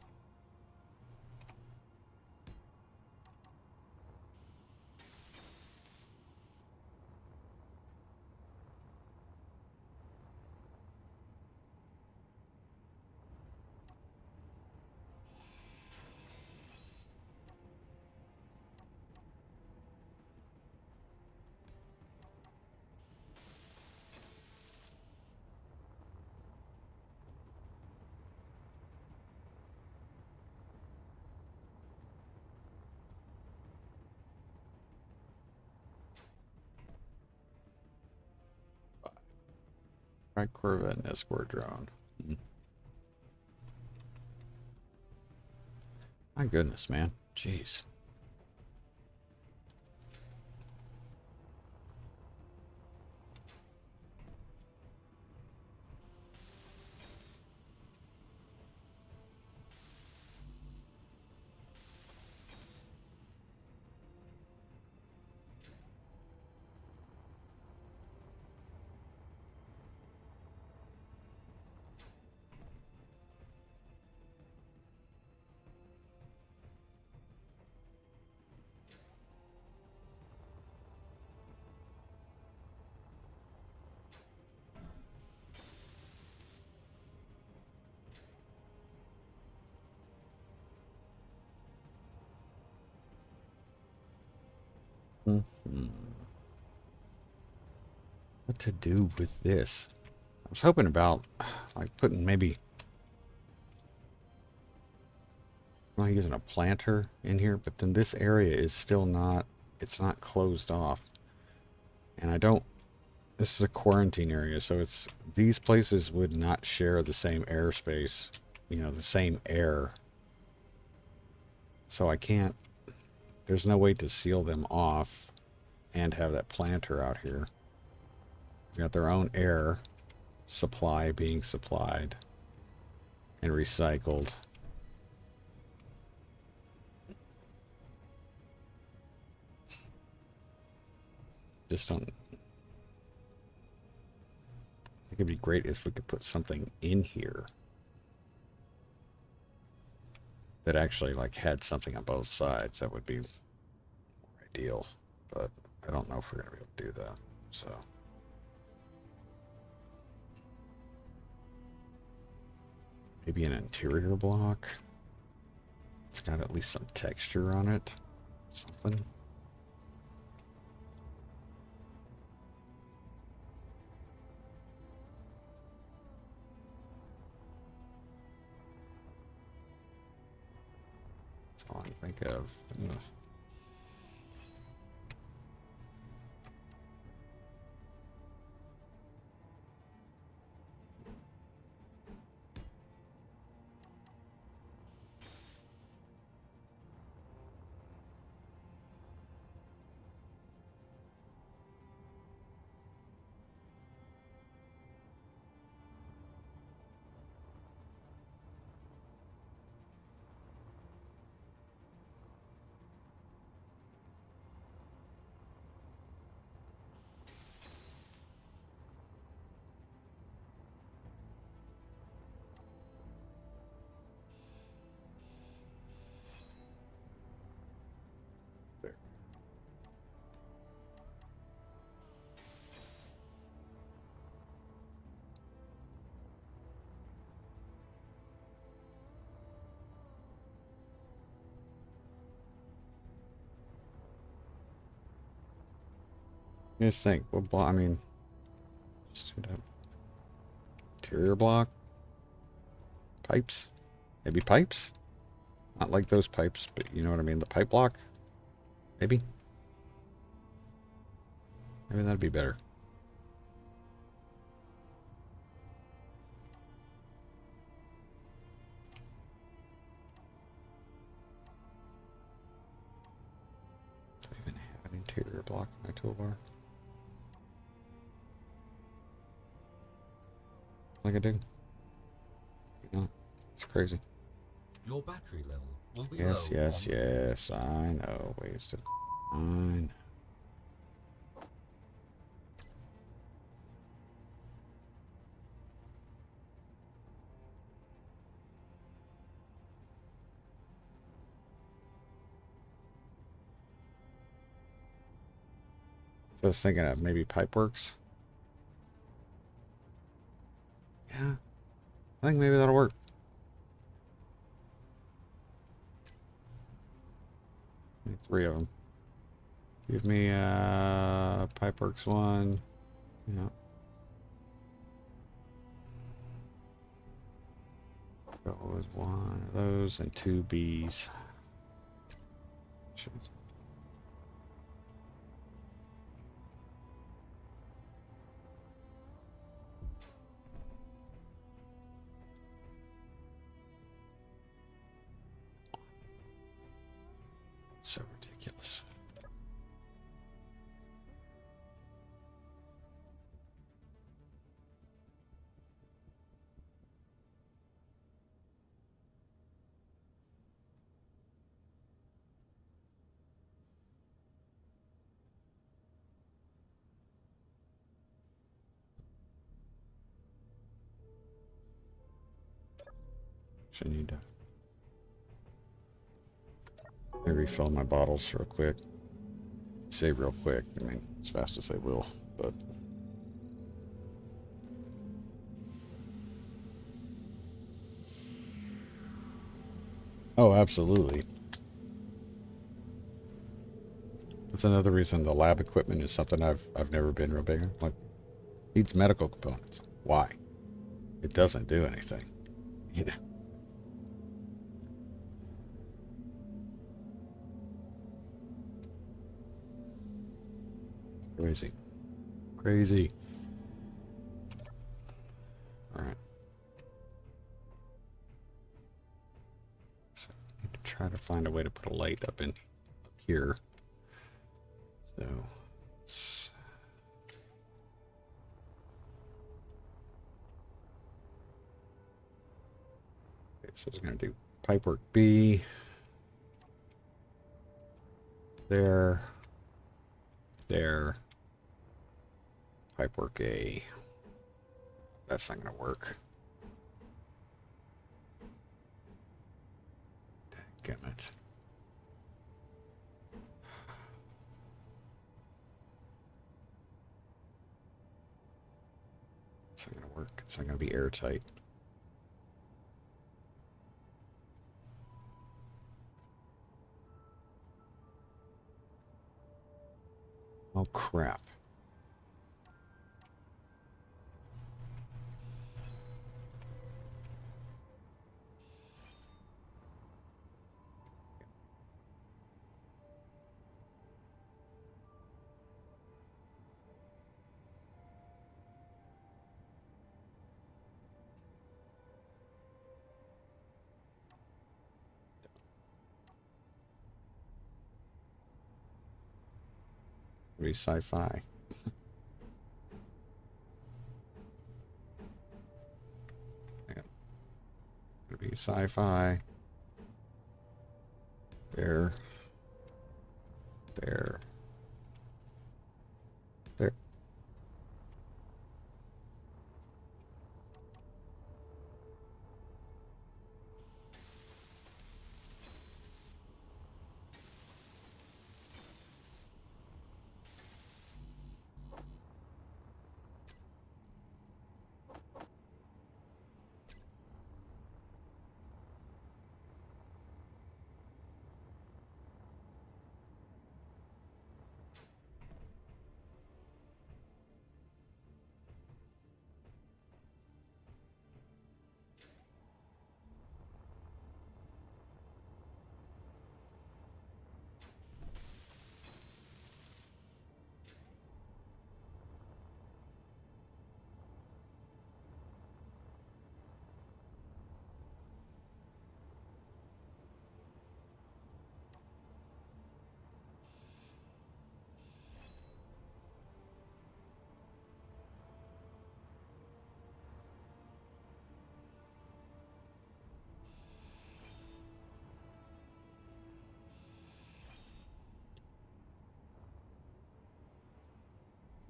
Right, Corvette and escort drone. Hmm. My goodness, man. Jeez. Mhm. What to do with this? I was hoping about like putting maybe using a planter in here, but then this area is still not, it's not closed off. And I don't, this is a quarantine area, so it's, these places would not share the same airspace, you know, the same air. So I can't, there's no way to seal them off and have that planter out here. They've got their own air supply being supplied and recycled. Just don't, I think it'd be great if we could put something in here that actually like had something on both sides. That would be more ideal, but I don't know if we're gonna be able to do that. So maybe an interior block. It's got at least some texture on it. Something. That's all I can think of. Ugh. There. I just think, what block? I mean, just do that. Interior block, pipes, maybe pipes. Not like those pipes, but you know what I mean. The pipe block, maybe. Maybe that'd be better. Do I even have an interior block in my toolbar? Like I do. No, it's crazy. Your battery level will be Yes, low yes, on- yes. I know. Wasted. I know. So I was thinking of maybe Pipeworks. Yeah, I think maybe that'll work. Need 3 of them. Give me Pipeworks 1. Yeah. Go with 1 of those and 2 Bs. Should. So ridiculous. Should need to refill my bottles real quick. Save real quick. I mean, as fast as they will, but. Oh, absolutely. That's another reason the lab equipment is something I've never been real big on. Like, needs medical components. Why? It doesn't do anything. You know. Crazy. Crazy. All right. So I need to try to find a way to put a light up here. So it's okay, so it's gonna do pipework B. There. Pipework A. That's not gonna work. Damn it. It's not gonna work. It's not gonna be airtight. Oh crap. Be sci-fi. It'll be sci-fi. There. There. There.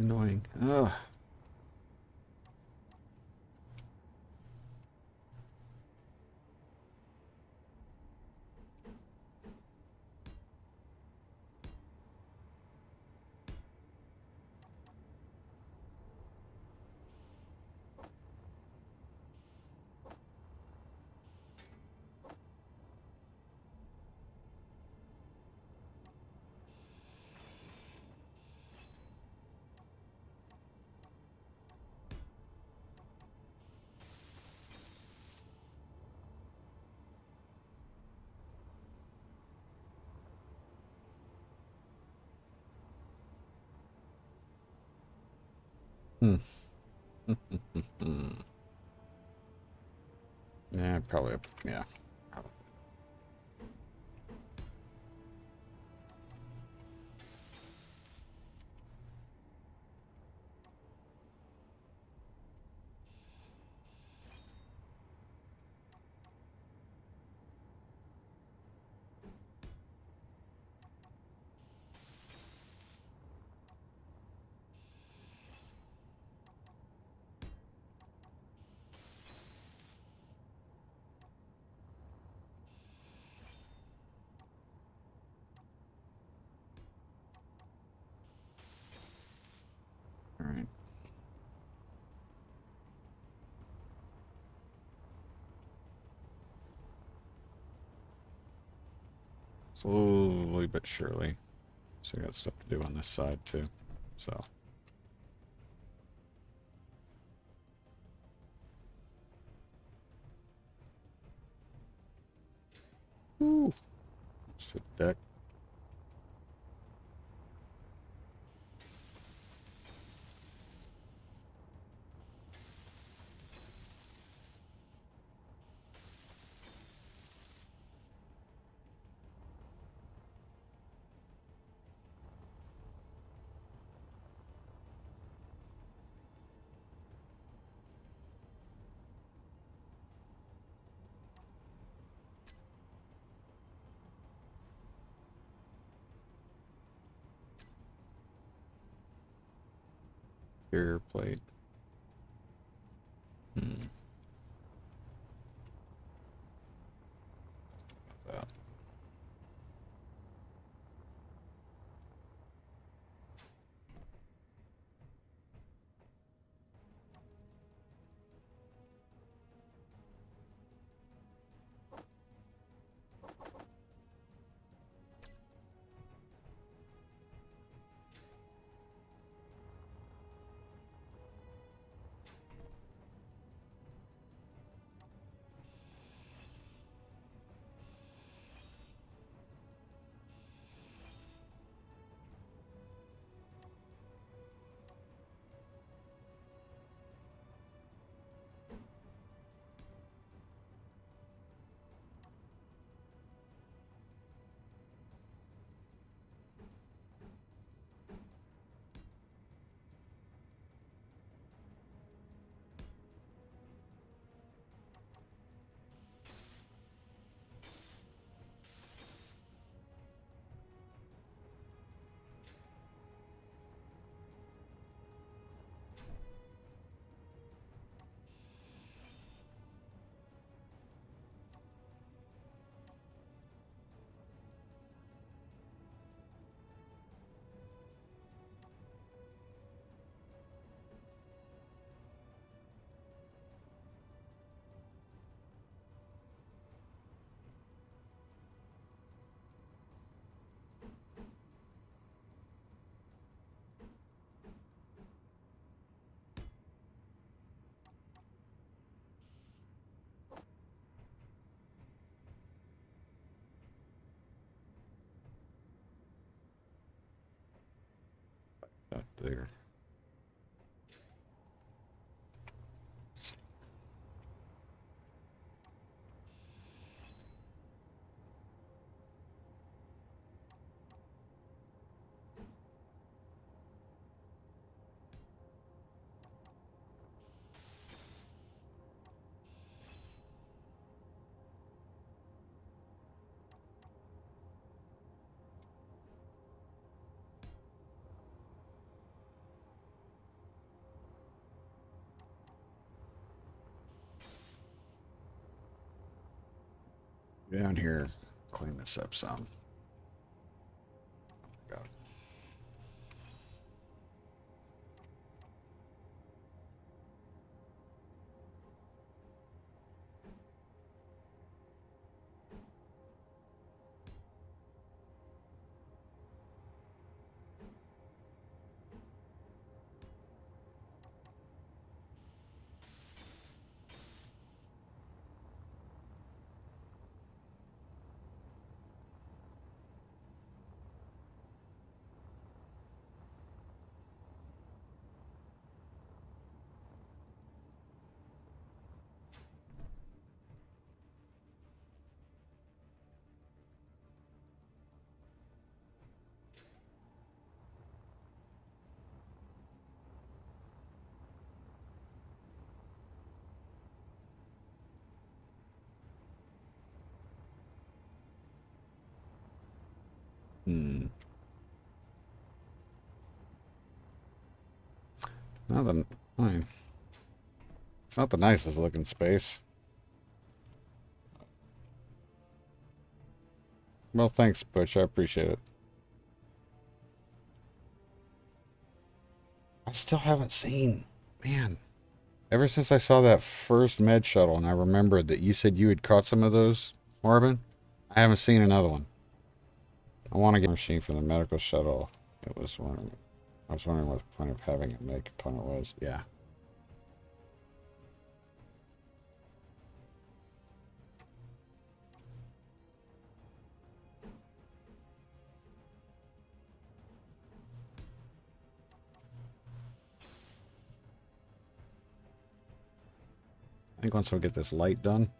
Annoying. Ugh. Hmm. Yeah, probably. Yeah. Probably. All right. Slowly but surely. So I got stuff to do on this side too. So. Ooh. It's the deck. Here, plate. That. That there. Let's see. Down here, clean this up some. Got it. Hmm. Nothing. Fine. It's not the nicest looking space. Well, thanks, Butch. I appreciate it. I still haven't seen, man. Ever since I saw that first med shuttle and I remembered that you said you had caught some of those, Marvin, I haven't seen another one. I want to get a machine from the medical shuttle. It was one. I was wondering what the point of having a med component was. Yeah. I think once we get this light done,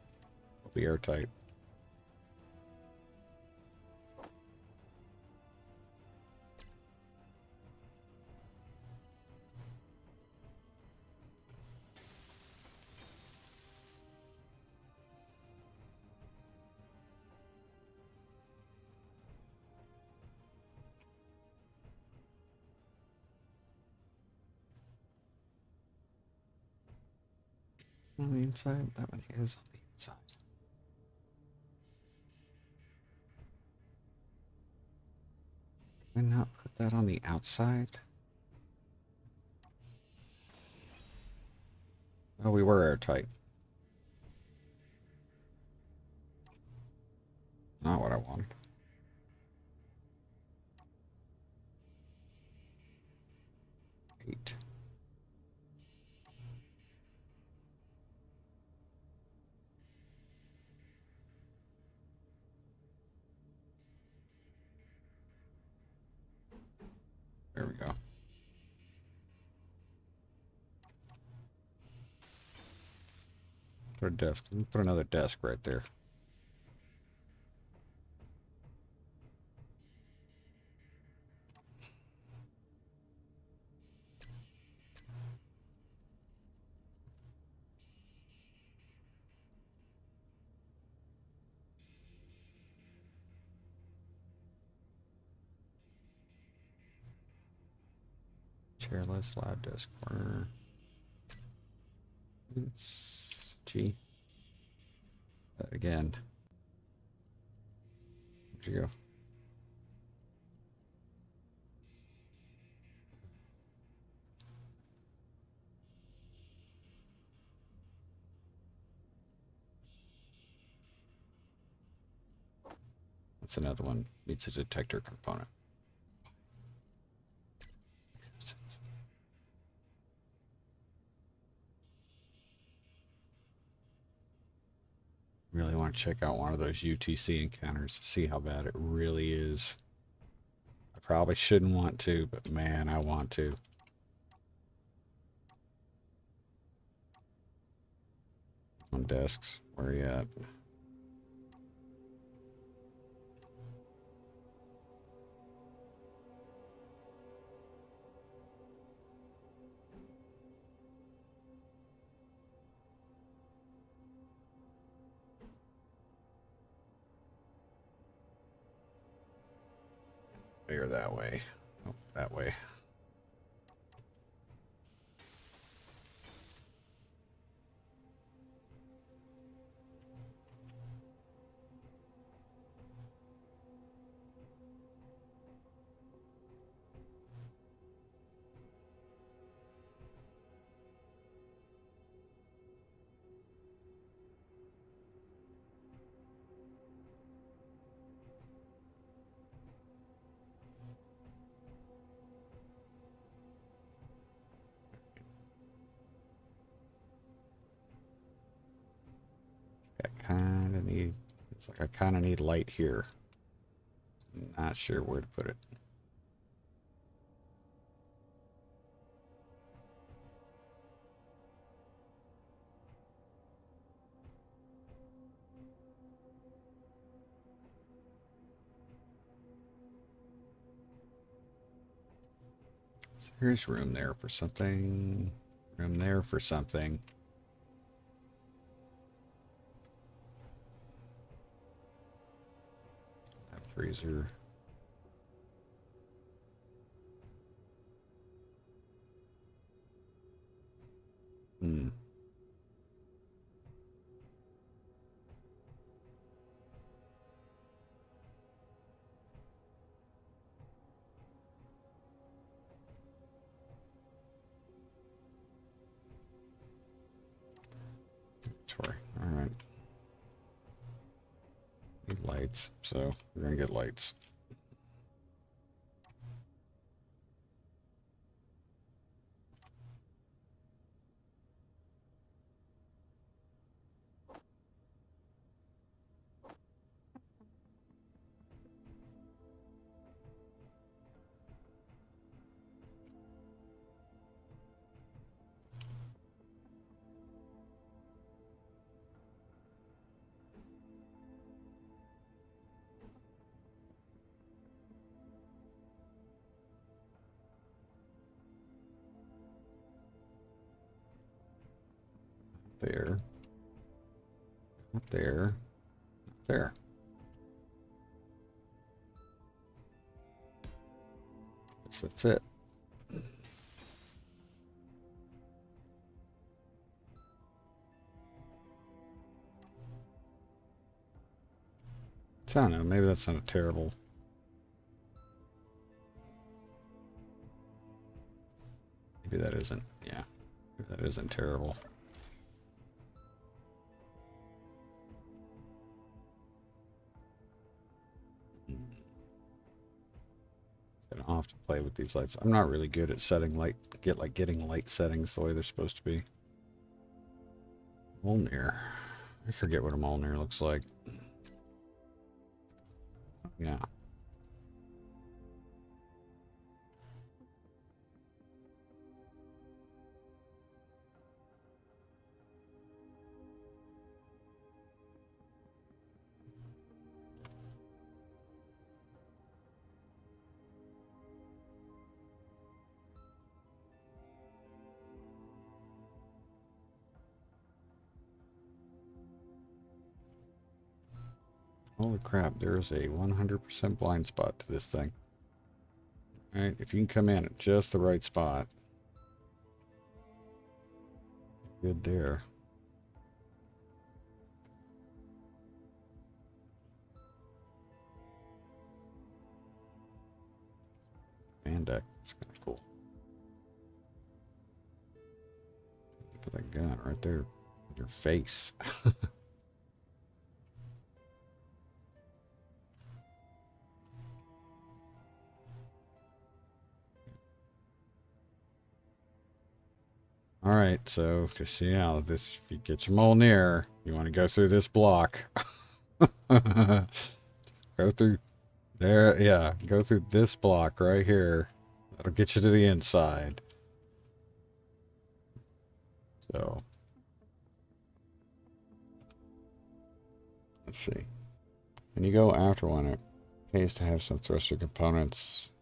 we'll be airtight. On the inside? That one is on the inside. Can I not put that on the outside? Oh, we were airtight. Not what I wanted. Eight. There we go. Put a desk. Put another desk right there. Chairless lab desk corner. It's G. That again. Where'd you go? That's another one. Needs a detector component. Really want to check out one of those UTC encounters, see how bad it really is. I probably shouldn't want to, but man, I want to. On desks, where are you at? Or that way. Oh, that way. I kind of need, it's like I kind of need light here. Not sure where to put it. There's room there for something. Room there for something. That freezer. Hmm. Sorry. All right. Need lights, so we're gonna get lights. there. Not there. Not there. Guess that's it. So I don't know, maybe that's not terrible. Maybe that isn't, yeah. Maybe that isn't terrible. I'll have to play with these lights. I'm not really good at setting light, getting light settings the way they're supposed to be. Mjolnir. I forget what a Mjolnir looks like. Yeah. Holy crap, there's a 100% blind spot to this thing. Alright, if you can come in at just the right spot. Good there. Fan deck, it's kind of cool. Put that gun right there in your face. All right, so just see how this, if you get your Mjolnir, you want to go through this block. Just go through there, yeah, go through this block right here. That'll get you to the inside. So, let's see. When you go after one, it pays to have some thruster components,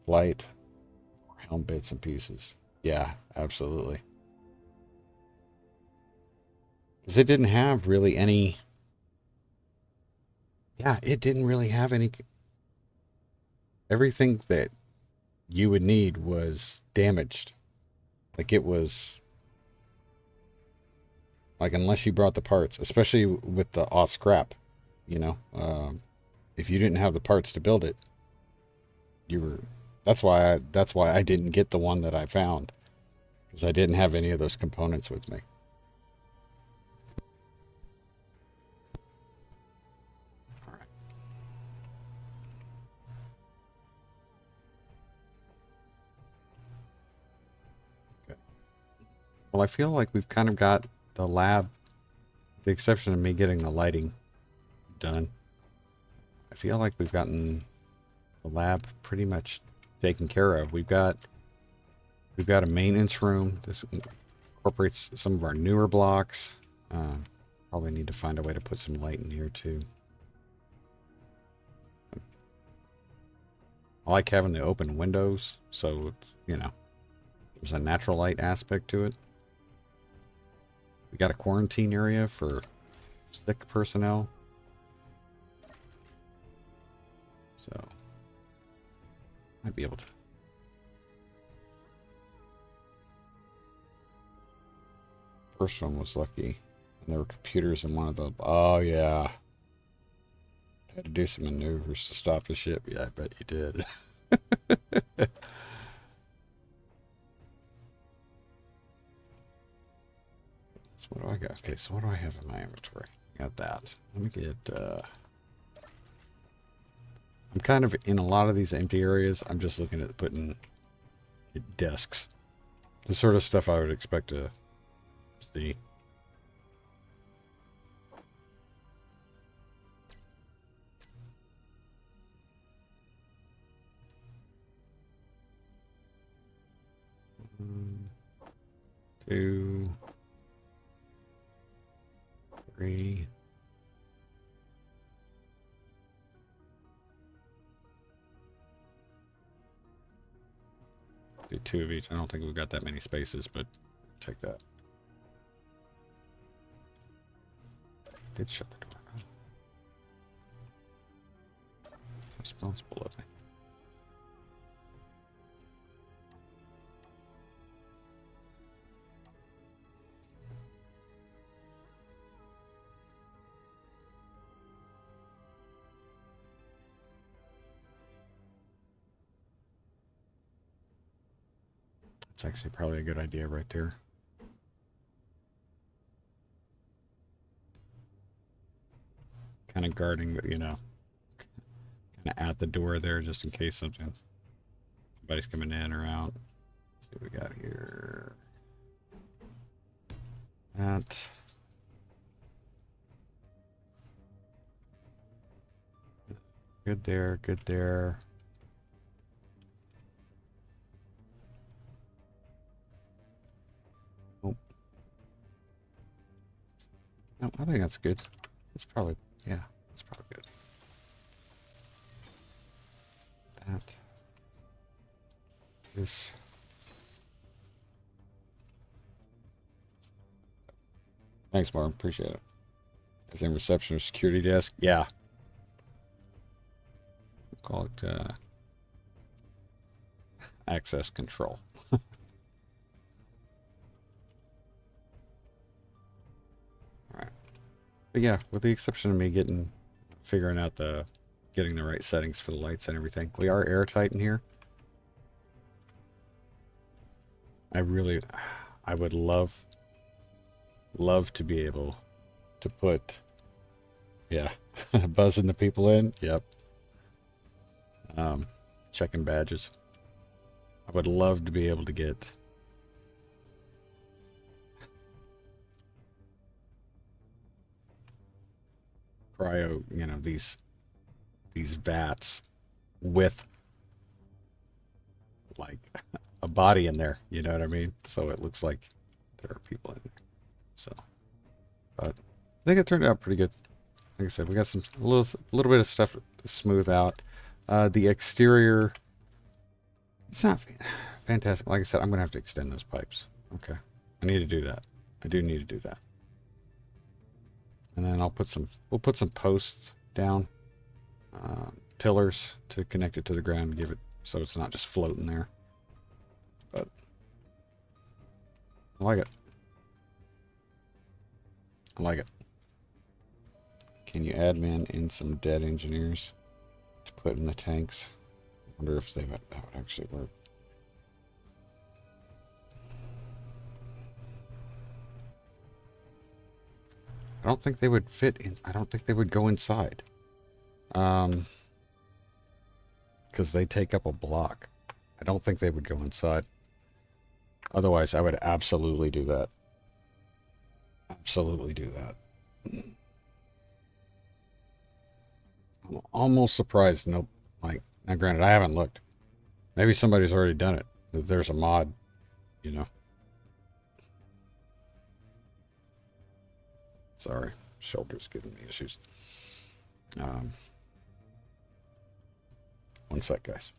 flight, or helm bits and pieces. Yeah, absolutely. Because it didn't have really any... Yeah, it didn't really have any... Everything that you would need was damaged. Like it was... Like unless you brought the parts, especially with the off scrap, you know, if you didn't have the parts to build it, you were... That's why I didn't get the one that I found, because I didn't have any of those components with me. All right. Okay. Well, I feel like we've kind of got the lab, with the exception of me getting the lighting done. I feel like we've gotten the lab pretty much taken care of. We've got a maintenance room. This incorporates some of our newer blocks. Probably need to find a way to put some light in here too. I like having the open windows, so it's, you know, there's a natural light aspect to it. We got a quarantine area for sick personnel. So might be able to. First one was lucky. And there were computers in one of the... Oh, yeah. Had to do some maneuvers to stop the ship. Yeah, I bet you did. So what do I got? Okay, so what do I have in my inventory? Got that. Let me get... I'm kind of in a lot of these empty areas. I'm just looking at putting desks. The sort of stuff I would expect to see. One, two, three. Do two of each. I don't think we've got that many spaces, but take that. did shut the door. Oh. Responsible of me. It's actually probably a good idea right there. Kind of guarding, but you know, kind of at the door there just in case somebody's coming in or out. Let's see what we got here. That. Good there, good there. Oh. No, I think that's good. It's probably, yeah, that's probably good. That. This. Thanks, Martin. Appreciate it. As in reception or security desk? Yeah. We'll call it access control. Alright. But yeah, with the exception of me figuring out getting the right settings for the lights and everything. We are airtight in here. I would love to be able to put, yeah, buzzing the people in. Yep. Checking badges. I would love to be able to get cryo, you know, these vats with like a body in there, you know what I mean? So it looks like there are people in there. So, but I think it turned out pretty good. Like I said, we got a little bit of stuff to smooth out. The exterior, it's not fantastic. Like I said, I'm gonna have to extend those pipes. Okay, I need to do that. I do need to do that. And then we'll put some posts down, pillars to connect it to the ground and give it so it's not just floating there. But I like it. I like it. Can you admin in some dead engineers to put in the tanks? I wonder if that would actually work. I don't think they would fit in. I don't think they would go inside. Because they take up a block. I don't think they would go inside. Otherwise, I would absolutely do that. Absolutely do that. I'm almost surprised. Nope. Like, now granted, I haven't looked. Maybe somebody's already done it. There's a mod, you know. Sorry, shoulder's giving me issues. One sec, guys.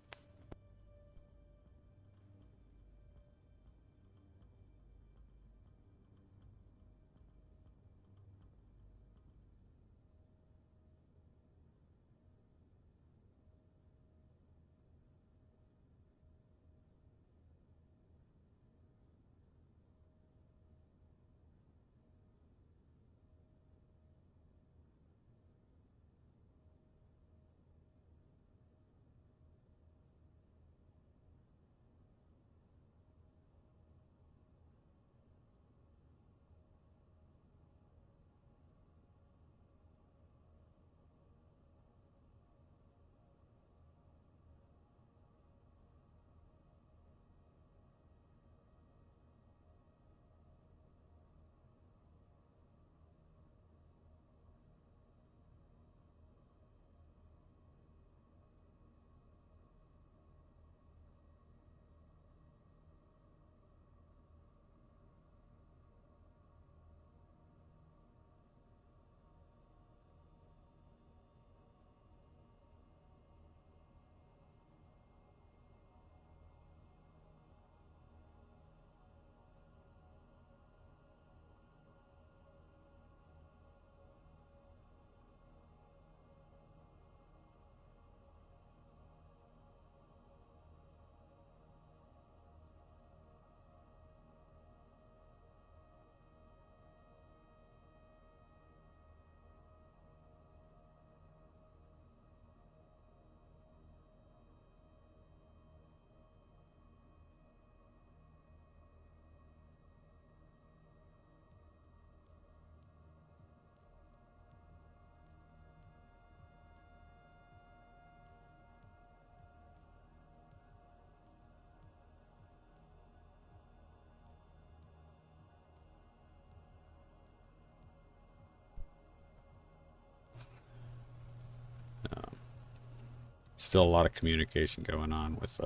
still a lot of communication going on with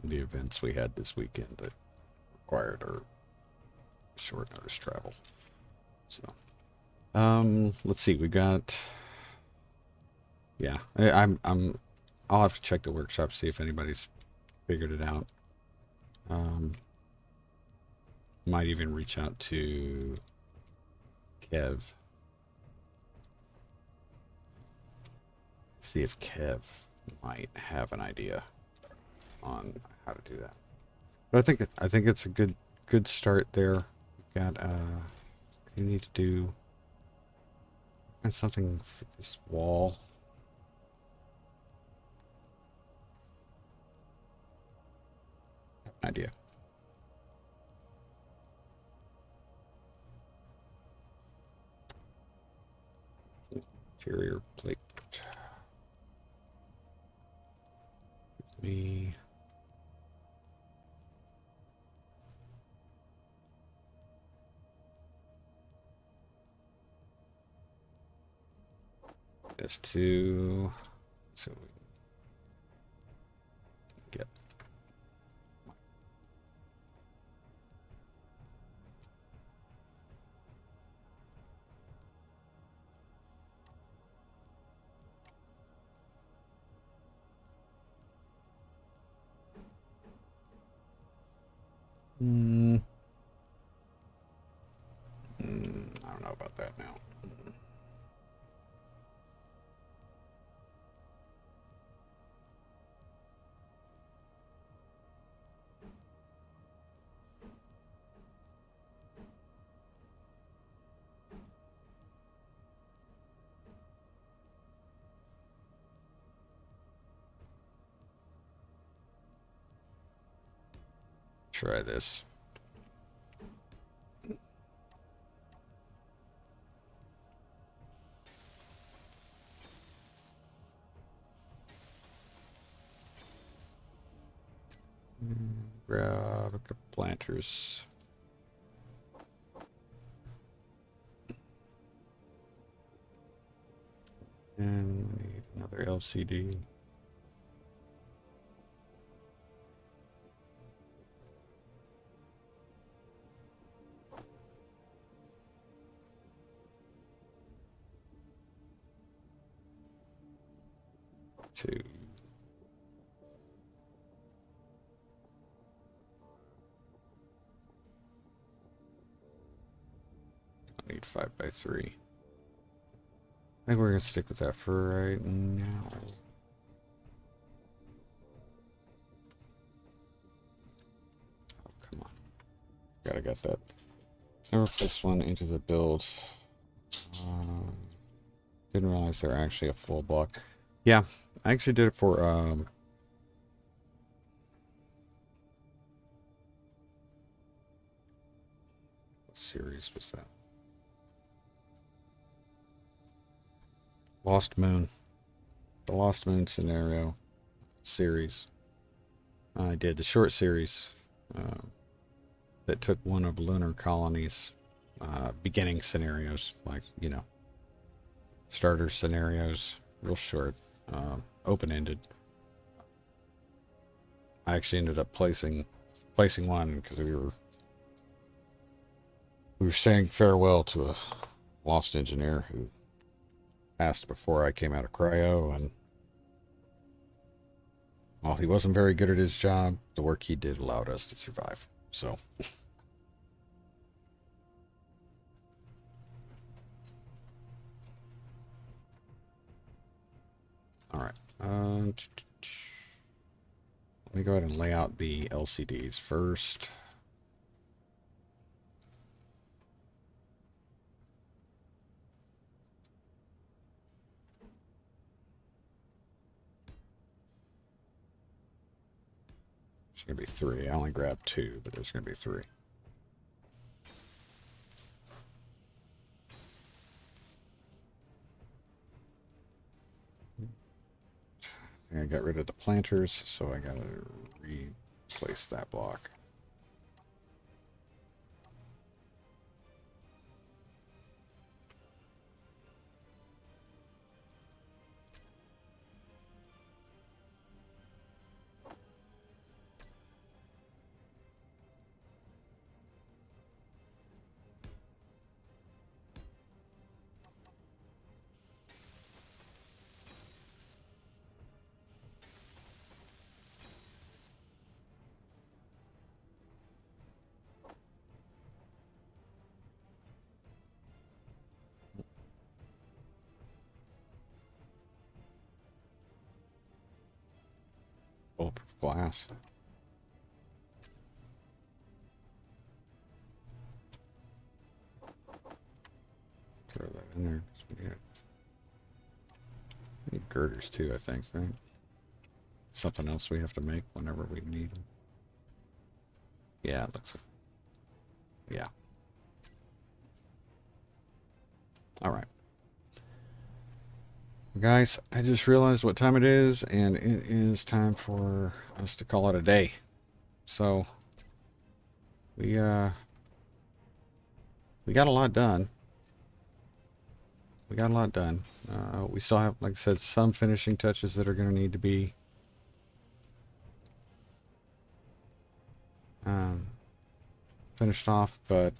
the events we had this weekend that required our short notice travel. So, let's see. We got. Yeah, I'll have to check the workshop, see if anybody's figured it out. Might even reach out to Kev. See if Kev might have an idea on how to do that. But I think it's a good start there. We've got you need to do something for this wall. Idea. Interior plate. Me. Just to so get I don't know about that now. Try this. Grab a couple planters. And we need another LCD. Two. I need 5x3. I think we're gonna stick with that for right now. Oh, come on. Gotta get that. Never placed one into the build. Didn't realize they're actually a full block. Yeah, I actually did it for what series was that? Lost Moon. The Lost Moon scenario series. I did the short series that took one of lunar colonies beginning scenarios, like, you know, starter scenarios, real short, open-ended. I actually ended up placing one because we were saying farewell to a lost engineer who passed before I came out of cryo, and while he wasn't very good at his job, the work he did allowed us to survive. So all right, let me go ahead and lay out the LCDs first. There's gonna be 3. I only grabbed 2, but there's gonna be 3. I got rid of the planters, so I gotta replace that block. Bulletproof glass. Throw that in there. We need girders too, I think, right? Something else we have to make whenever we need them. Yeah, it looks like. Yeah. All right. Guys, I just realized what time it is, and it is time for us to call it a day. So, we got a lot done. We got a lot done. We still have, like I said, some finishing touches that are going to need to be finished off, but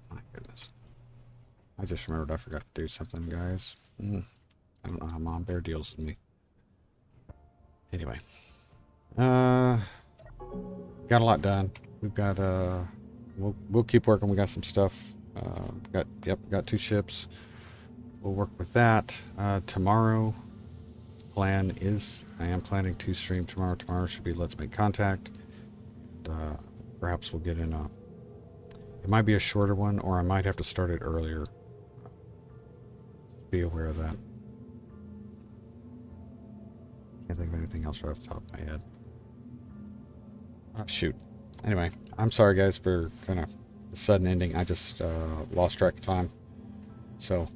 my goodness. I just remembered I forgot to do something, guys. I don't know how Mom Bear deals with me. Anyway. Got a lot done. We've got, we'll keep working. We got some stuff. Got 2 ships. We'll work with that. Tomorrow, plan is, I am planning to stream tomorrow. Tomorrow should be Let's Make Contact. And, perhaps we'll get in a, it might be a shorter one, or I might have to start it earlier. Be aware of that. Can't think of anything else right off the top of my head. Oh, shoot. Anyway, I'm sorry guys for kind of the sudden ending. I just lost track of time. So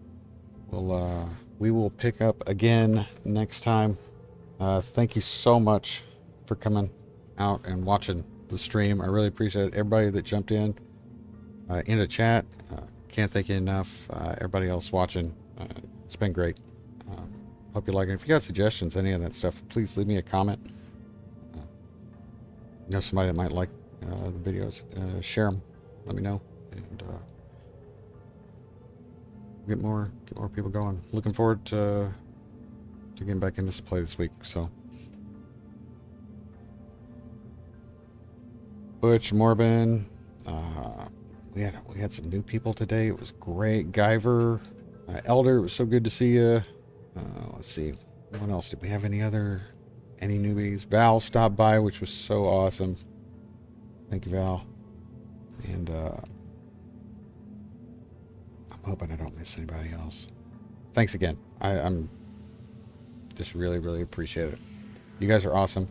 we will pick up again next time. Thank you so much for coming out and watching the stream. I really appreciate it. Everybody that jumped in the chat. Can't thank you enough. Everybody else watching. It's been great. Hope you like it. If you got suggestions, any of that stuff, please leave me a comment. You know somebody that might like the videos, share them. Let me know, and get more people going. Looking forward to getting back into this play this week. So, Butch, Morbin, we had some new people today. It was great. Guyver, Elder, it was so good to see you. Let's see, what else did we have? Any newbies? Val stopped by, which was so awesome. Thank you, Val. And I'm hoping I don't miss anybody else. Thanks again. I'm just really appreciate it. You guys are awesome.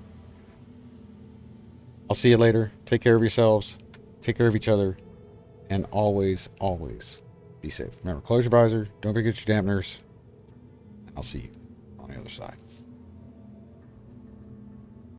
I'll see you later. Take care of yourselves. Take care of each other. And always be safe. Remember, close your visor. Don't forget your dampeners. I'll see you on the other side.